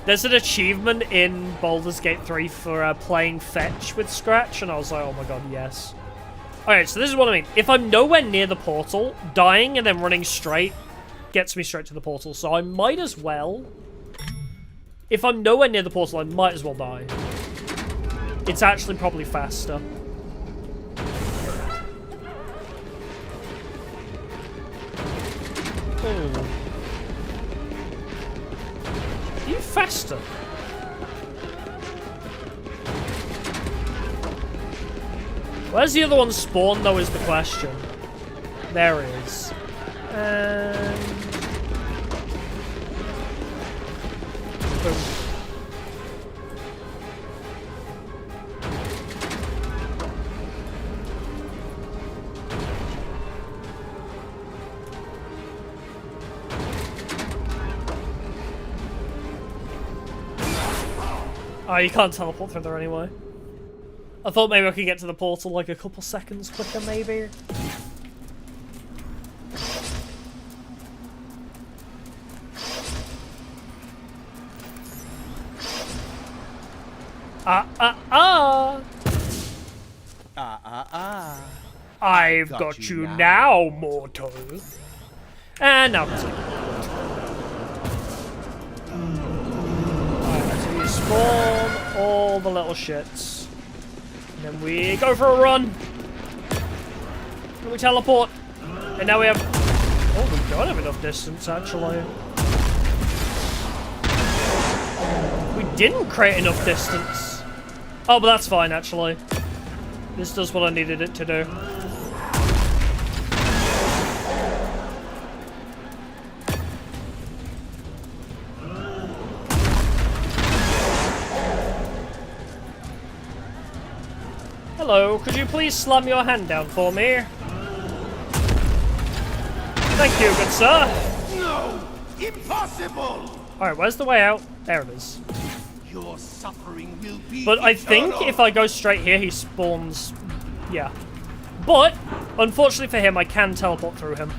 S1: there's an achievement in Baldur's Gate 3 for playing fetch with Scratch, and I was like, oh my god, yes. Alright, so this is what I mean. If I'm nowhere near the portal, dying and then running straight gets me straight to the portal, so I might as well... If I'm nowhere near the portal, I might as well die. It's actually probably faster. Oh. Are you faster? Where's the other one spawn, though, is the question. There he is. Boom. Oh, you can't teleport through there anyway. I thought maybe I could get to the portal like a couple seconds quicker, maybe. I've got you now, mortal. And now let's go. spawn all the little shits. And then we go for a run. And we teleport. And now we have... Oh, we don't have enough distance, actually. We didn't create enough distance. Oh, but that's fine, actually. This does what I needed it to do. Hello, could you please slam your hand down for me? Thank you, good sir.
S4: No! Impossible!
S1: Alright, where's the way out? There it is.
S4: Your suffering will be
S1: But I think
S4: eternal.
S1: if I go straight here, he spawns... Yeah. But, unfortunately for him, I can teleport through him.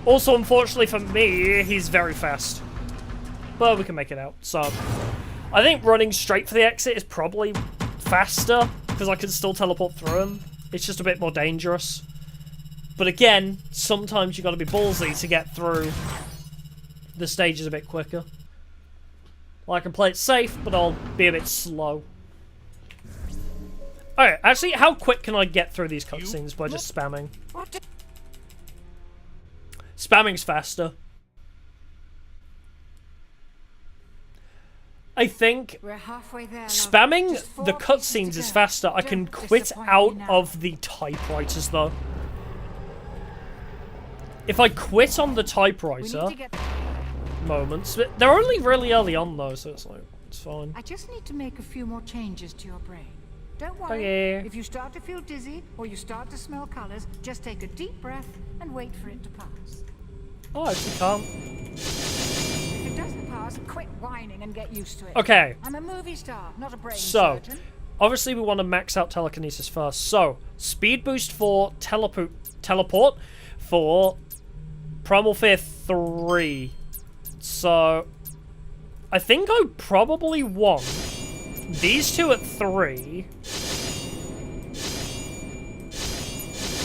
S1: Also, unfortunately for me, he's very fast. But we can make it out, so... I think running straight for the exit is probably faster, because I can still teleport through him. It's just a bit more dangerous. But again, sometimes you got to be ballsy to get through the stages a bit quicker. Well, I can play it safe, but I'll be a bit slow. Alright, actually, how quick can I get through these cutscenes by just spamming? Spamming's faster. I think
S2: We're halfway there. Love.
S1: spamming
S2: Just 4
S1: the
S2: pieces
S1: cutscenes
S2: to
S1: is
S2: go.
S1: faster. I can
S2: Don't
S1: quit
S2: disappoint
S1: out
S2: me now.
S1: of the typewriters, though. If I quit on the
S2: We
S1: typewriter
S2: need to get...
S1: moments, but they're only really early on, though, so it's like, it's fine.
S2: I just need to make a few more changes to your brain. Don't worry.
S1: Okay.
S2: If you start to feel dizzy or you start to smell colors, just take a deep breath and wait for it to pass.
S1: Oh, I actually can't.
S2: If it doesn't pass, quit whining and get used to it.
S1: Okay.
S2: I'm a movie star, not a brain
S1: So,
S2: surgeon.
S1: obviously we want to max out telekinesis first. So, speed boost for teleport for Primal Fear 3. So, I think I probably want these two at 3.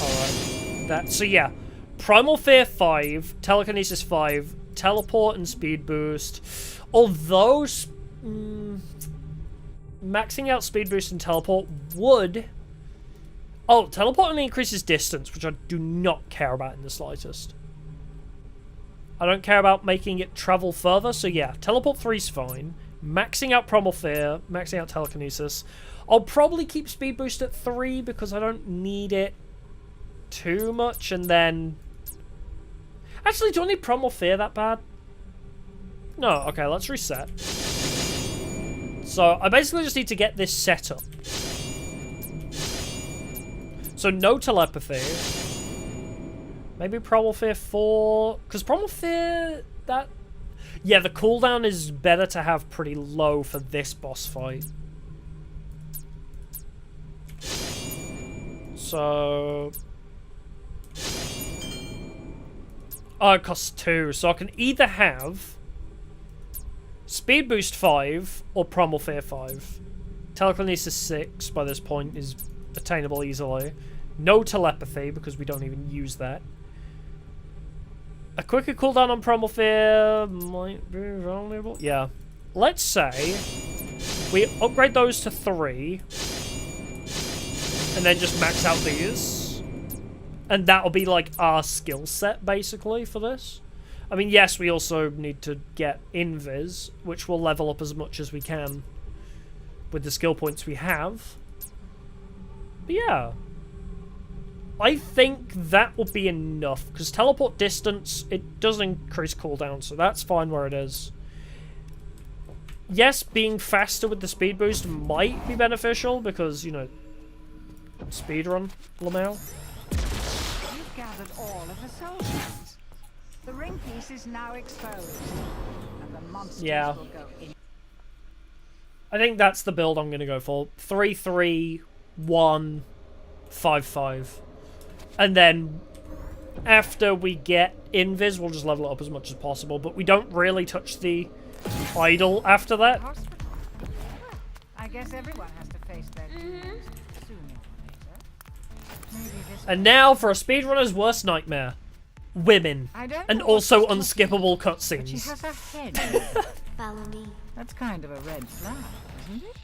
S1: Alright. So yeah. Primal Fear 5, Telekinesis 5, Teleport and Speed Boost. Although... maxing out Speed Boost and Teleport would... Oh, Teleport only increases distance, which I do not care about in the slightest. I don't care about making it travel further, so yeah, Teleport 3's fine. Maxing out Primal Fear, maxing out Telekinesis. I'll probably keep Speed Boost at 3 because I don't need it too much, and then... Actually, do I need Primal Fear that bad? No, okay, let's reset. So, I basically just need to get this set up. So, no telepathy. Maybe Primal Fear 4... Because Primal Fear... that... Yeah, the cooldown is better to have pretty low for this boss fight. So... Oh, it costs 2. So I can either have Speed Boost 5 or Primal Fear 5. Telekinesis 6 by this point is attainable easily. No telepathy because we don't even use that. A quicker cooldown on Primal Fear might be valuable. Yeah. Let's say we upgrade those to 3 and then just max out these. And that'll be like our skill set basically for this. I mean, yes, we also need to get Invis, which will level up as much as we can with the skill points we have. But yeah. I think that will be enough, because teleport distance, it does increase cooldown, so that's fine where it is. Yes, being faster with the speed boost might be beneficial, because, you know, speedrun, Lamau.
S2: You've gathered all of the soul shards. The ring piece is now exposed, and the monsters
S1: Yeah.
S2: will go in.
S1: I think that's the build I'm going to go for. 3-3-1-5-5. And then, after we get Invis, we'll just level it up as much as possible. But we don't really touch the idol after that.
S2: I guess everyone has to face their demons sooner or later. Maybe this
S1: And now for a speedrunner's worst nightmare. Women.
S2: I don't
S1: And
S2: know what
S1: also
S2: she's talking
S1: unskippable
S2: about, but she
S1: cutscenes.
S2: has a head.
S3: Follow me.
S2: That's kind of a red flag, isn't it?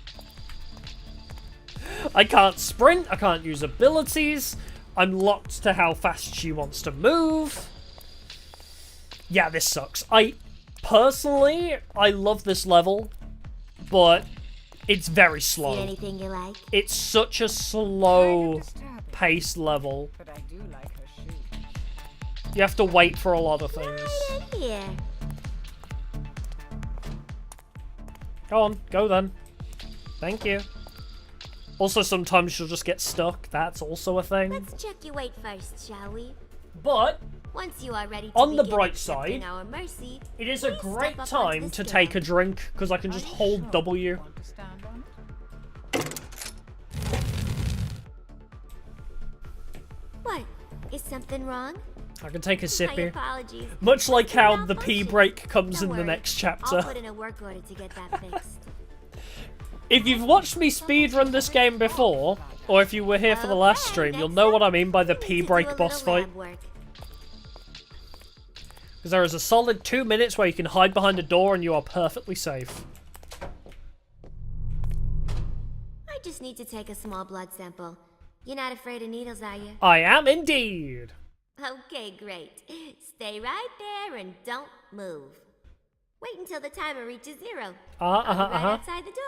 S1: I can't sprint, I can't use abilities, I'm locked to how fast she wants to move. Yeah, this sucks. Personally, I love this level, but it's very slow.
S3: See anything you like?
S1: It's such a slow pace level.
S2: But I do like her shoe.
S1: You have to wait for a lot of things.
S3: Right in here.
S1: Go on, go then. Thank you. Also, sometimes she'll just get stuck. That's also a thing.
S3: Let's check your weight first, shall we?
S1: But
S3: Once you are ready to
S1: on the
S3: begin
S1: bright
S3: accepting
S1: side,
S3: our mercy,
S1: it is a
S3: please
S1: great
S3: step up
S1: time
S3: onto
S1: to
S3: the
S1: take a
S3: scale.
S1: drink because I can just hold W.
S2: Want to stand on it?
S3: What? Is something wrong?
S1: I can take a sip
S3: My
S1: here.
S3: apologies.
S1: Much like
S3: Must be
S1: how the
S3: malfunction.
S1: pee break comes
S3: Don't
S1: in the
S3: worry,
S1: next
S3: I'll
S1: chapter.
S3: put in a work order to get that fixed.
S1: If you've watched me speedrun this game before, or if you were here for the last
S3: Okay,
S1: stream, you'll
S3: next
S1: know
S3: up,
S1: what I mean by the
S3: we need
S1: pee
S3: to do
S1: break
S3: a
S1: boss
S3: little
S1: fight.
S3: lab work.
S1: Because there is a solid 2 minutes where you can hide behind a door and you are perfectly safe.
S3: I just need to take a small blood sample. You're not afraid of needles, are you?
S1: I am indeed.
S3: Okay, great. Stay right there and don't move. Wait until the timer reaches 0. I'll be right outside the door.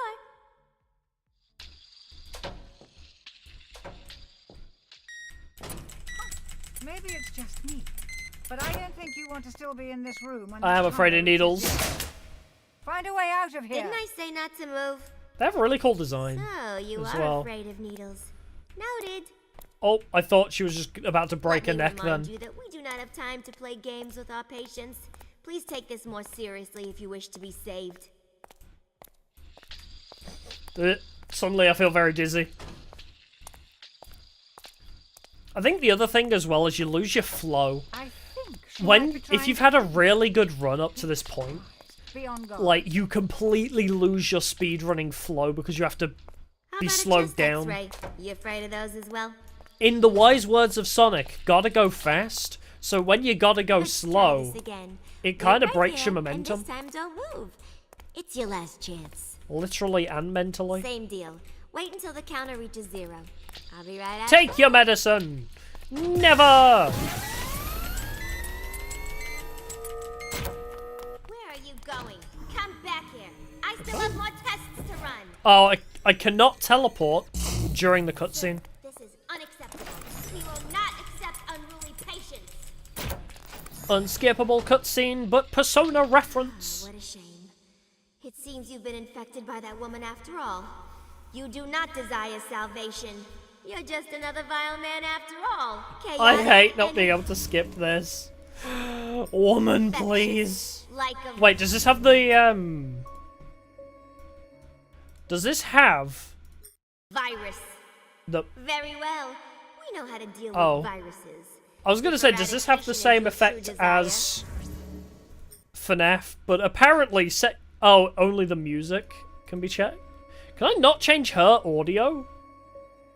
S2: Maybe it's just me, but I don't think you want to still be in this room. When
S1: I am
S2: the
S1: afraid
S2: timer
S1: of needles.
S2: reaches 0. Find a way out of here.
S3: Didn't I say not to move?
S1: They have a really cool design.
S3: So, you
S1: As
S3: are
S1: well.
S3: afraid of needles. Noted.
S1: Oh, I thought she was just about to break her
S3: Let me
S1: neck
S3: remind
S1: then.
S3: you that we do not have time to play games with our patients. Please take this more seriously if you wish to be saved.
S1: Suddenly I feel very dizzy. I think the other thing as well is you lose your flow.
S2: I think she might be
S1: If
S2: trying
S1: you've
S2: to
S1: had a really good run up to this point,
S2: be on guard.
S1: like you completely lose your speedrunning flow because you have to
S3: How
S1: be
S3: about
S1: slowed
S3: a chest
S1: down.
S3: X-ray? You afraid of those as well?
S1: In the wise words of Sonic, gotta go fast. So when you gotta go
S3: Let's try
S1: slow,
S3: this again.
S1: it
S3: Wait
S1: kind of
S3: right
S1: breaks
S3: here,
S1: your momentum.
S3: And this time don't move. It's your last chance.
S1: Literally and mentally.
S3: Same deal. Wait until the counter reaches 0. I'll be right out.
S1: Take your medicine! Never!
S3: Where are you going? Come back here. I still have more tests to run.
S1: Oh, I cannot teleport during the cutscene.
S3: This is unacceptable. We will not accept unruly patients.
S1: Unskippable cutscene, but Persona reference.
S3: What a shame. It seems you've been infected by that woman after all. You do not desire salvation. You're just another vile man after all.
S1: I
S3: Chaotic
S1: hate not
S3: and
S1: being able to skip this. Woman,
S3: infectious,
S1: please.
S3: Like a
S1: Wait, does this have the, Does this have
S3: virus.
S1: the...
S3: Very well. We know how to deal
S1: Oh.
S3: with viruses.
S1: I was gonna say, does this have the same effect as FNAF? But apparently, oh, only the music can be checked. Can I not change her audio?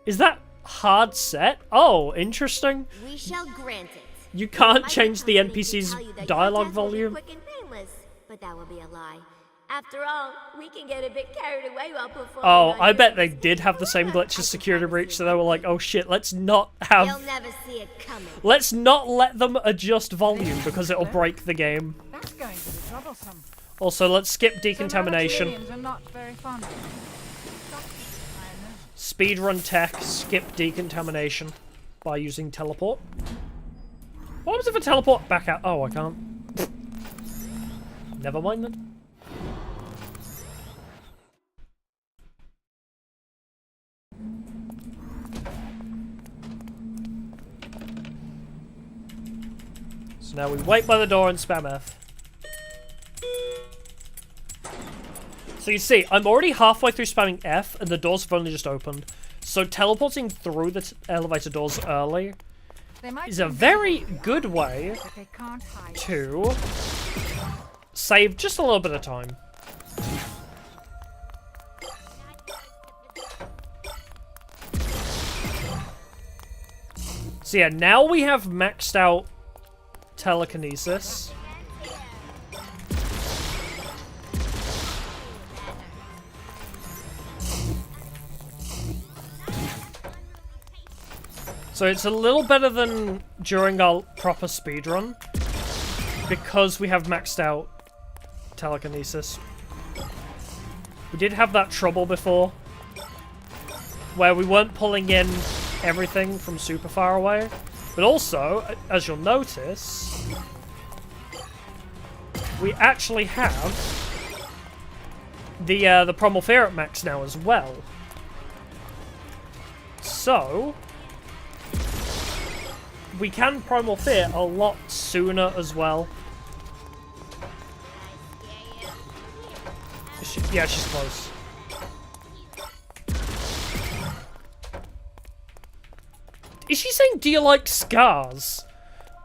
S1: Is that hard set? Oh, interesting.
S3: We shall grant it.
S1: You can't
S3: Might
S1: change the
S3: company to
S1: NPC's
S3: tell you that your
S1: dialogue
S3: death will be
S1: volume.
S3: quick and painless, but that would be a lie. After all, we can get a bit carried away while performing.
S1: Oh,
S3: on
S1: I
S3: your
S1: bet they
S3: behalf.
S1: did have the same glitch
S3: I
S1: as
S3: can
S1: Security
S3: promise
S1: Breach,
S3: you
S1: so they were like, oh shit, let's not
S3: You'll
S1: have...
S3: never see it coming.
S1: Let's not let them adjust volume because it'll break the game.
S2: That's going to be troublesome.
S1: Also, let's skip
S2: So
S1: decontamination.
S2: Malians are not very fond of it. I know.
S1: Speedrun tech, skip decontamination by using teleport. What happens if I teleport back out? Oh, I can't. Never mind then. So now we wait by the door and spam F. So you see, I'm already halfway through spamming F and the doors have only just opened. So teleporting through the elevator doors early
S2: They might
S1: is a
S2: be
S1: very good way
S2: but they can't hide.
S1: to save just a little bit of time. So yeah, now we have maxed out telekinesis. So it's a little better than during our proper speedrun, because we have maxed out telekinesis. We did have that trouble before, where we weren't pulling in everything from super far away. But also, as you'll notice, we actually have the Primal Fear at max now as well. So we can Primal Fear a lot sooner as well. Yeah, she's close. Is she saying, do you like scars?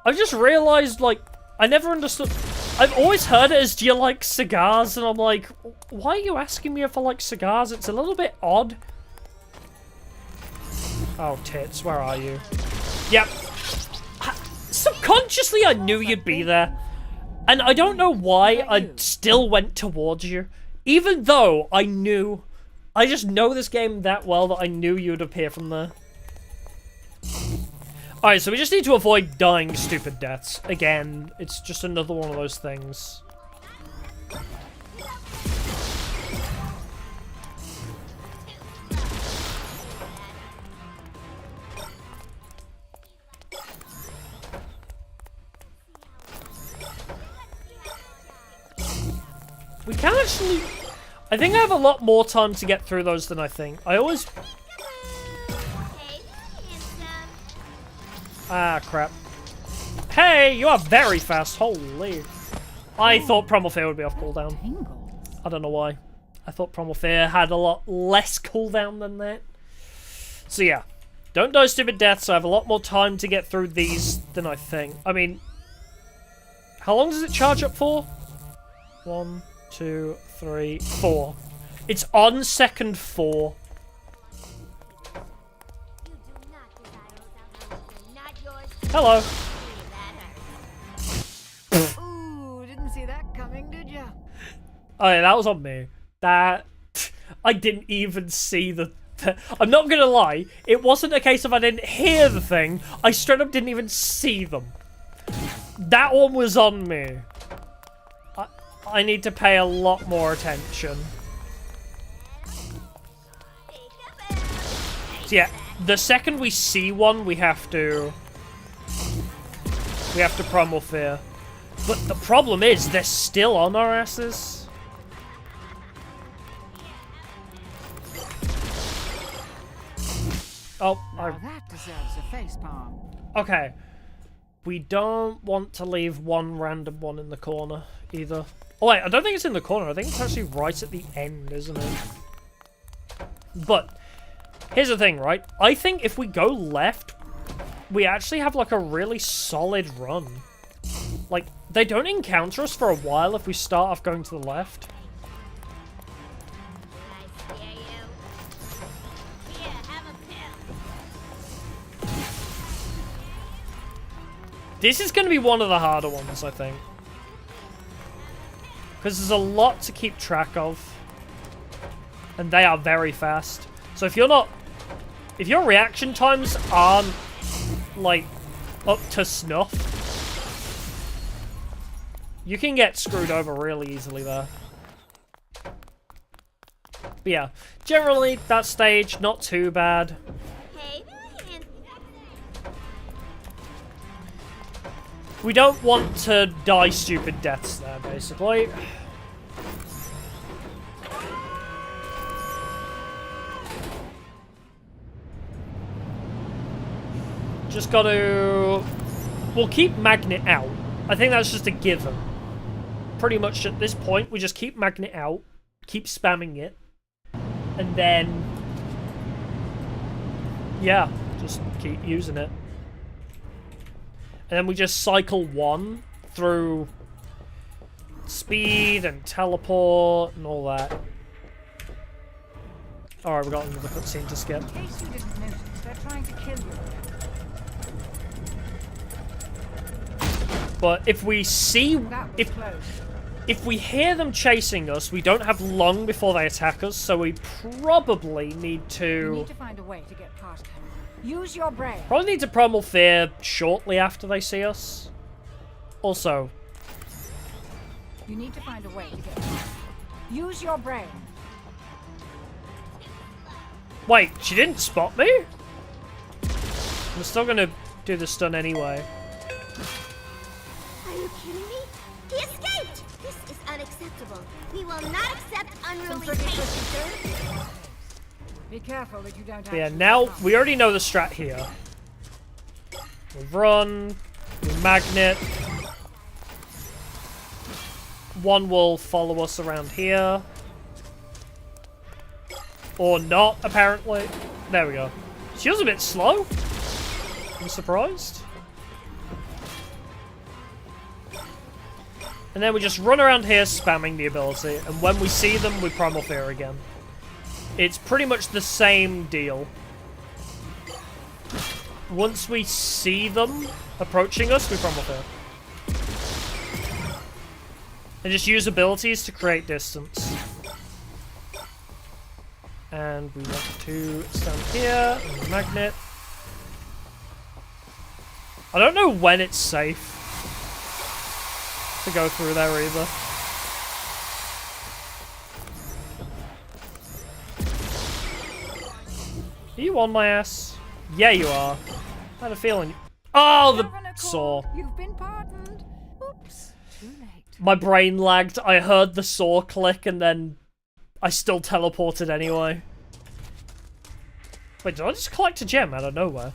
S1: I've just realized, like, I never understood. I've always heard it as, do you like cigars? And I'm like, why are you asking me if I like cigars? It's a little bit odd. Oh, tits, where are you? Yep. Subconsciously, I knew you'd be there. And I don't know why I still went towards you. Even though I knew... I just know this game that well that I knew you'd appear from there. Alright, so we just need to avoid dying stupid deaths. Again, it's just another one of those things. We can actually... I think I have a lot more time to get through those than I think. I always... Ah, crap. Hey, you are very fast. Holy. I thought Primal Fear would be off cooldown. I don't know why. I thought Primal Fear had a lot less cooldown than that. So yeah. Don't die stupid deaths. I have a lot more time to get through these than I think. I mean... How long does it charge up for? 1, 2, 3, 4. It's on second 4. Hello.
S2: Ooh, didn't see that coming, did ya?
S1: Oh yeah, that was on me. That... I didn't even see the... I'm not gonna lie, it wasn't a case of I didn't hear the thing, I straight up didn't even see them. That one was on me. I need to pay a lot more attention. So yeah, the second we see one, we have to Primal Fear. But the problem is, they're still on our asses. Oh,
S2: now that deserves a facepalm.
S1: Okay. We don't want to leave one random one in the corner, either. Oh wait, I don't think it's in the corner. I think it's actually right at the end, isn't it? But, here's the thing, right? I think if we go left, we actually have, like, a really solid run. Like, they don't encounter us for a while if we start off going to the left. This is going to be one of the harder ones, I think. Because there's a lot to keep track of. And they are very fast. So if you're not... If your reaction times aren't, like, up to snuff, you can get screwed over really easily there. But yeah, generally, that stage, not too bad. We don't want to die stupid deaths there, basically. Just gotta... We'll keep Magnet out. I think that's just a given. Pretty much at this point, we just keep Magnet out, keep spamming it, and then... Yeah, just keep using it. And then we just cycle one through speed and teleport and all that. Alright, we got another cutscene to skip.
S2: In case you didn't notice, they're trying to kill you.
S1: But if we see...
S2: That was close.
S1: if we hear them chasing us, we don't have long before they attack us, so we probably need to...
S2: You need to find a way to get past him. Use your brain.
S1: Probably need to primal fear shortly after they see us. Also...
S2: You need to find a way to get past him. Use your brain.
S1: Wait, she didn't spot me? I'm still gonna do the stun anyway.
S3: Are you kidding me? He escaped! This is unacceptable. We will not accept unruly fate.
S2: Be careful that you don't.
S1: But yeah, now we already know the strat here. We run, we magnet. One will follow us around here. Or not, apparently. There we go. She was a bit slow. I'm surprised. And then we just run around here spamming the ability, and when we see them, we primal fear again. It's pretty much the same deal. Once we see them approaching us, we primal fear. And just use abilities to create distance. And we want to stand here, and magnet. I don't know when it's safe to go through there either. Are you on my ass? Yeah, you are. I had a feeling. Oh, the saw.
S2: You've been pardoned. Oops. Too late.
S1: My brain lagged. I heard the saw click and then I still teleported anyway. Wait, did I just collect a gem out of nowhere?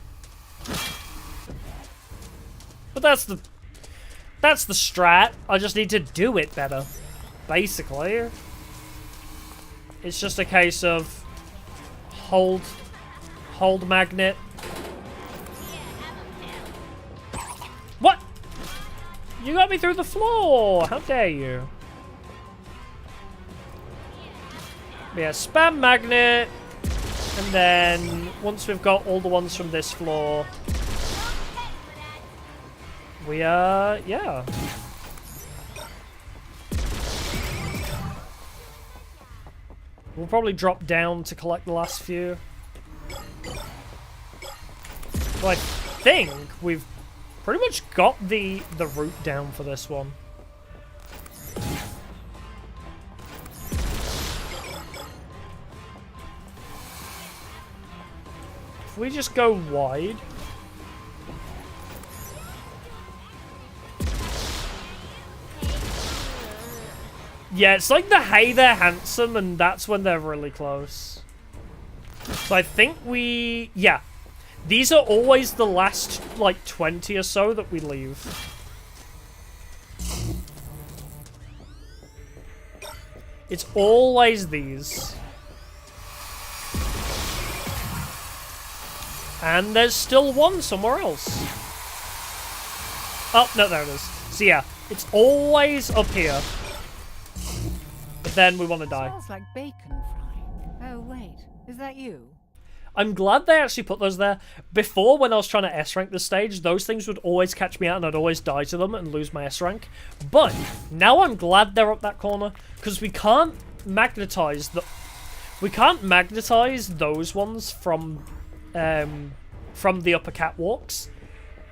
S1: But that's the strat. I just need to do it better. Basically. It's just a case of hold magnet. What? You got me through the floor! How dare you? Yeah, spam magnet. And then, once we've got all the ones from this floor, we, yeah. We'll probably drop down to collect the last few. So I think we've pretty much got the route down for this one. If we just go wide. Yeah, it's like the hey, they're handsome, and that's when they're really close. So I think we... yeah. These are always the last, like, 20 or so that we leave. It's always these. And there's still one somewhere else. Oh, no, there it is. So yeah, it's always up here. But then we want to die.
S2: Smells like bacon frying. Oh wait, is that you?
S1: I'm glad they actually put those there. Before, when I was trying to S-rank this stage, those things would always catch me out and I'd always die to them and lose my S-rank. But now I'm glad they're up that corner, because we can't magnetize those ones from the upper catwalks.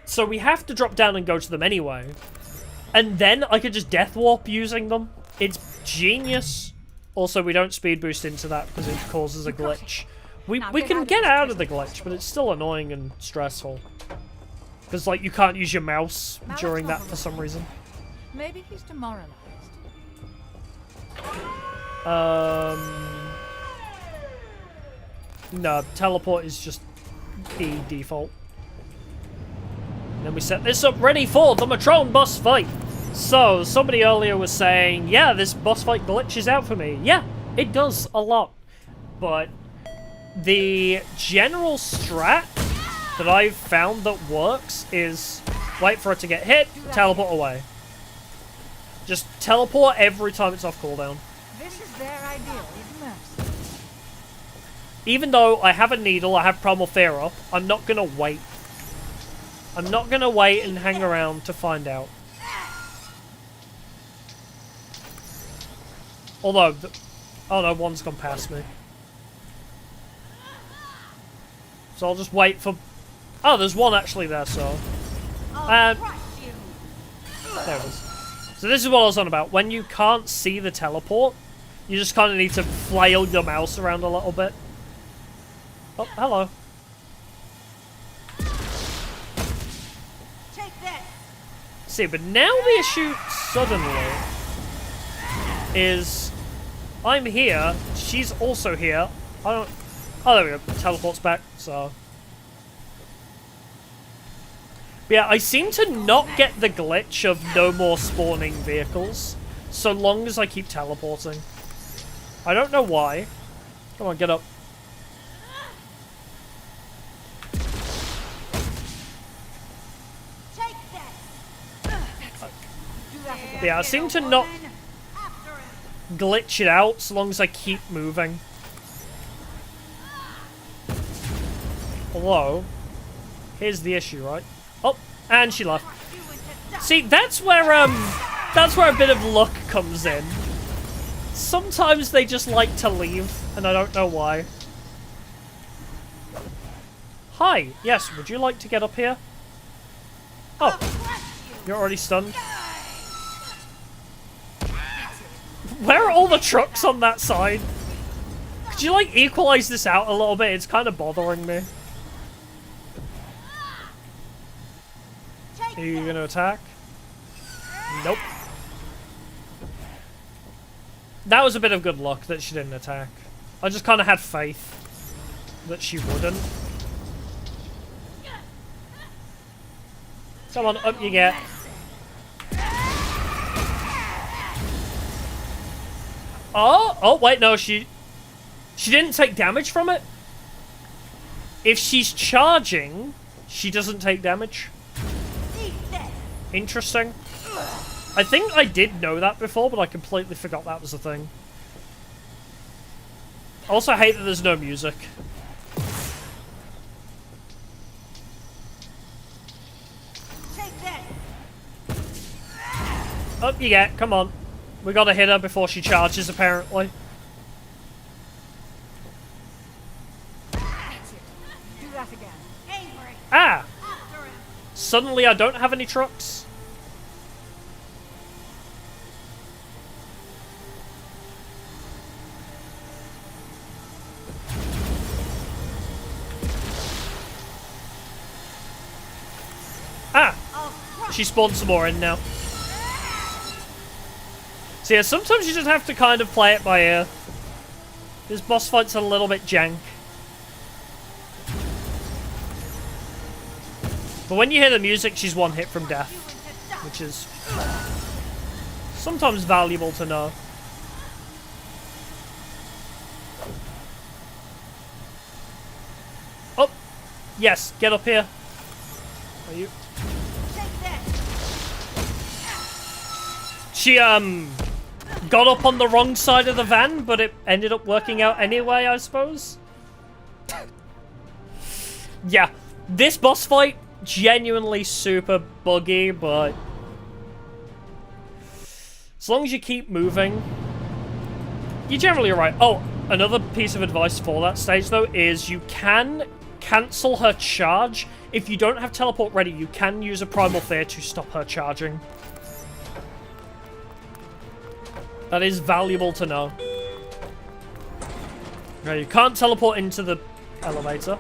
S1: So we have to drop down and go to them anyway. And then I could just death warp using them. It's genius. Also, we don't speed boost into that because it causes a glitch. We can get out of the glitch, but it's still annoying and stressful. Because, like, you can't use your mouse during that for some reason.
S2: Maybe he's demoralized.
S1: No, teleport is just the default. And then we set this up ready for the Matron boss fight. So, somebody earlier was saying, yeah, this boss fight glitches out for me. Yeah, it does a lot. But the general strat that I've found that works is wait for it to get hit, teleport away. Just teleport every time it's off cooldown.
S2: This is their ideal, isn't it?
S1: Even though I have a needle, I have primal fear up, I'm not gonna wait. I'm not gonna wait and hang around to find out. Although, oh no, one's gone past me. So I'll just wait for... Oh, there's one actually there, so... There it is. So this is what I was on about. When you can't see the teleport, you just kind of need to flail your mouse around a little bit. Oh, hello.
S2: Take this.
S1: See, but now the issue suddenly is I'm here, she's also here. I don't... Oh, there we go. Teleports back, so... But yeah, I seem to not get the glitch of no more spawning vehicles, so long as I keep teleporting. I don't know why. Come on, get up.
S2: Take this.
S1: Yeah, I seem to not glitch it out so long as I keep moving. Hello? Here's the issue, right? Oh, and she left. See, that's where a bit of luck comes in. Sometimes they just like to leave, and I don't know why. Hi, yes, would you like to get up here? Oh, you're already stunned. Where are all the trucks on that side? Could you, like, equalize this out a little bit? It's kind of bothering me. Are you gonna attack? Nope. That was a bit of good luck that she didn't attack. I just kind of had faith that she wouldn't. Come on, up you get. Oh, wait, no, she didn't take damage from it. If she's charging, she doesn't take damage. Interesting. I think I did know that before, but I completely forgot that was a thing. I also hate that there's no music. Up you get, come on. We gotta hit her before she charges, apparently.
S2: Do that again.
S1: Ah! Suddenly I don't have any trucks. Ah! She spawned some more in now. So yeah, sometimes you just have to kind of play it by ear. This boss fight's a little bit jank. But when you hear the music, she's one hit from death. Which is sometimes valuable to know. Oh! Yes, get up here. Are you? She, got up on the wrong side of the van, but it ended up working out anyway, I suppose. Yeah, this boss fight, genuinely super buggy, but as long as you keep moving, you're generally alright. Oh, another piece of advice for that stage, though, is you can cancel her charge. If you don't have teleport ready, you can use a Primal Fear to stop her charging. That is valuable to know. No, you can't teleport into the elevator.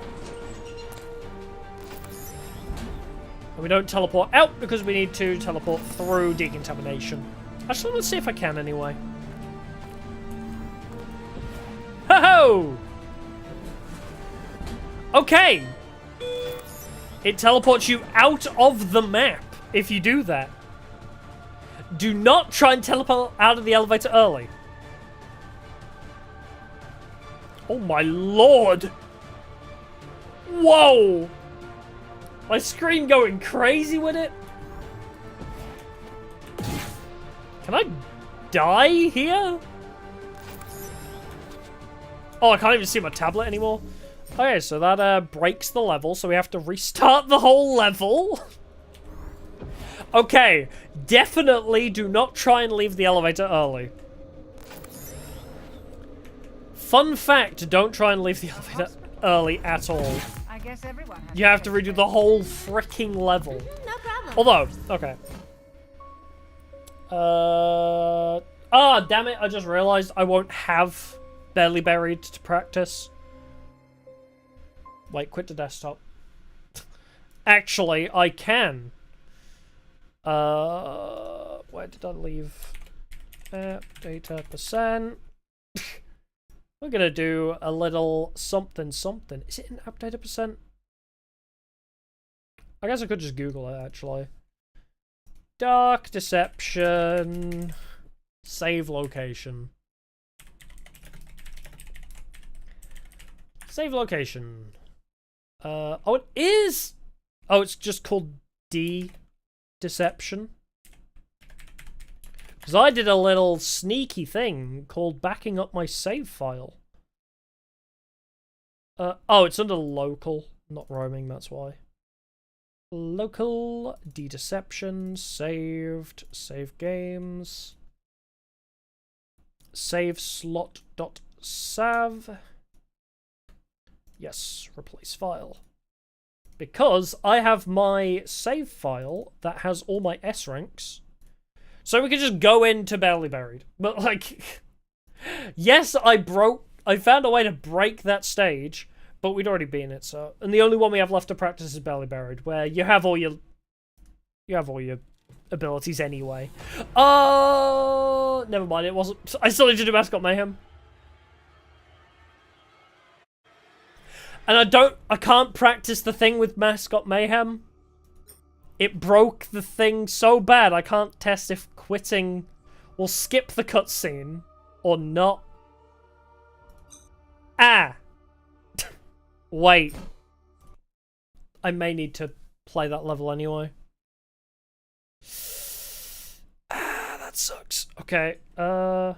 S1: And we don't teleport out because we need to teleport through decontamination. Actually, let's see if I can anyway. Ho-ho! Okay! It teleports you out of the map if you do that. Do not try and teleport out of the elevator early. Oh my lord! Whoa! My screen going crazy with it? Can I die here? Oh, I can't even see my tablet anymore. Okay, so that breaks the level, so we have to restart the whole level. Okay, definitely do not try and leave the elevator early. Fun fact, don't try and leave the elevator early at all.
S2: I guess everyone has
S1: You have to redo the whole freaking level.
S3: No problem.
S1: Although, okay. Damn it, I just realized I won't have Barely Buried to practice. Wait, quit the desktop. Actually, I can. Where did I leave? Data percent. We're gonna do a little something something. Is it an app data percent? I guess I could just Google it actually. Dark Deception. Save location. Save location. Oh, it is. Oh, it's just called Deception. Because I did a little sneaky thing called backing up my save file. Oh, it's under local, not roaming, that's why. Local, Deception, saved, save games. Save slot.sav. Yes, replace file. Because I have my save file that has all my S ranks. So we could just go into Barely Buried. But like, yes, I found a way to break that stage, but we'd already been it, so. And the only one we have left to practice is Barely Buried, where you have all your abilities anyway. Oh, never mind, it wasn't. I still need to do Mascot Mayhem. And I can't practice the thing with Mascot Mayhem. It broke the thing so bad I can't test if quitting will skip the cutscene or not. Ah! Wait. I may need to play that level anyway. Ah, that sucks. Okay, can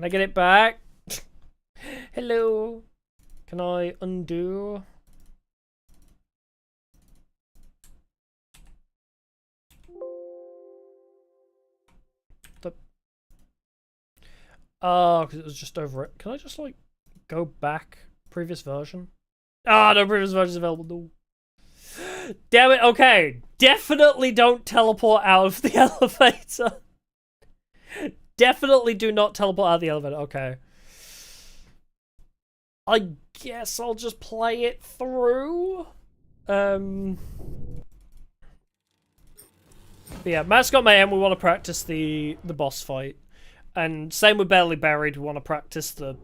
S1: I get it back? Hello. Can I undo? Because it was just over it. Can I just, like, go back? Previous version? Ah, no previous version is available. No. Damn it, okay. Definitely don't teleport out of the elevator. Definitely do not teleport out of the elevator. Okay. I guess I'll just play it through. But yeah, Mascot Mayhem, we want to practice the boss fight. And same with Barely Buried, we want to practice the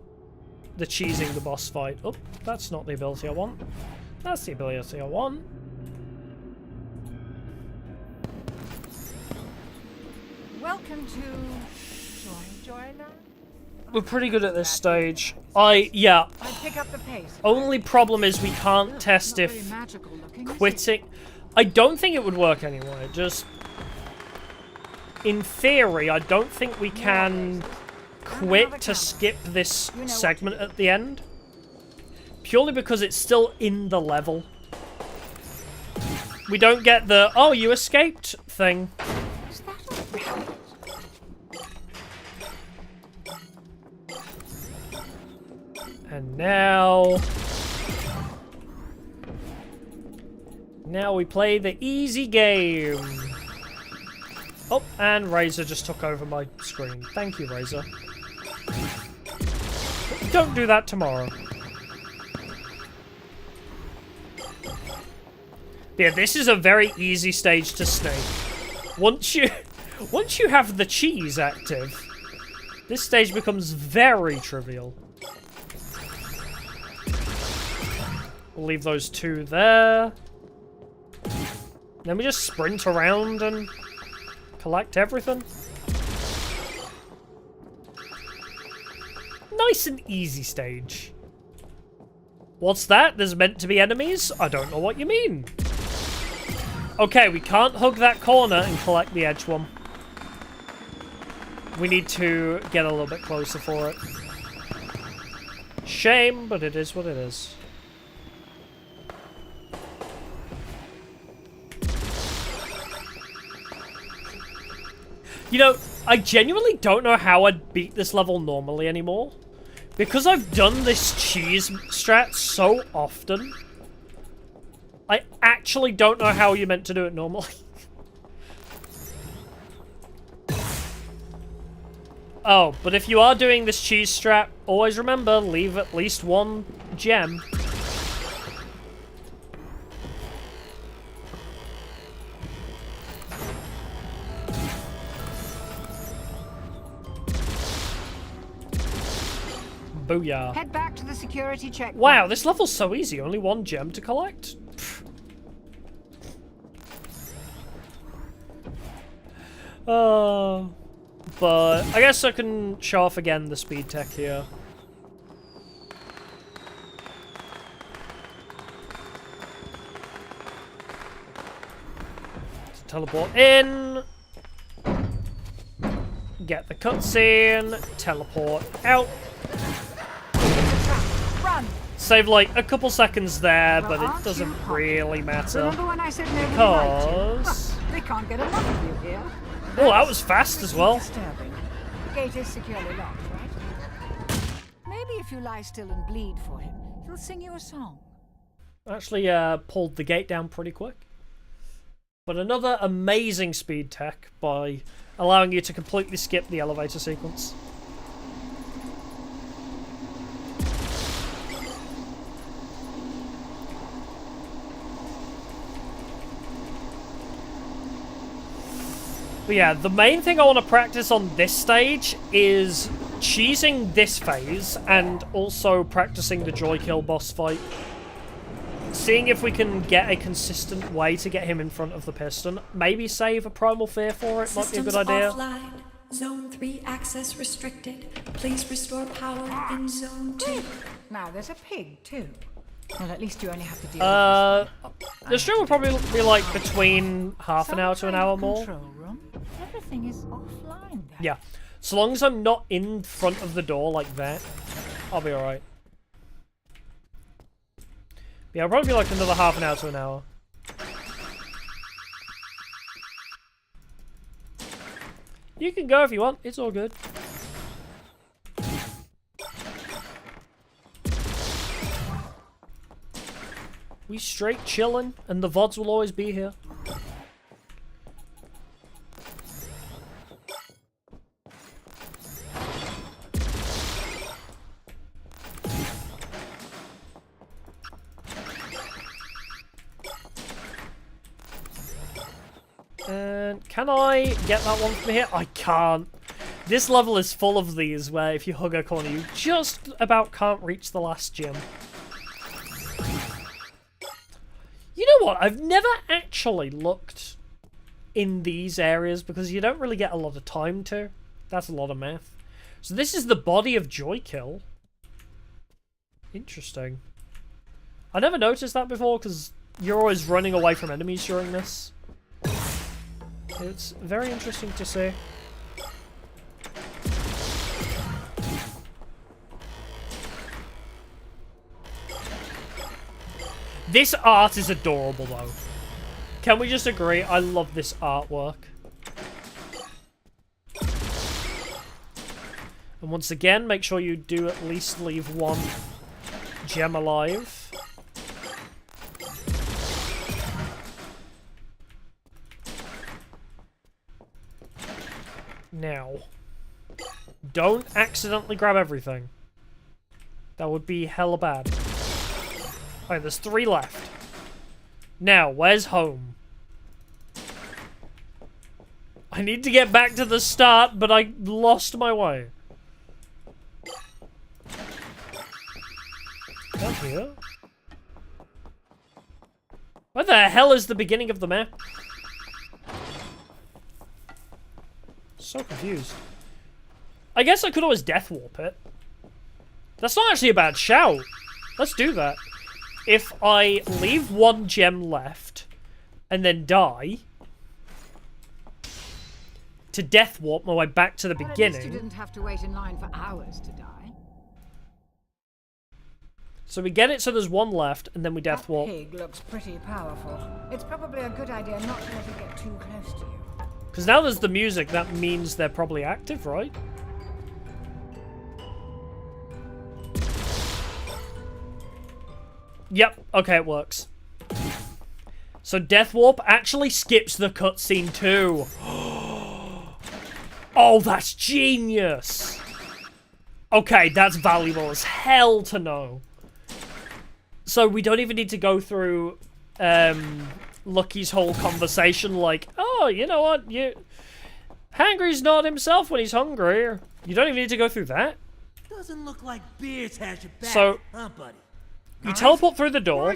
S1: cheesing the boss fight. Oh, that's not the ability I want. That's the ability I want.
S2: Welcome to Joyland.
S1: We're pretty good at this stage. Yeah.
S2: I pick up the pace.
S1: Only problem is we can't test
S2: Not
S1: if
S2: very magical looking, is it?
S1: quitting... I don't think it would work anyway, just... In theory, I don't think we can quit to skip this segment at the end. Purely because it's still in the level. We don't get the, oh, you escaped thing.
S2: Is that a rabbit?
S1: And now... Now we play the easy game. Oh, and Razor just took over my screen. Thank you, Razor. Don't do that tomorrow. Yeah, this is a very easy stage to snake. Once you have the cheese active, this stage becomes very trivial. We'll leave those two there. Then we just sprint around and collect everything. Nice and easy stage. What's that? There's meant to be enemies? I don't know what you mean. Okay, we can't hug that corner and collect the edge one. We need to get a little bit closer for it. Shame, but it is what it is. You know, I genuinely don't know how I'd beat this level normally anymore. Because I've done this cheese strat so often, I actually don't know how you're meant to do it normally. Oh, but if you are doing this cheese strat, always remember, leave at least one gem. Booyah.
S2: Head back to the security checkpoint.
S1: Wow, this level's so easy. Only one gem to collect. But I guess I can show off again the speed tech here. Teleport in. Get the cutscene. Teleport out.
S2: Run.
S1: Save like a couple seconds there,
S2: Well,
S1: but it
S2: aren't
S1: doesn't
S2: you hot?
S1: really matter.
S2: Remember when I said nobody liked you?
S1: Because...
S2: They can't get enough of you here.
S1: Oh, that was fast as well.
S2: Disturbing. The gate is securely locked, right? Maybe if you lie still and bleed for him, he'll sing you a song.
S1: Actually, pulled the gate down pretty quick. But another amazing speed tech by allowing you to completely skip the elevator sequence. But yeah, the main thing I want to practice on this stage is cheesing this phase and also practicing the Joy Kill boss fight. Seeing if we can get a consistent way to get him in front of the piston. Maybe save a Primal Fear for it, might be a good idea.
S5: Offline. Zone 3 access restricted. Please restore power in Zone 2.
S2: Now there's a pig too. Well, at least you only have to deal with
S1: The stream will probably be like between half an hour to an hour more.
S2: Control room. Everything is offline there.
S1: Yeah. So long as I'm not in front of the door like that, I'll be alright. Yeah, I'll probably be like another half an hour to an hour. You can go if you want, it's all good. We straight chillin', and the VODs will always be here. And can I get that one from here? I can't. This level is full of these where if you hug a corner, you just about can't reach the last gem. You know what? I've never actually looked in these areas because you don't really get a lot of time to. That's a lot of math. So this is the body of Joykill. Interesting. I never noticed that before because you're always running away from enemies during this. It's very interesting to see. This art is adorable, though. Can we just agree? I love this artwork. And once again, make sure you do at least leave one gem alive. Now, don't accidentally grab everything. That would be hella bad. Okay, there's 3 left. Now, where's home? I need to get back to the start, but I lost my way. Down here? Where the hell is the beginning of the map? So confused. I guess I could always death warp it. That's not actually a bad shout. Let's do that. If I leave 1 gem left and then die to death warp my way back to the beginning.
S2: At least you didn't have to wait in line for hours to die.
S1: So we get it so there's 1 left and then we death
S2: That
S1: warp.
S2: pig looks pretty powerful. It's probably a good idea not to let it get too close to you.
S1: Because now there's the music, that means they're probably active, right? Yep, okay, it works. So Death Warp actually skips the cutscene too. Oh, that's genius! Okay, that's valuable as hell to know. So we don't even need to go through Lucky's whole conversation like, oh, you know what, Hangry's not himself when he's hungry. You don't even need to go through that.
S6: Doesn't look like Beers has your back,
S1: So,
S6: huh, buddy?
S1: you teleport through the door,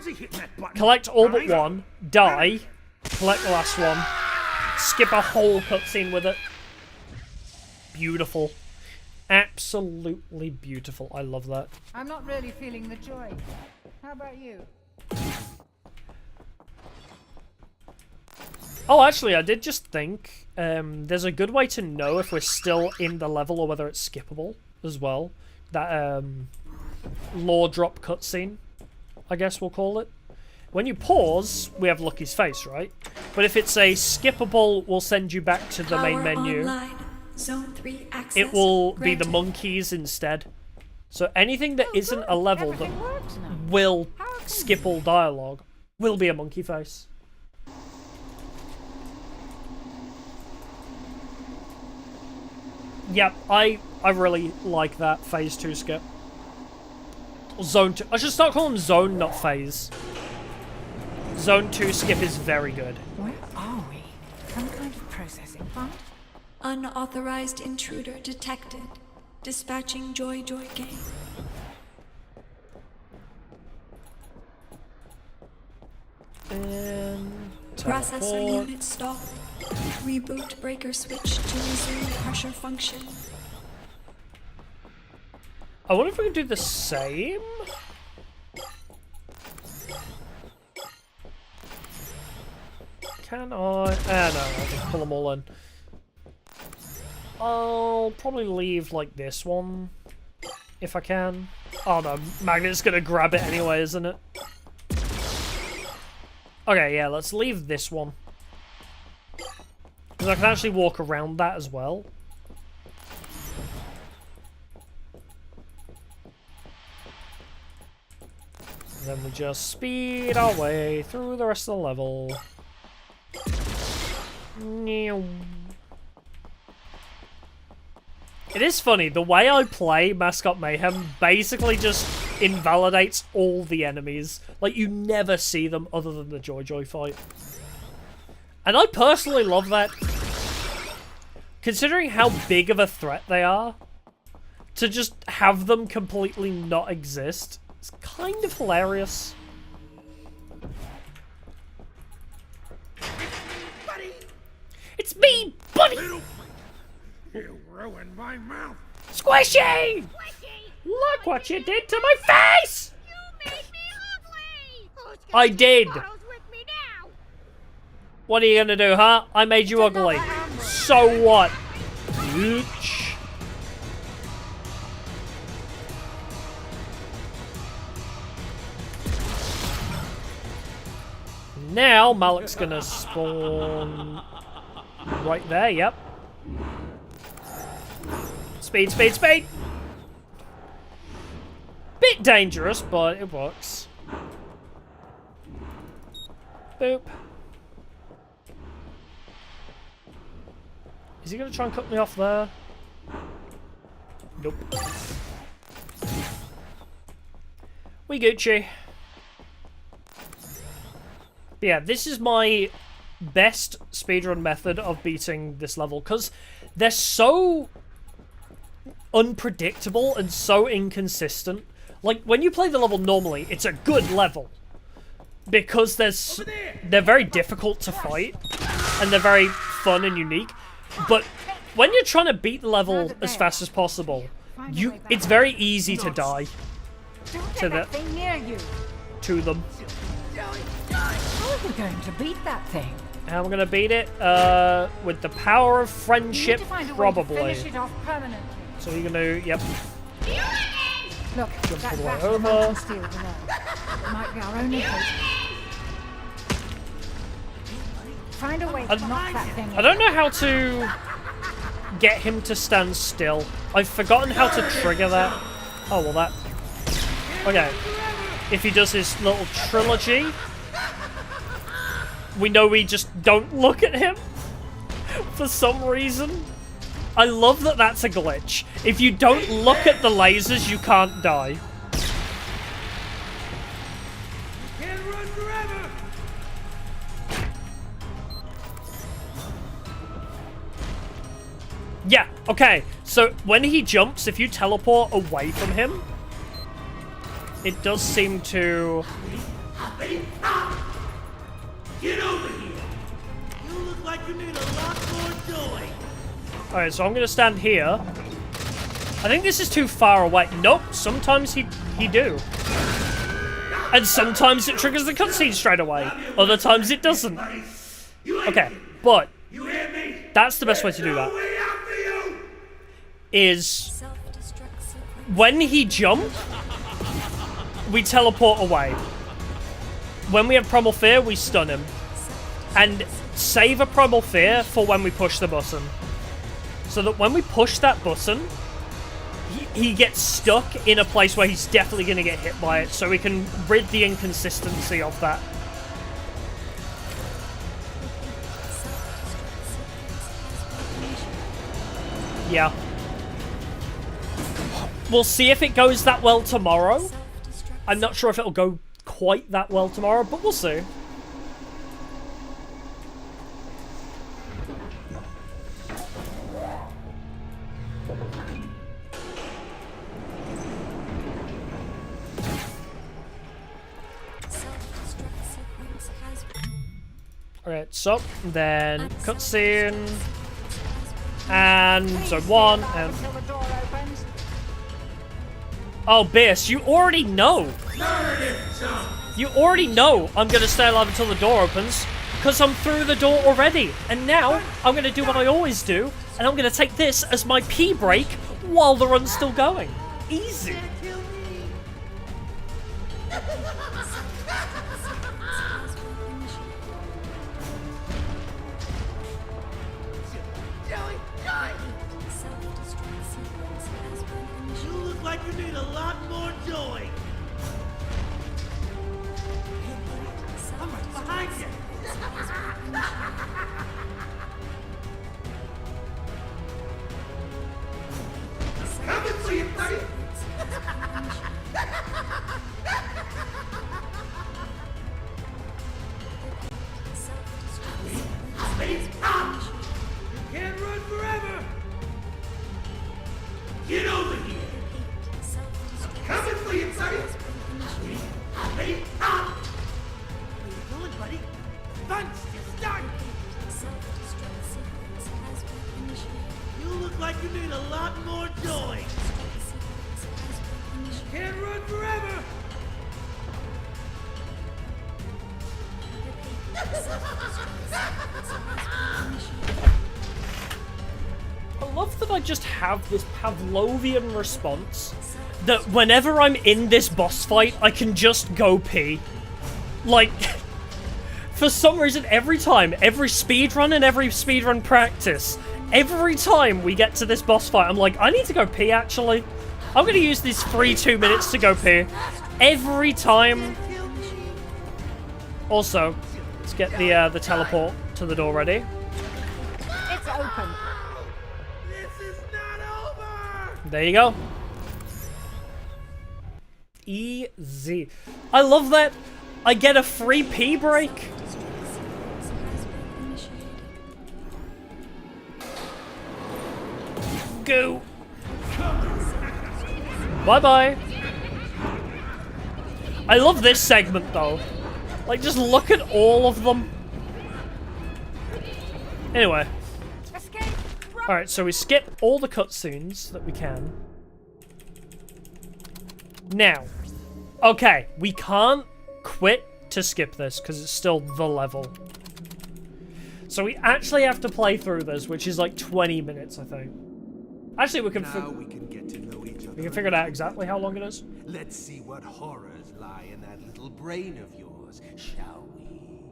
S1: collect all but one, die, collect the last one, skip a whole cutscene with it. Beautiful. Absolutely beautiful. I love that.
S2: I'm not really feeling the joy. How about you?
S1: Oh, actually, I did just think there's a good way to know if we're still in the level or whether it's skippable as well. That lore drop cutscene, I guess we'll call it. When you pause, we have Lucky's face, right? But if it's a skippable, we'll send you back to the main menu.
S5: Online. Zone 3 access
S1: It will be
S5: granted.
S1: the monkeys instead. So anything that isn't a level that
S2: Everything works now.
S1: will skip all dialogue will be a monkey face. Yep, I really like that phase 2 skip. Zone 2. I should start calling them zone, not phase. Zone 2 skip is very good.
S2: Where are we? Some kind of processing plant?
S5: Unauthorized intruder detected. Dispatching Joy game.
S1: And
S5: Processor
S1: teleport.
S5: unit stalled. Reboot breaker switch to resume pressure function.
S1: I wonder if we can do the same. Can I? No, I'll just pull them all in. I'll probably leave like this one, if I can. Oh no, Magnet's gonna grab it anyway, isn't it? Okay, yeah, let's leave this one. Because I can actually walk around that as well. And then we just speed our way through the rest of the level. It is funny, the way I play Mascot Mayhem basically just invalidates all the enemies. Like, you never see them other than the Joy fight. And I personally love that. Considering how big of a threat they are, to just have them completely not exist, it's kind of hilarious.
S4: Buddy!
S1: It's me, buddy!
S4: You ruined my mouth!
S1: Squishy! Look what you did to my face!
S3: You made me ugly! Who's
S1: I did.
S3: photos with me now?
S1: What are you gonna do, huh? I made you ugly. So what? Bitch. Now Malik's gonna spawn right there, yep. Speed, speed, speed! Bit dangerous, but it works. Boop. Is he gonna try and cut me off there? Nope. We Gucci. But yeah, this is my best speedrun method of beating this level, because they're so unpredictable and so inconsistent. Like, when you play the level normally, it's a good level. Because they're very difficult to fight, and they're very fun and unique. But when you're trying to beat the level as fast as possible, it's very easy to die
S2: Don't let that thing near you.
S1: to them.
S2: How are we going to beat that thing?
S1: How am I gonna beat it? With the power of
S2: You need
S1: friendship,
S2: to find a way
S1: probably.
S2: to finish it off permanently.
S1: So you're gonna, yep.
S2: Look,
S1: Jump
S2: that
S1: all the way
S2: rat
S1: over.
S2: over. Steel below. Might be our only hope. Find a way to knock that thing
S1: I don't know how to get him to stand still. I've forgotten how to trigger that. Oh, well that... Okay. If he does his little trilogy, we know we just don't look at him for some reason. I love that that's a glitch. If you don't look at the lasers, you can't die.
S6: Can't run forever.
S1: Yeah, okay. So when he jumps, if you teleport away from him, it does seem to...
S6: Get over here. You look like you need a lot more joy.
S1: Alright, so I'm gonna stand here. I think this is too far away. Nope, sometimes he do. And sometimes it triggers the cutscene straight away. Other times it doesn't. Okay, but that's the best way to do that. Is when he jumps, we teleport away. When we have Primal Fear, we stun him. And save a Primal Fear for when we push the button. So that when we push that button, he gets stuck in a place where he's definitely going to get hit by it. So we can rid the inconsistency of that. Yeah. We'll see if it goes that well tomorrow. I'm not sure if it'll go quite that well tomorrow, but we'll see. Alright, so then cutscene. And so 1 and...
S2: until the door opens.
S1: Oh, Biss, you already know. You already know I'm going to stay alive until the door opens, because I'm through the door already. And now, I'm going to do what I always do, and I'm going to take this as my pee break while the run's still going. Easy.
S6: You look like you need a lot more joy. I'm right behind you. Coming for you, buddy. You can't run forever. Get over here. Coming for you, buddy. Where you going, buddy? Fun's just starting. You look like you need a lot more joy. Can't run forever.
S1: I love that I just have this Pavlovian response that whenever I'm in this boss fight, I can just go pee. Like, for some reason, every time, every speedrun and every speedrun practice, every time we get to this boss fight, I'm like, I need to go pee, actually. I'm going to use these free 2 minutes to go pee. Every time. Also, let's get the teleport to the door ready.
S2: It's open.
S6: This is not over.
S1: There you go. Easy. I love that I get a free pee break. Go. Bye-bye. I love this segment, though. Like, just look at all of them. Anyway. Alright, so we skip all the cutscenes that we can. Now. Okay, we can't quit to skip this, because it's still the level. So we actually have to play through this, which is like 20 minutes, I think. Actually, we can
S4: get to know each other.
S1: we can figure out exactly how long it is.
S4: Let's see what horrors lie in that little brain of yours, shall we?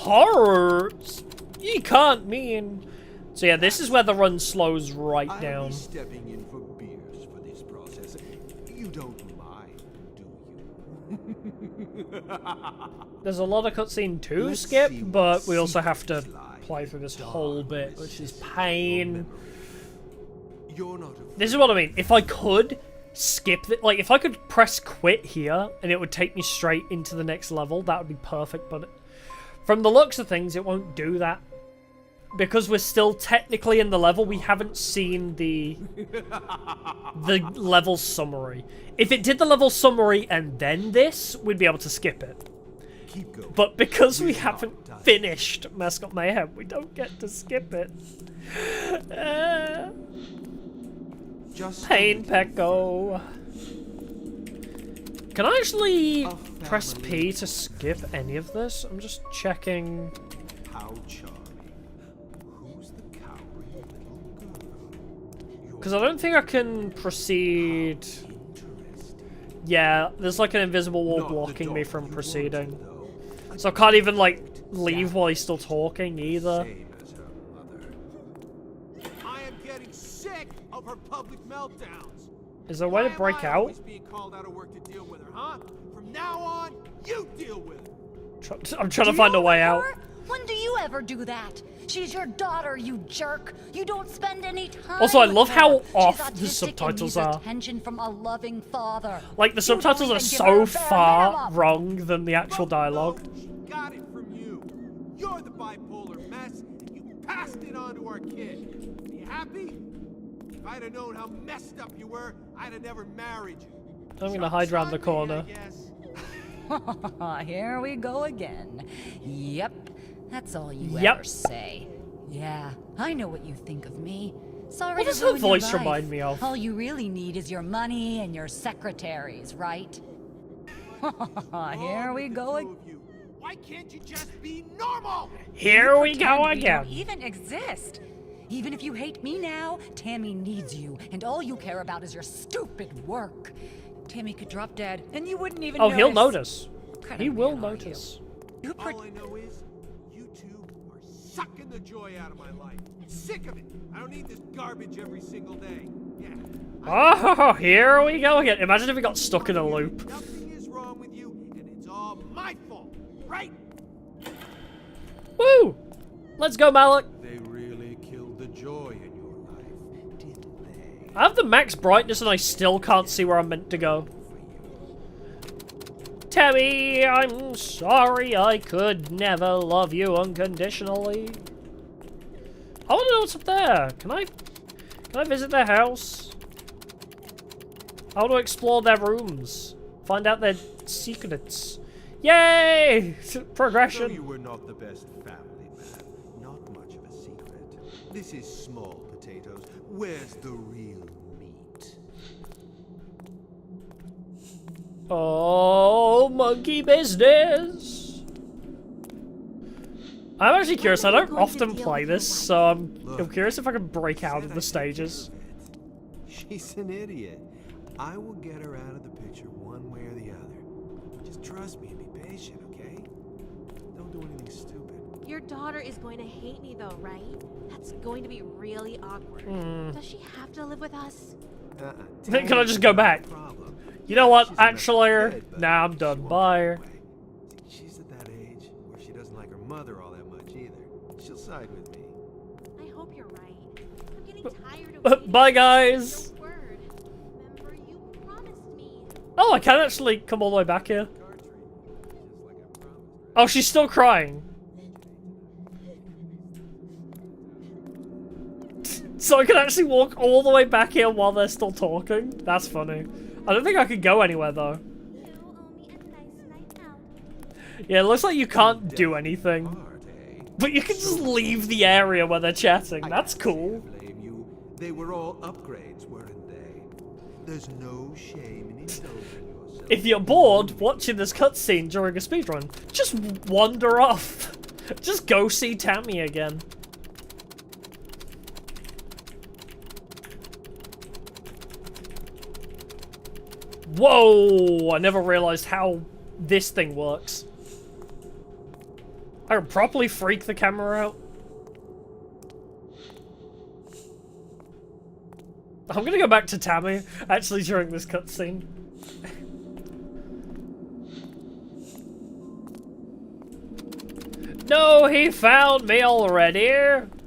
S1: Horrors? You can't mean... So yeah, this is where the run slows right
S4: I'll
S1: down.
S4: be stepping in for beers for this process. You don't mind, do you?
S1: There's a lot of cutscene to
S4: Let's
S1: skip,
S4: see
S1: but
S4: what
S1: we also have to
S4: secrets lie
S1: play through this
S4: in
S1: whole bit,
S4: dark
S1: which is
S4: recesses of
S1: pain.
S4: your memory. You're not
S1: This is what I mean. If I could skip it, like if I could press quit here and it would take me straight into the next level, that would be perfect. But from the looks of things, it won't do that. Because we're still technically in the level, we haven't seen the level summary. If it did the level summary and then this, we'd be able to skip it.
S4: keep going.
S1: But because we
S4: We're not
S1: haven't
S4: done.
S1: finished Mascot Mayhem, we don't get to skip it.
S4: Just
S1: Pain Pecco. Can I actually
S4: A
S1: press
S4: family.
S1: P to skip any of this? I'm just checking.
S4: How charming. Who's the coward little girl?
S1: Because I don't think I can proceed.
S4: Interesting.
S1: Yeah, there's like an invisible wall
S4: Not the
S1: blocking me
S4: dog
S1: from
S4: you
S1: proceeding.
S4: wanted, though.
S1: So I can't even like leave while he's still talking either.
S4: Same as her mother. I am getting sick of her public meltdowns.
S1: Is there a way to
S4: Why am
S1: break
S4: I
S1: out?
S4: always being called out of work to deal with her, huh? From now on, you deal with it.
S1: I'm trying to find a way out.
S7: Her? When do you ever do that? She's your daughter, you jerk. You don't spend any time.
S1: Also, I
S7: with
S1: love
S7: her.
S1: how
S7: She's
S1: off the
S7: autistic and
S1: subtitles
S7: needs
S1: are.
S7: attention from a loving father.
S1: Like, the
S7: You
S1: subtitles
S7: don't
S1: are
S7: even give her
S1: so
S7: a bare
S1: far
S7: minimum.
S1: wrong than the actual dialogue.
S4: No, she got it from you. You're the bipolar mess, and you passed it on to our kid. Are you happy? If I'd have known how messed up you were, I'd have never married you.
S1: I'm gonna hide around the
S4: Joke's on me,
S1: corner.
S4: I guess.
S7: Here we go again. Yep, that's all you
S1: Yep.
S7: ever say. Yeah, I know what you think of me. Sorry
S1: What
S7: to
S1: does her
S7: ruin your
S1: voice
S7: life.
S1: remind me of?
S7: All you really need is your money and your secretaries, right? Here we go again.
S4: You. Why can't you just be normal?
S1: Here we go
S7: Pretend we don't
S1: again.
S7: even exist. Even if you hate me now, Tammy needs you, and all you care about is your stupid work. Tammy could drop dead, and you wouldn't even
S1: Oh,
S7: notice.
S1: he'll notice.
S7: What kind
S1: He
S7: of
S1: will
S7: man are
S1: notice.
S7: You
S4: All I know is, you two are sucking the joy out of my life. Sick of it. I don't need this garbage every single day. Yeah.
S1: Oh, here we go again. Imagine if we got stuck in a loop.
S4: Nothing is wrong with you, and it's all my fault, right?
S1: Woo! Let's go, Malik.
S4: They really killed the joy in your life, didn't they?
S1: I have the max brightness and I still can't see where I'm meant to go. Tammy, I'm sorry I could never love you unconditionally. I want to know what's up there. Can I visit their house? I want to explore their rooms. Find out their secrets. Yay!
S4: Though
S1: Progression.
S4: you were not the best family man, not much of a secret. This is small potatoes. Where's the real meat?
S1: Oh, monkey business. I'm actually curious. I don't often play this, so I'm curious if I can break out of the stages.
S4: She's an idiot. I will get her out of the picture one way or the other. Just trust me and be patient, okay? Don't do anything stupid.
S8: Your daughter is going to hate me though, right? That's going to be really awkward. Does she have to live with us?
S1: Can I just go back?
S4: Problem.
S1: You know what?
S4: She's a nice
S1: Actually,
S4: kid, but
S1: nah, I'm
S4: she
S1: done.
S4: won't
S1: Bye.
S4: go away. She's at that age where she doesn't like her mother all that much either. She'll side with me.
S8: I hope you're right. I'm getting tired of waiting.
S1: Bye, guys.
S8: Your word. Remember, you promised me.
S1: Oh, I can actually come all the way back here.
S4: Card trade, just like I promised.
S1: Oh, she's still crying. So I can actually walk all the way back here while they're still talking? That's funny. I don't think I could go anywhere, though.
S8: You owe me a nice night out.
S1: Yeah, it looks like you can't do anything.
S4: Hard, eh?
S1: But you can just leave the area where they're chatting. That's cool.
S4: I blame you. They were all upgrades, weren't they? There's no shame in indulging yourself.
S1: If you're bored watching this cutscene during a speedrun, just wander off. Just go see Tammy again. Whoa! I never realized how this thing works. I can properly freak the camera out. I'm gonna go back to Tammy, actually, during this cutscene. No, he found me already!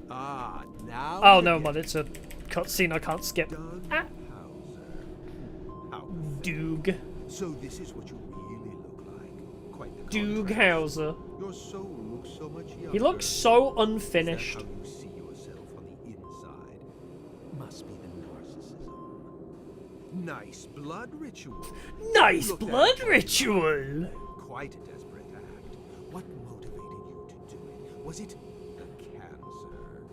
S4: Ah, now.
S1: Oh,
S4: you
S1: no,
S4: get
S1: man, it's a cutscene I can't skip.
S4: done,
S1: Ah.
S4: Hauser. How
S1: Doog.
S4: So this is what you really look like. Quite the
S1: Doog
S4: contrast.
S1: Hauser.
S4: Your soul looks so much younger.
S1: He looks so
S4: Is that
S1: unfinished.
S4: how you see yourself on the inside? Must be the narcissism. Nice blood ritual.
S1: Nice
S4: Look at
S1: blood
S4: it.
S1: ritual!
S4: Quite a desperate act. What motivated you to do it? Was it the cancer?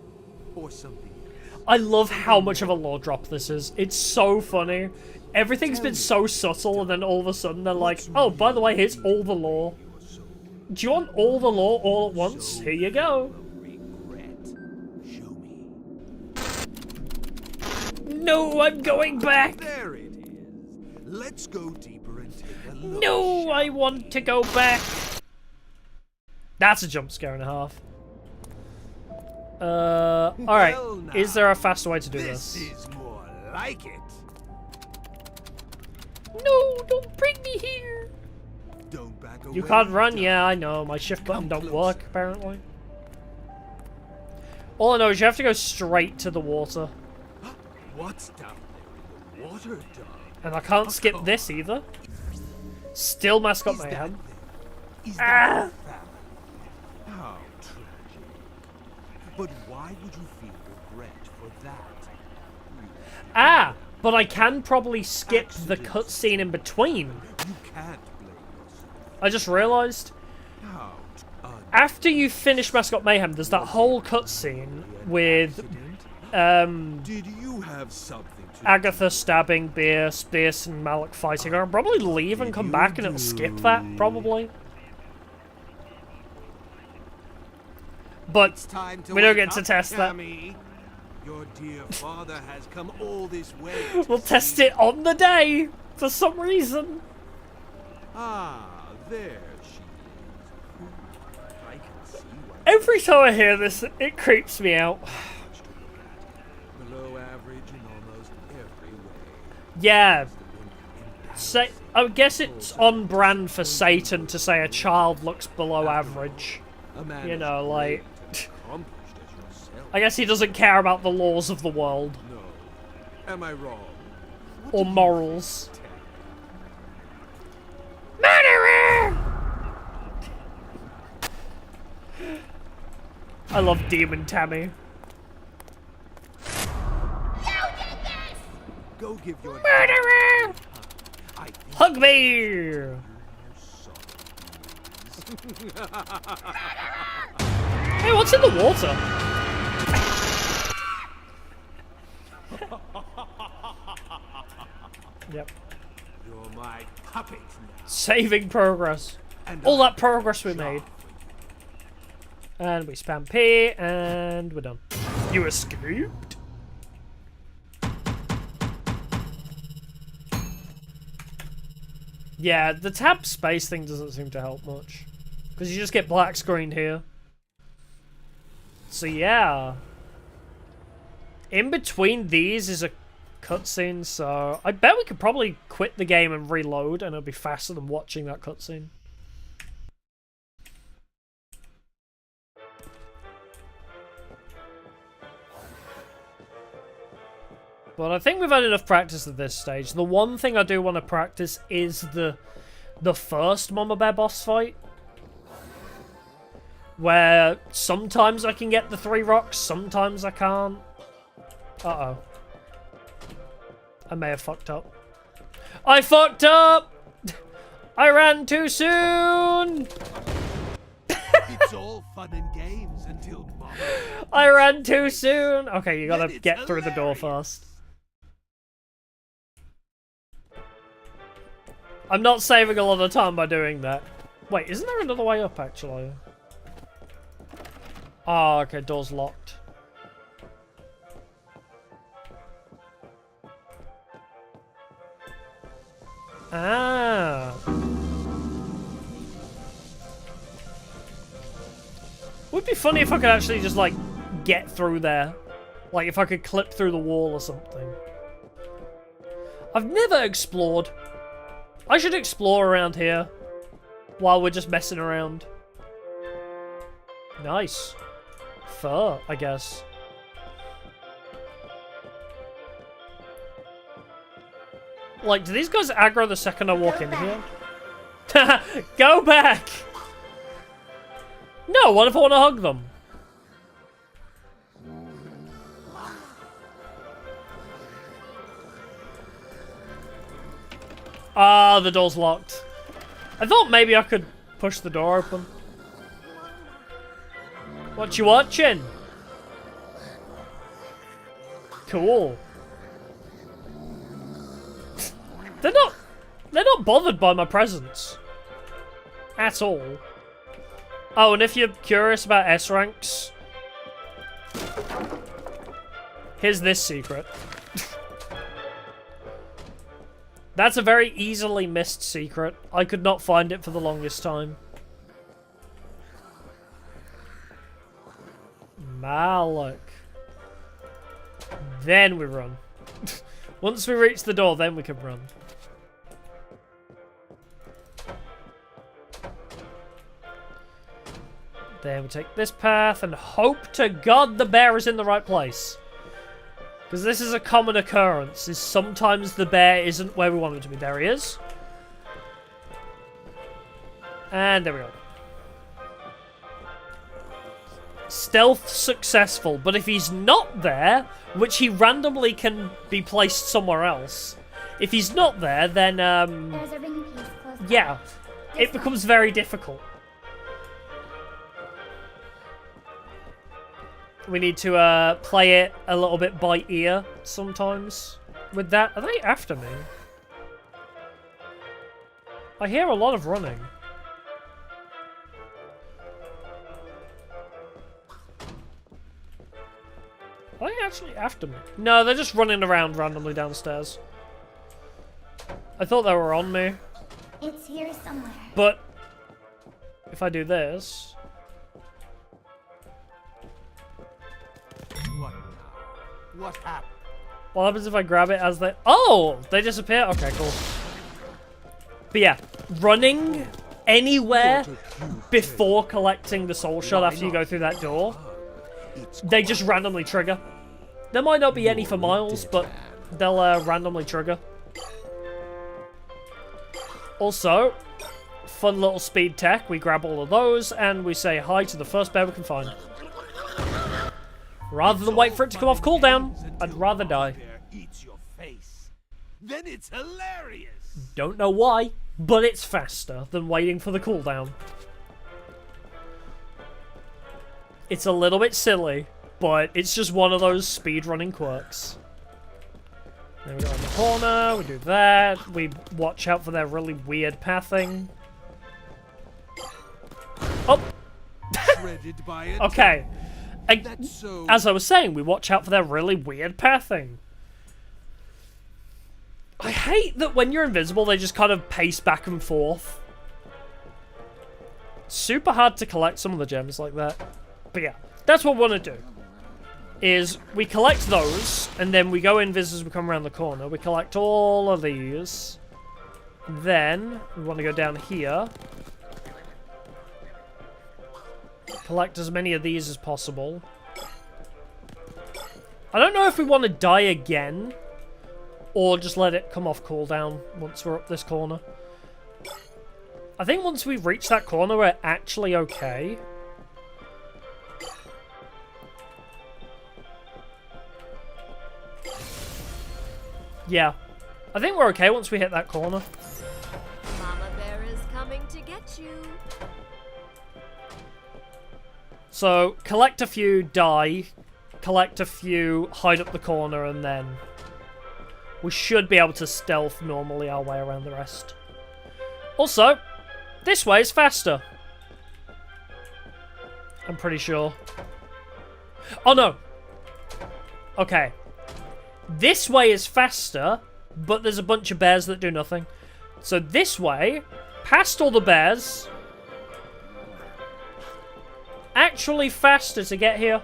S4: Or something else?
S1: I love how much of a lore drop this is. It's so funny. Everything's been so subtle, and then all of a sudden they're like, oh, by the way, here's all the lore. Do you want all the lore all at once? Here you go.
S4: Regret. Show me.
S1: No, I'm going back.
S4: There it is. Let's go deeper and take a look.
S1: No, I want to go back. That's a jump scare and a half. Alright.
S4: Well, now,
S1: Is there a faster way to do
S4: This
S1: this?
S4: is more like it.
S1: No, don't bring me here.
S4: Don't back away.
S1: You can't run?
S4: Don't.
S1: Yeah, I know. My shift button
S4: Come
S1: don't
S4: closer.
S1: work, apparently. All I know is you have to go straight to the water.
S4: What's down there in the water, dog?
S1: And I can't skip this either. Still Mascot
S4: Is that
S1: Mayhem.
S4: them? Is
S1: Ah!
S4: that the family? How tragic. But why would you feel regret for that?
S1: Ah! But I can probably skip the cutscene in between.
S4: You can't blame yourself.
S1: I just realised.
S4: How
S1: After you finish Mascot Mayhem, there's that whole cutscene with
S4: Did you have something to
S1: Agatha stabbing Bierce and Malik fighting. I'll probably leave and come back and it'll skip that, probably. But
S4: Time to
S1: we don't
S4: wake
S1: get to
S4: up,
S1: test that.
S4: Tammy. Your dear father has come all this way.
S1: We'll test it on the day, for some reason.
S4: Ah, there she is. I can see why
S1: Every time I hear this, it creeps me out.
S4: much to look at. Below average in almost every way.
S1: Yeah,
S4: Must have been
S1: I guess it's on brand for Satan to say a child looks below average.
S4: a man
S1: You
S4: as
S1: know, like,
S4: great and accomplished as yourself.
S1: I guess he doesn't care about the laws of the world.
S4: No. Am I wrong? What
S1: Or
S4: did you
S1: morals.
S4: think,
S1: Murderer! I love Demon Tammy.
S4: Go give your
S1: Murderer!
S4: I think
S1: Hug me!
S4: you're
S1: Hey, what's in the water? Yep.
S4: You're my puppet now.
S1: Saving progress.
S4: And
S1: All
S4: I
S1: that progress we made. And we spam P, and we're done. You escaped? Yeah, the tab space thing doesn't seem to help much. Because you just get black screened here. So yeah. In between these is a cutscene, so I bet we could probably quit the game and reload, and it'll be faster than watching that cutscene. But I think we've had enough practice at this stage. The one thing I do want to practice is the first Mama Bear boss fight. Where sometimes I can get the 3 rocks, sometimes I can't. Uh-oh. I may have fucked up. I fucked up! I ran too soon!
S4: It's all fun and games until Mama.
S1: I ran too soon! Okay, you gotta
S4: Then it's
S1: get through the door
S4: hilarious.
S1: first. I'm not saving a lot of time by doing that. Wait, isn't there another way up, actually? Oh, okay, door's locked. Ah. would be funny if I could actually just, like, get through there. Like, if I could clip through the wall or something. I've never explored. I should explore around here while we're just messing around. Nice. Fur, I guess. Like, do these guys aggro the second I walk in here? Go back! No, what if I want to hug them? Ah, the door's locked. I thought maybe I could push the door open. What you watching? Cool. They're not bothered by my presence. At all. Oh, and if you're curious about S ranks, here's this secret. That's a very easily missed secret. I could not find it for the longest time. Malik. Then we run. Once we reach the door, then we can run. Then we take this path and hope to God the bear is in the right place. Because this is a common occurrence, is sometimes the bear isn't where we want him to be. There he is. And there we go. Stealth successful, but if he's not there, which he randomly can be placed somewhere else, if he's not there, then,
S3: There's a ring piece close by.
S1: yeah, it becomes very difficult. We need to play it a little bit by ear sometimes. With that, are they after me? I hear a lot of running. Are they actually after me? No, they're just running around randomly downstairs. I thought they were on me.
S3: It's here somewhere.
S1: But if I do this...
S4: What now? What happened?
S1: What happens if I grab it as they... Oh! They disappear? Okay, cool. But yeah, running anywhere before collecting the soul shot after you go through that door, they just randomly trigger. There might not be any for miles, but they'll randomly trigger. Also, fun little speed tech. We grab all of those and we say hi to the first bear we can find. Rather than wait for it to come off cooldown, I'd rather die.
S4: Eats your face. Then it's hilarious.
S1: Don't know why, but it's faster than waiting for the cooldown. It's a little bit silly, but it's just one of those speedrunning quirks. Then we go in the corner, we do that, we watch out for their really weird pathing. Oh!
S4: Shredded by it.
S1: Okay.
S4: That's so...
S1: As I was saying, we watch out for their really weird pathing. I hate that when you're invisible, they just kind of pace back and forth. Super hard to collect some of the gems like that. But yeah, that's what we want to do. Is we collect those, and then we go invis as we come around the corner. We collect all of these. Then, we want to go down here. Collect as many of these as possible. I don't know if we want to die again, or just let it come off cooldown once we're up this corner. I think once we reach that corner, we're actually okay. Yeah. I think we're okay once we hit that corner.
S3: Mama Bear is coming to get you.
S1: So, collect a few, die. Collect a few, hide up the corner, and then we should be able to stealth normally our way around the rest. Also, this way is faster. I'm pretty sure. Oh no! Okay. This way is faster, but there's a bunch of bears that do nothing. So this way, past all the bears, actually faster to get here,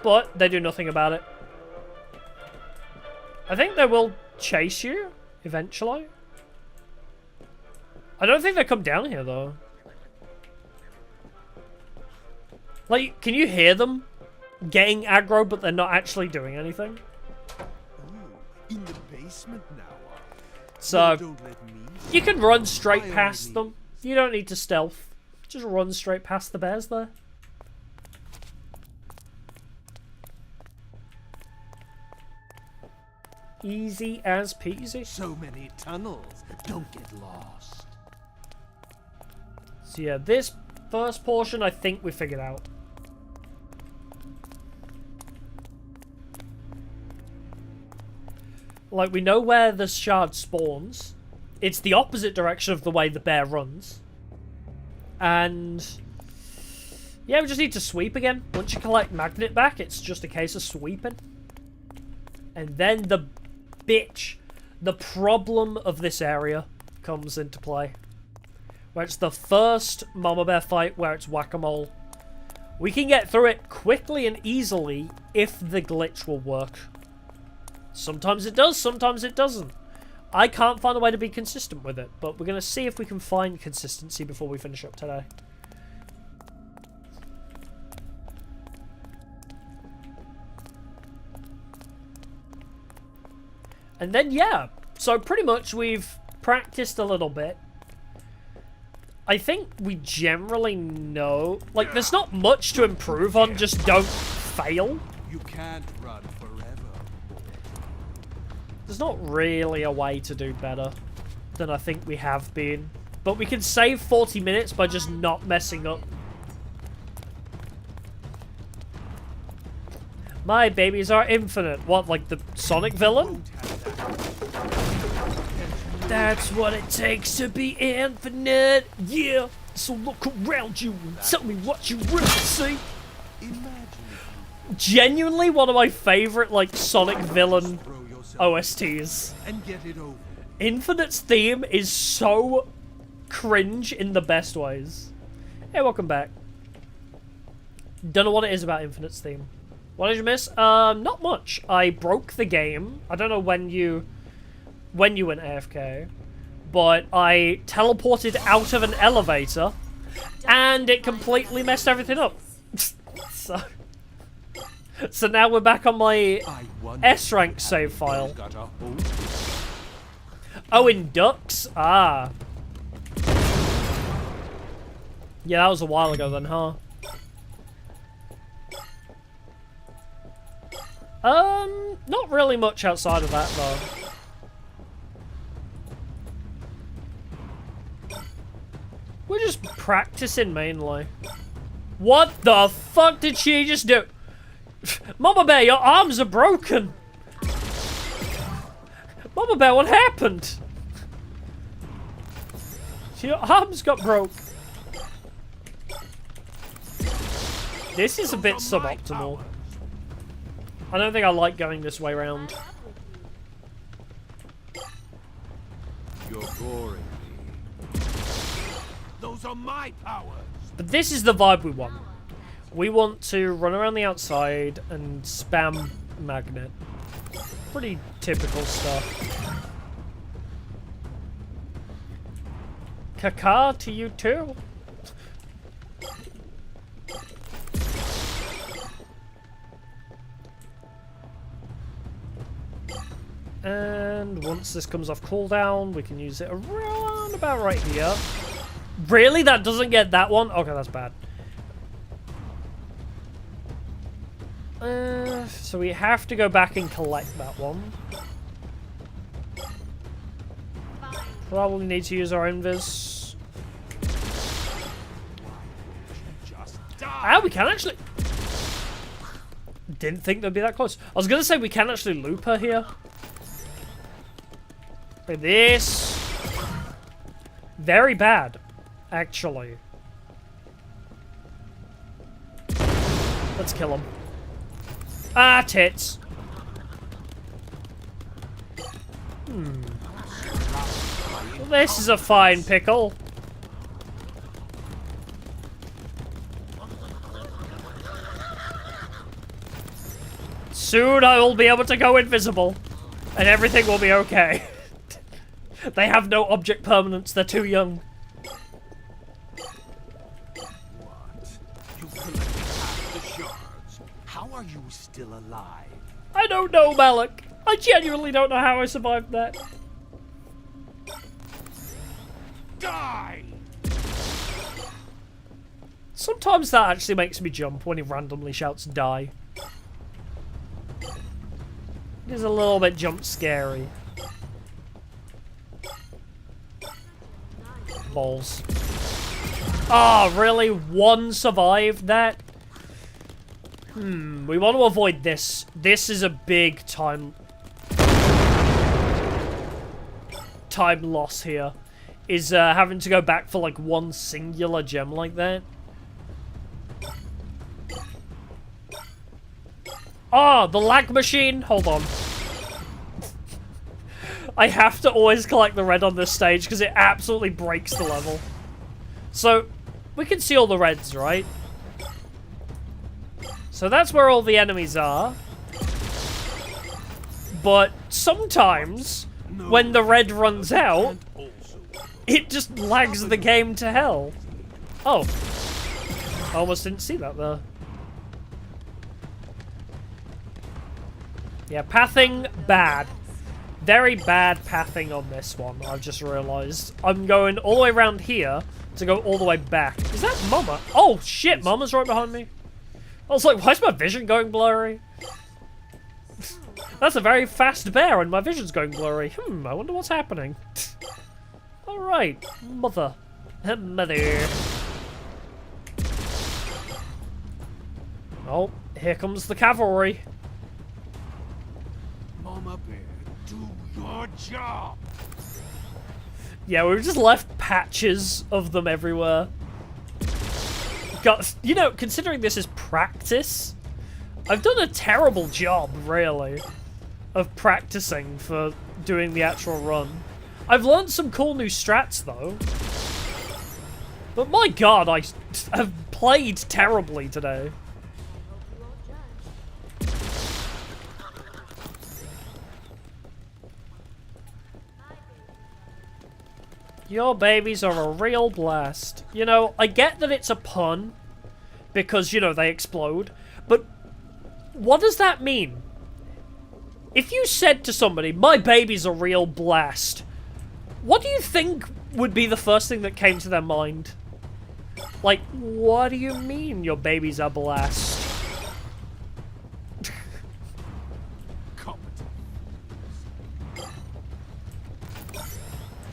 S1: but they do nothing about it. I think they will chase you eventually. I don't think they come down here though. Like, can you hear them getting aggro, but they're not actually doing anything?
S4: In the basement now.
S1: So,
S4: Don't let me.
S1: you can run straight
S4: By all
S1: past them.
S4: means.
S1: You don't need to stealth. Just run straight past the bears there. Easy as peasy.
S4: So many tunnels. Don't get lost.
S1: So yeah, this first portion I think we figured out. Like, we know where the shard spawns. It's the opposite direction of the way the bear runs. And yeah, we just need to sweep again. Once you collect magnet back, it's just a case of sweeping. And then the problem of this area comes into play. Where it's the first mama bear fight where it's whack-a-mole. We can get through it quickly and easily if the glitch will work. Sometimes it does, sometimes it doesn't. I can't find a way to be consistent with it, but we're going to see if we can find consistency before we finish up today. And then, yeah, so pretty much we've practiced a little bit. I think we generally know, like, there's not much to improve on, just don't fail.
S4: You can't run forever.
S1: There's not really a way to do better than I think we have been. But we can save 40 minutes by just not messing up. My babies are infinite. What, like the Sonic villain? That's what it takes to be infinite. Yeah. So look around you and tell me what you really see. Genuinely one of my favorite, like, Sonic villain OSTs.
S4: And get it over.
S1: Infinite's theme is so cringe in the best ways. Hey, welcome back. Don't know what it is about Infinite's theme. What did you miss? Not much. I broke the game. I don't know when you went AFK, but I teleported out of an elevator and it completely messed everything up. So now we're back on my S rank save file. Oh, in ducks? Ah. Yeah, that was a while ago then, huh? Not really much outside of that, though. We're just practicing mainly. What the fuck did she just do? Mama Bear, your arms are broken! Mama Bear, what happened? Your arms got broke. This is a bit suboptimal. I don't think I like going this way around.
S4: You're boring me. Those are my powers.
S1: But this is the vibe we want. We want to run around the outside and spam magnet. Pretty typical stuff. Caca to you too. And once this comes off cooldown, we can use it around about right here. Really? That doesn't get that one? Okay, that's bad. So we have to go back and collect that one. Probably need to use our invis. Ah, we can actually... Didn't think they'd be that close. I was going to say we can actually loop her here. Like this. Very bad, actually. Let's kill him. Ah, tits. Well, this is a fine pickle. Soon I will be able to go invisible. And everything will be okay. They have no object permanence, they're too young.
S4: What? You collected half the shards. How are you still alive?
S1: I don't know, Malik. I genuinely don't know how I survived that.
S4: Die!
S1: Sometimes that actually makes me jump when he randomly shouts die. It is a little bit jump scary. Balls. Ah, oh, really? One survived that? We want to avoid this. This is a big time loss here. Is having to go back for like one singular gem like that. Ah, the lag machine. Hold on. I have to always collect the red on this stage because it absolutely breaks the level. So, we can see all the reds, right? So that's where all the enemies are. But sometimes, when the red runs out, it just lags the game to hell. Oh. I almost didn't see that there. Yeah, pathing, bad. Very bad pathing on this one, I've just realised. I'm going all the way around here to go all the way back. Is that Mama? Oh, shit, Mama's right behind me. I was like, why is my vision going blurry? That's a very fast bear and my vision's going blurry. I wonder what's happening. Alright, Mother. Mother. Oh, here comes the cavalry.
S4: Mama Bear, do your job.
S1: Yeah, we've just left patches of them everywhere. Got, you know, considering this is practice, I've done a terrible job, really, of practicing for doing the actual run. I've learned some cool new strats, though. But my god, I have played terribly today. Your babies are a real blast. You know, I get that it's a pun, because, you know, they explode, but what does that mean? If you said to somebody, my baby's a real blast, what do you think would be the first thing that came to their mind? Like, what do you mean your baby's a blast?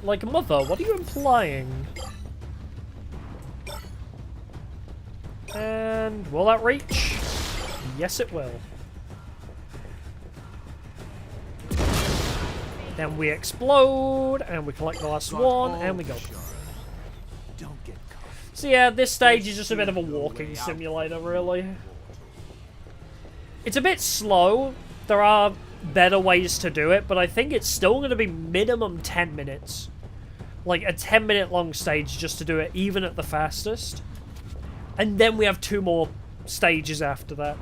S1: Like, Mother, what are you implying? And will that reach? Yes, it will. Then we explode, and we collect the last one, and we go.
S4: Don't get caught.
S1: So yeah, this stage is just a bit of a walking simulator, really. It's a bit slow. There are better ways to do it, but I think it's still going to be minimum 10 minutes. Like a 10-minute long stage just to do it, even at the fastest. And then we have 2 more stages after that.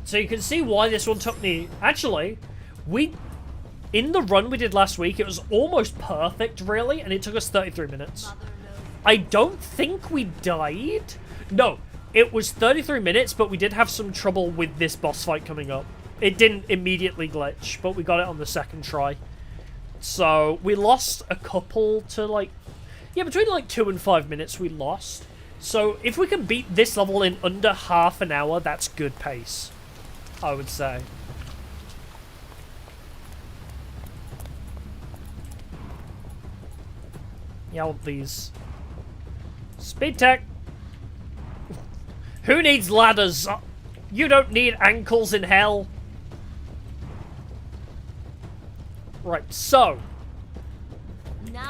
S1: So you can see why this one took me... Actually, in the run we did last week, it was almost perfect, really, and it took us 33 minutes. I don't think we died. No, it was 33 minutes, but we did have some trouble with this boss fight coming up. It didn't immediately glitch, but we got it on the second try. So, we lost a couple to, like... Yeah, between, like, 2 and 5 minutes we lost. So, if we can beat this level in under half an hour, that's good pace, I would say. Yeah, I want these. Speed tech! Who needs ladders? You don't need ankles in hell. Right, so,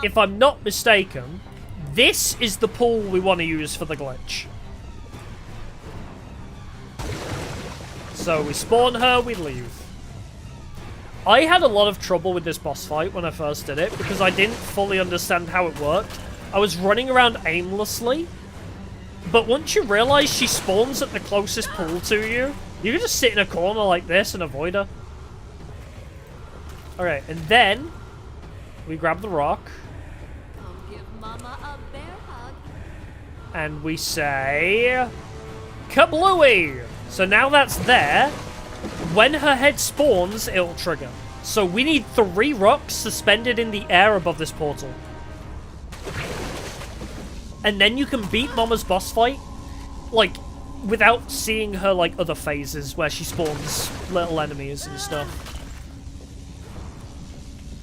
S1: if I'm not mistaken, this is the pool we want to use for the glitch. So we spawn her, we leave. I had a lot of trouble with this boss fight when I first did it, because I didn't fully understand how it worked. I was running around aimlessly, but once you realize she spawns at the closest pool to you, You can just sit in a corner like this and avoid her. Alright, and then we grab the rock.
S8: Come give Mama a bear hug.
S1: And we say... Kablooey! So now that's there. When her head spawns, it'll trigger. So we need 3 rocks suspended in the air above this portal. And then you can beat Mama's boss fight, like, without seeing her, like, other phases where she spawns little enemies and stuff.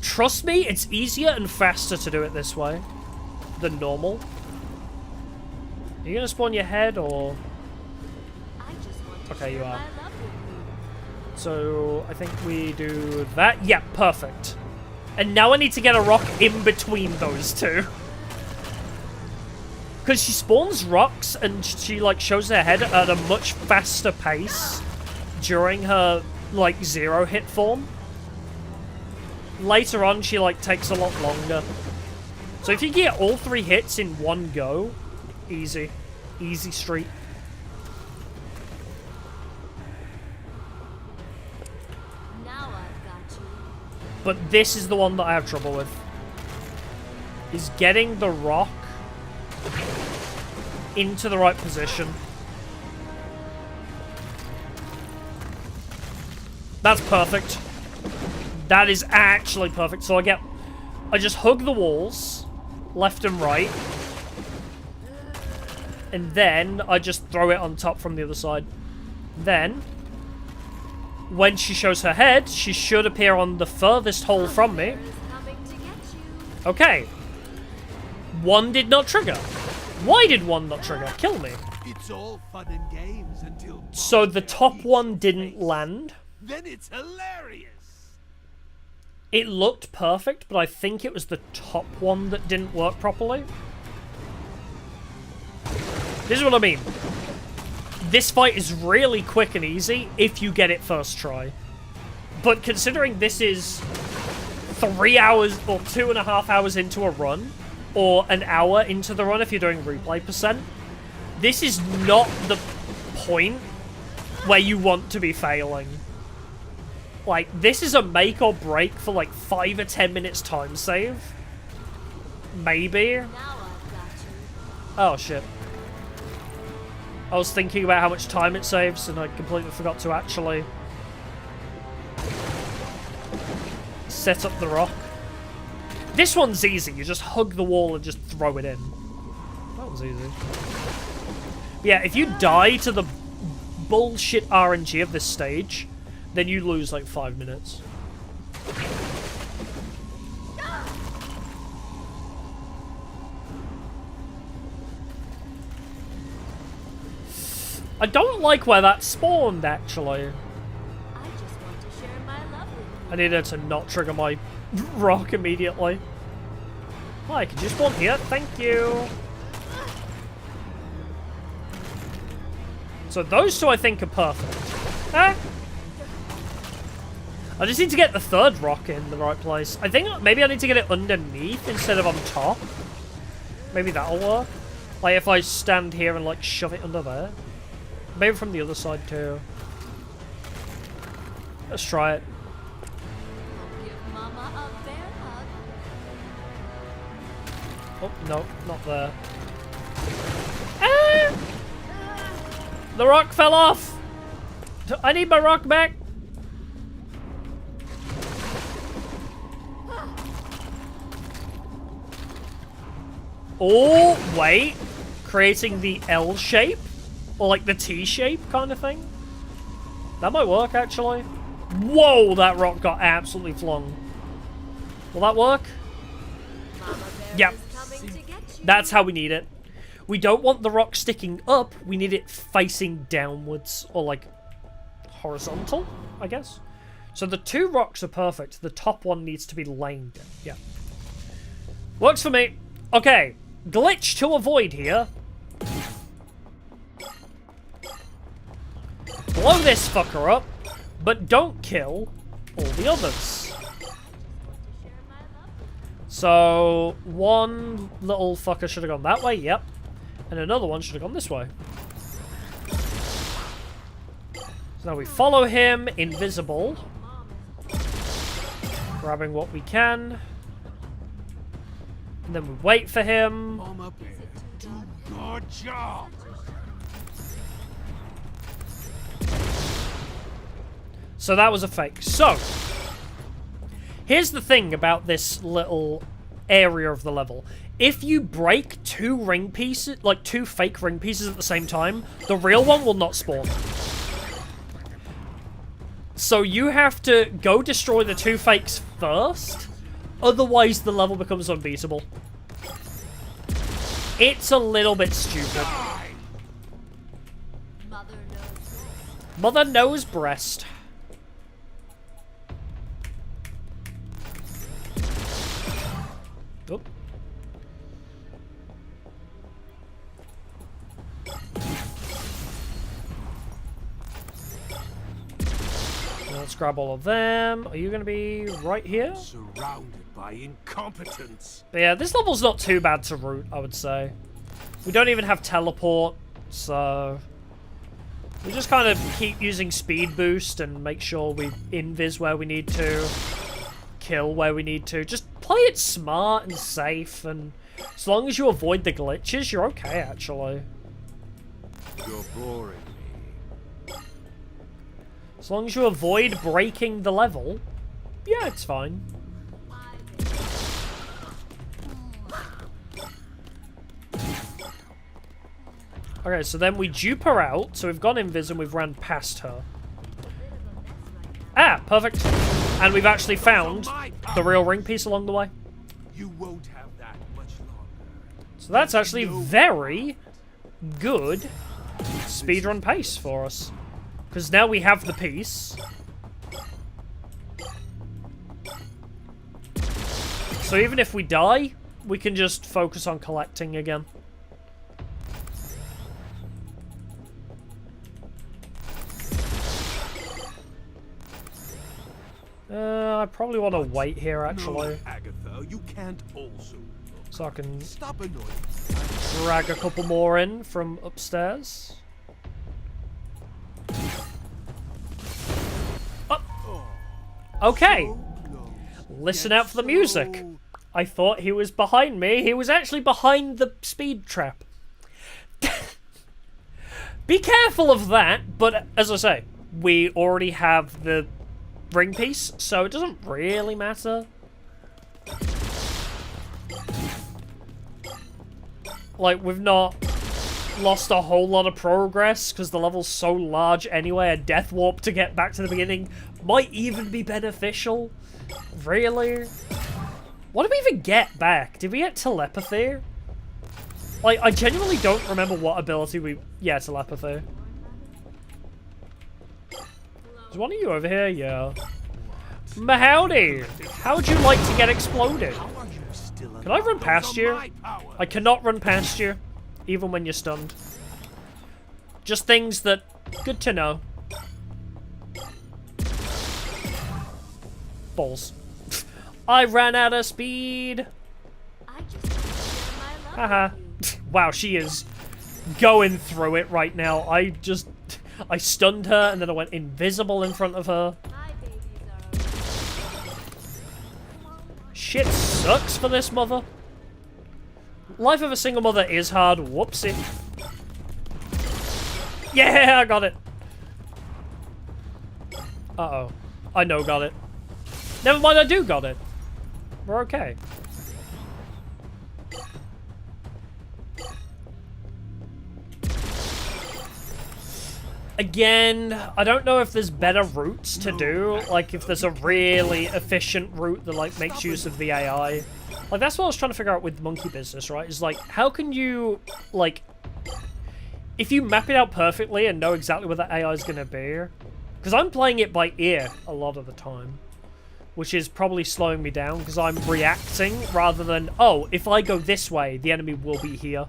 S1: Trust me, it's easier and faster to do it this way than normal. Are you gonna spawn your head, or...?
S8: I just want to
S1: Okay, you
S8: share
S1: are.
S8: my love with you.
S1: So, I think we do that. Yeah, perfect. And now I need to get a rock in between those two. Because she spawns rocks and she, like, shows her head at a much faster pace during her, like, 0 hit form. Later on, she, like, takes a lot longer. So if you get all 3 hits in one go, easy. Easy street.
S8: Now I've got you.
S1: But this is the one that I have trouble with. Is getting the rock into the right position. That's perfect. That is actually perfect. So I just hug the walls, left and right. And then I just throw it on top from the other side. Then, when she shows her head, she should appear on the furthest hole from me.
S8: Bear is coming to get you.
S1: Okay. 1 did not trigger. Why did 1 not trigger? Kill me.
S4: It's all fun and games until...
S1: So the top one didn't land.
S4: Then it's hilarious.
S1: It looked perfect, but I think it was the top one that didn't work properly. This is what I mean. This fight is really quick and easy if you get it first try. But considering this is 3 hours or 2.5 hours into a run, or an hour into the run if you're doing replay percent, this is not the point where you want to be failing. Like, this is a make or break for like 5 or 10 minutes time save. Maybe.
S8: Now I've got you.
S1: Oh shit. I was thinking about how much time it saves and I completely forgot to actually set up the rock. This one's easy. You just hug the wall and just throw it in. That one's easy. Yeah, if you die to the bullshit RNG of this stage, then you lose like 5 minutes. I don't like where that spawned, actually.
S8: I just want to share my love with you.
S1: I needed to not trigger my rock immediately. Hi, could you spawn here? Thank you. So those two I think are perfect. Eh? I just need to get the 3rd rock in the right place. I think maybe I need to get it underneath instead of on top. Maybe that'll work. Like if I stand here and like shove it under there. Maybe from the other side too. Let's try it.
S8: Give Mama a bear hug.
S1: Oh, no, not there. Ah! The rock fell off! I need my rock back! Oh, wait. Creating the L shape? Or like the T shape kind of thing? That might work, actually. Whoa, that rock got absolutely flung. Will that work?
S8: Mama bear
S1: Yep.
S8: is coming to get you.
S1: That's how we need it. We don't want the rock sticking up. We need it facing downwards. Or like horizontal, I guess. So the 2 rocks are perfect. The top one needs to be laying down. Yeah. Works for me. Okay. Glitch to avoid here. Blow this fucker up, but don't kill all the others. So, one little fucker should have gone that way, yep. And another one should have gone this way. So now we follow him, invisible. Grabbing what we can. And then we wait for him.
S4: Mama Bear, do your job.
S1: So that was a fake. So, here's the thing about this little area of the level. If you break two ring pieces, like two fake ring pieces at the same time, the real one will not spawn. So you have to go destroy the two fakes first, otherwise the level becomes unbeatable. It's a little bit stupid. Mother knows breast. Oop. Let's grab all of them. Are you going to be right here?
S4: Surrounded by incompetence.
S1: But yeah, this level's not too bad to root, I would say. We don't even have teleport, so... we just kind of keep using speed boost and make sure we invis where we need to. Kill where we need to. Just play it smart and safe, and as long as you avoid the glitches, you're okay, actually.
S4: You're boring me.
S1: As long as you avoid breaking the level, yeah, it's fine. Okay, so then we dupe her out, so we've gone invis and we've ran past her. Ah, perfect. And we've actually found the real ring piece along the way.
S4: You won't have that much longer.
S1: So that's actually very good speedrun pace for us. Because now we have the piece. So even if we die, we can just focus on collecting again. I probably want to wait here, actually.
S4: No, Agatha, you can't also.
S1: So I can
S4: Stop annoying.
S1: drag a couple more in from upstairs. Oh. Okay. Listen out for the music. I thought he was behind me. He was actually behind the speed trap. Be careful of that, but as I say, we already have the ring piece, so it doesn't really matter. Like, we've not lost a whole lot of progress because the level's so large anyway. A death warp to get back to the beginning might even be beneficial. Really? What did we even get back? Did we get telepathy? Like, I genuinely don't remember what ability we... yeah, telepathy. Is one of you over here? Yeah. Mahowdy! How would you like to get exploded? Can I run past you? I cannot run past you, even when you're stunned. Just things that... good to know. Balls. I ran out of speed! Haha. Wow, she is going through it right now. I stunned her and then I went invisible in front of her. Shit sucks for this mother. Life of a single mother is hard. Whoopsie. Yeah, I got it. Uh-oh. I know got it. Never mind, I do got it. We're okay. Again, I don't know if there's better routes to do. Like, if there's a really efficient route that, like, makes use of the AI. Like, that's what I was trying to figure out with Monkey Business, right? Is, like, how can you, like... if you map it out perfectly and know exactly what the AI is going to be... because I'm playing it by ear a lot of the time. Which is probably slowing me down, because I'm reacting rather than, oh, if I go this way, the enemy will be here.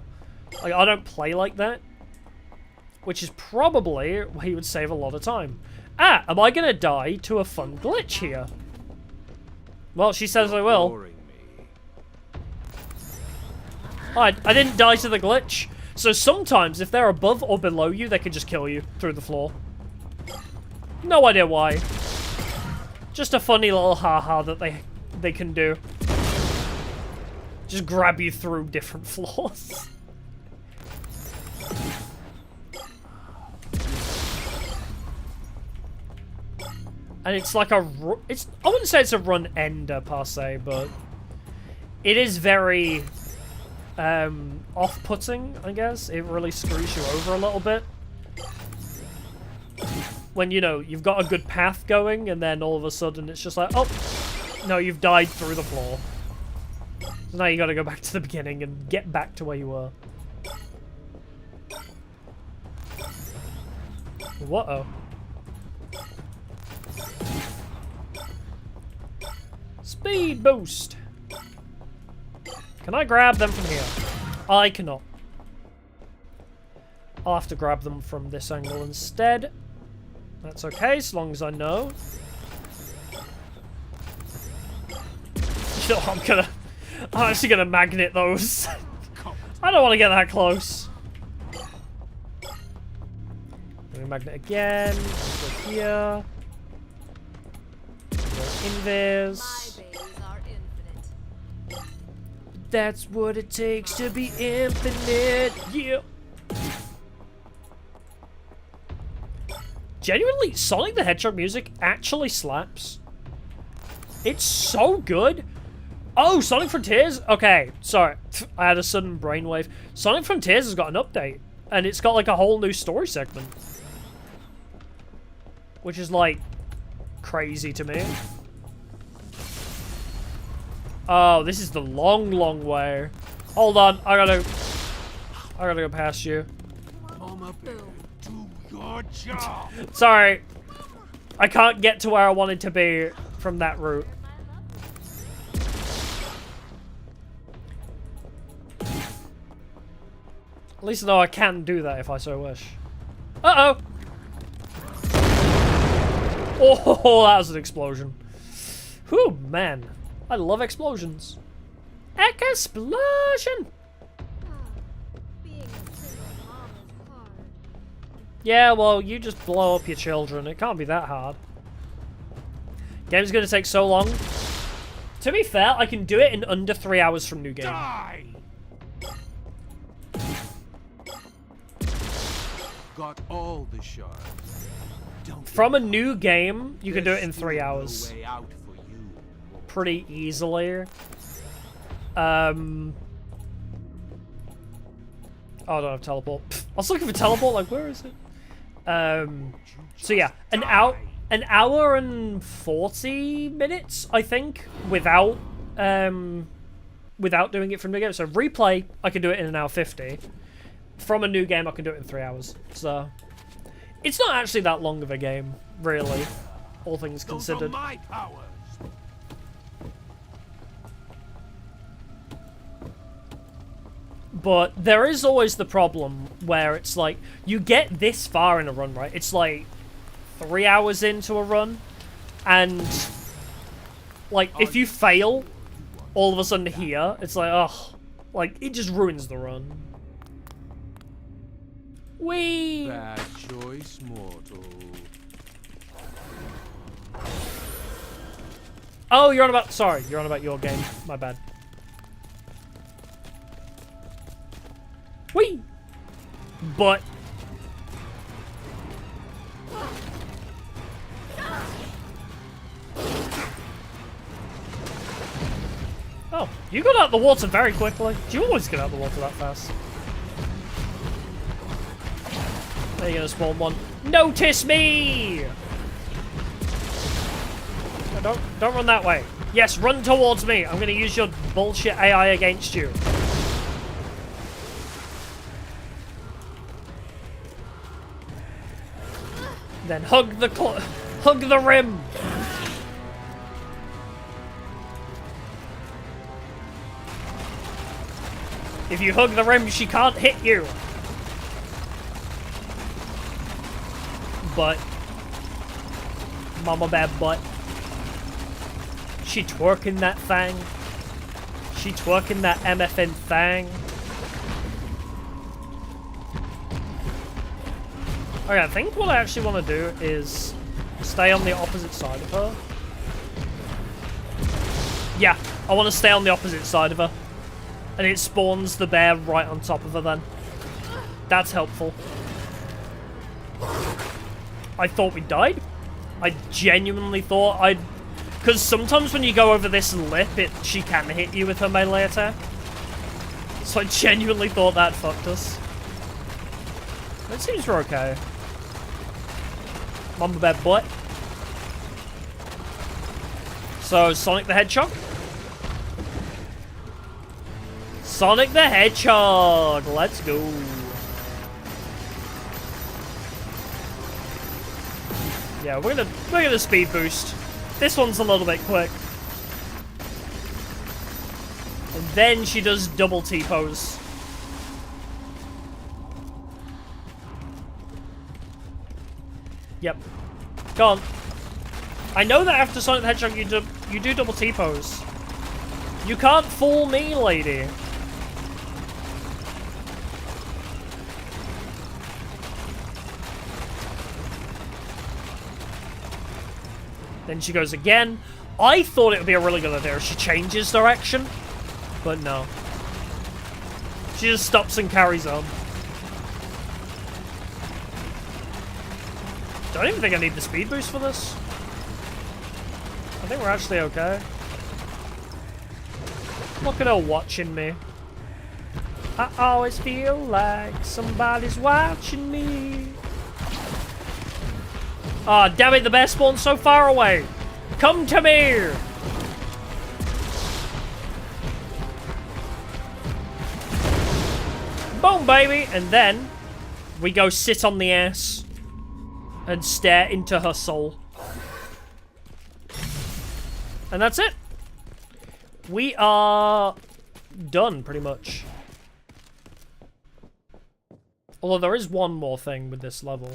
S1: Like, I don't play like that. Which is probably where you would save a lot of time. Ah, am I going to die to a fun glitch here? Well, she says I will. I didn't die to the glitch. So sometimes, if they're above or below you, they can just kill you through the floor. No idea why. Just a funny little haha that they can do. Just grab you through different floors. And it's like a... I wouldn't say it's a run ender per se, but... It is very... off-putting, I guess. It really screws you over a little bit. When, you know, you've got a good path going, and then all of a sudden it's just like, oh, no, you've died through the floor. So now you gotta go back to the beginning and get back to where you were. What-oh. Speed boost! Can I grab them from here? I cannot. I'll have to grab them from this angle instead. That's okay, as long as I know. You know, I'm actually gonna magnet those. I don't want to get that close. Let me magnet again. Go here. Go in this. That's what it takes to be infinite. Yeah. Genuinely, Sonic the Hedgehog music actually slaps. It's so good. Oh, Sonic Frontiers? Okay, sorry. I had a sudden brainwave. Sonic Frontiers has got an update. And it's got like a whole new story segment. Which is like crazy to me. Oh, this is the long, long way. Hold on, I gotta go past you.
S4: Your job.
S1: Sorry. I can't get to where I wanted to be from that route. At least I know I can do that if I so wish. Uh-oh! Oh, that was an explosion. Whew, man. I love explosions. Explosion! Yeah, well, you just blow up your children. It can't be that hard. Game's gonna take so long. To be fair, I can do it in under 3 hours from new game.
S4: Die! Got all the shards.
S1: From a new game, you can do it in 3 hours.
S4: No way out for you.
S1: Pretty easily. Oh, I don't have teleport. Pfft, I was looking for teleport, like, where is it? So yeah, an hour and 40 minutes, I think, without doing it from the game. So replay, I can do it in an hour 50. From a new game, I can do it in 3 hours. So it's not actually that long of a game, really, all things considered.
S4: Those are my powers.
S1: But there is always the problem where it's like, you get this far in a run, right? It's like 3 hours into a run, and like, if you fail all of a sudden here, it's like, ugh, like, it just ruins the run. Whee!
S4: Bad choice, mortal.
S1: Oh, you're on about, sorry, you're on about your game. My bad. Whee! But oh, you got out the water very quickly. Do you always get out the water that fast? There you go, spawn one. Notice me! No, don't run that way. Yes, run towards me. I'm gonna use your bullshit AI against you. Then hug the rim. If you hug the rim, she can't hit you. But mama bad butt. She twerking that thing. She twerking that MFN thing. Okay, I think what I actually want to do is Stay on the opposite side of her. Yeah, I want to stay on the opposite side of her. And it spawns the bear right on top of her then. That's helpful. I thought we died. I genuinely thought I'd... Because sometimes when you go over this lip, she can hit you with her melee attack. So I genuinely thought that fucked us. It seems we're okay. Mama bad butt. So, Sonic the Hedgehog. Sonic the Hedgehog! Let's go. Yeah, we're gonna speed boost. This one's a little bit quick. And then she does double T-pose. Yep. Go on. I know that after Sonic the Hedgehog you do double T-pose. You can't fool me, lady. Then she goes again. I thought it would be a really good idea if she changes direction. But no. She just stops and carries on. Don't even think I need the speed boost for this. I think we're actually okay. Look at her watching me. I always feel like somebody's watching me. Ah, oh, damn it, the bear spawn's so far away. Come to me! Boom, baby! And then we go sit on the ass and stare into her soul. And that's it. We are done, pretty much. Although there is one more thing with this level.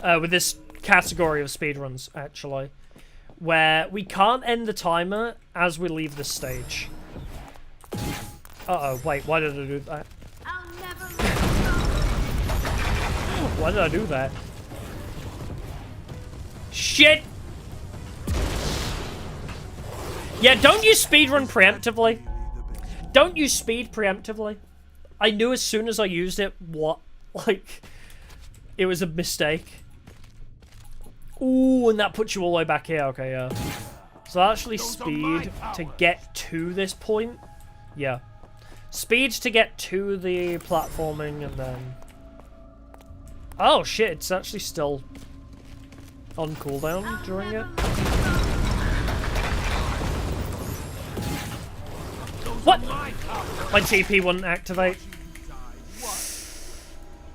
S1: With this category of speedruns, actually. Where we can't end the timer as we leave this stage. Uh-oh, wait, why did I do that?
S3: I'll never
S1: Why did I do that? Shit! Yeah, don't use speedrun preemptively. Don't use speed preemptively. I knew as soon as I used it what, like, it was a mistake. Ooh, and that puts you all the way back here. Okay, yeah. So actually speed to get to this point. Yeah. Speed to get to the platforming and then... Oh shit, it's actually still on cooldown during it. What? My TP wouldn't activate.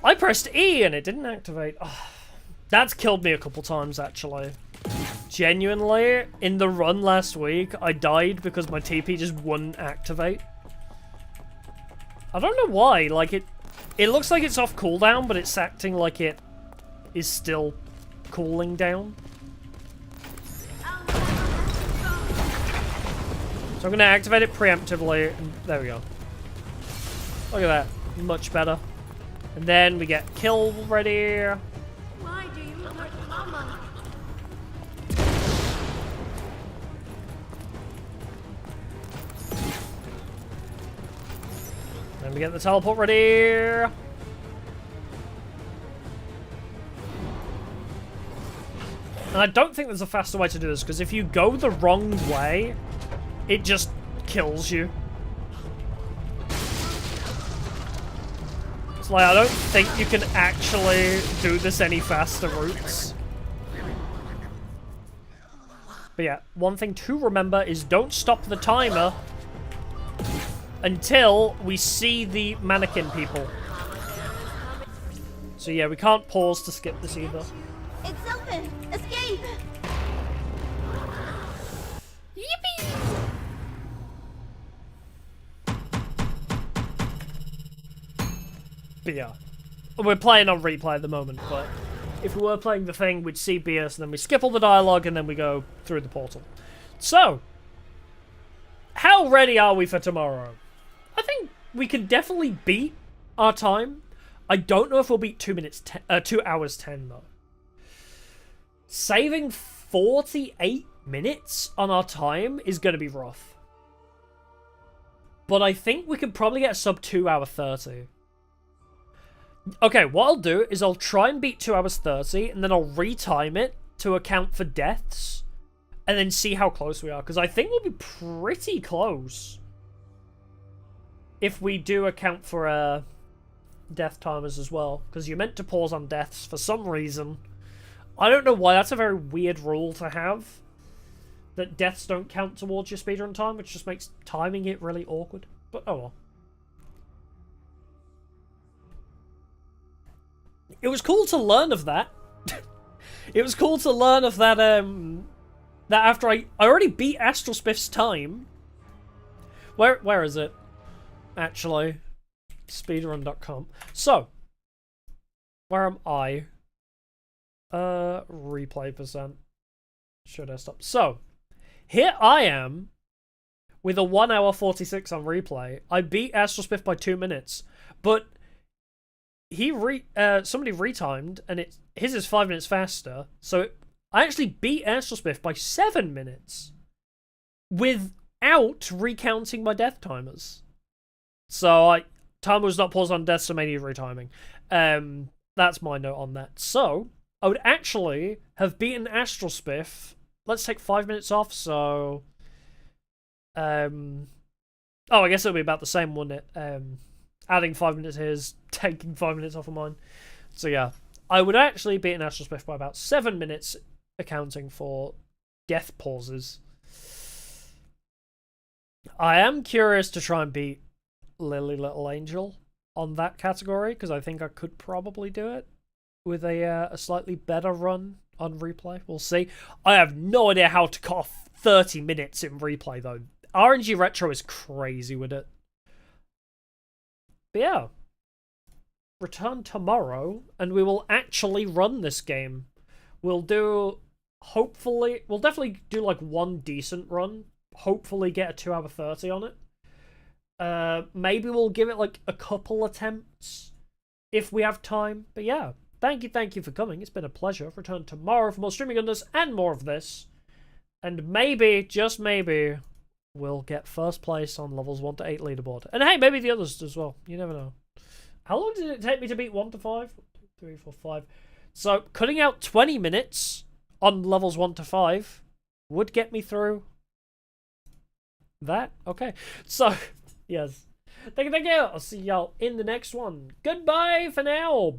S1: I pressed E and it didn't activate. Oh, that's killed me a couple times, actually. Genuinely, in the run last week, I died because my TP just wouldn't activate. I don't know why. Like, it looks like it's off cooldown, but it's acting like it is still cooling down. So I'm going to activate it preemptively. And there we go. Look at that. Much better. And then we get kill ready.
S3: Why do you hurt Mama?
S1: Then we get the teleport ready. And I don't think there's a faster way to do this, because if you go the wrong way, it just kills you. It's like, I don't think you can actually do this any faster routes. But yeah, one thing to remember is don't stop the timer until we see the mannequin people. So yeah, we can't pause to skip this either.
S3: It's open! Escape! Yippee!
S1: But yeah, we're playing on replay at the moment, but if we were playing the thing, we'd see BS, and then we skip all the dialogue, and then we go through the portal. So, how ready are we for tomorrow? I think we can definitely beat our time. I don't know if we'll beat 2 hours 10, though. saving 48 minutes on our time is going to be rough. But I think we could probably get a sub 2 hour 30. Okay, what I'll do is I'll try and beat 2 hours 30, and then I'll retime it to account for deaths, and then see how close we are, because I think we'll be pretty close if we do account for death timers as well, because you're meant to pause on deaths for some reason. I don't know why, that's a very weird rule to have, that deaths don't count towards your speedrun time, which just makes timing it really awkward, but oh well. It was cool to learn of that. It was cool to learn of that, that after I already beat Astral Spiff's time. Where is it? Actually, speedrun.com. So, where am I? Replay percent. Should I stop? So, here I am with a 1 hour 46 on replay. I beat Astral Spiff by 2 minutes, but somebody retimed, and his is 5 minutes faster. So I actually beat Astral Spiff by 7 minutes without recounting my death timers. So timer was not paused on death, so maybe retiming. That's my note on that. So I would actually have beaten Astral Spiff. Let's take 5 minutes off. So, I guess it'll be about the same, wouldn't it? Adding 5 minutes here is taking 5 minutes off of mine. So yeah, I would actually beat an Astral Spiff by about 7 minutes, accounting for death pauses. I am curious to try and beat Lily Little Angel on that category, because I think I could probably do it with a slightly better run on replay. We'll see. I have no idea how to cut off 30 minutes in replay, though. RNG Retro is crazy with it. But yeah, return tomorrow, and we will actually run this game. We'll definitely do like one decent run. Hopefully get a 2 hour 30 on it. Maybe we'll give it like a couple attempts if we have time. But yeah, thank you for coming. It's been a pleasure. Return tomorrow for more streaming on this and more of this. And maybe, just maybe, we'll get first place on levels 1 to 8 leaderboard. And hey, maybe the others as well. You never know. How long did it take me to beat 1 to 5? 1, 2, 3, 4, 5. So, cutting out 20 minutes on levels 1 to 5 would get me through that. Okay. So, yes. Thank you. I'll see y'all in the next one. Goodbye for now. Bye.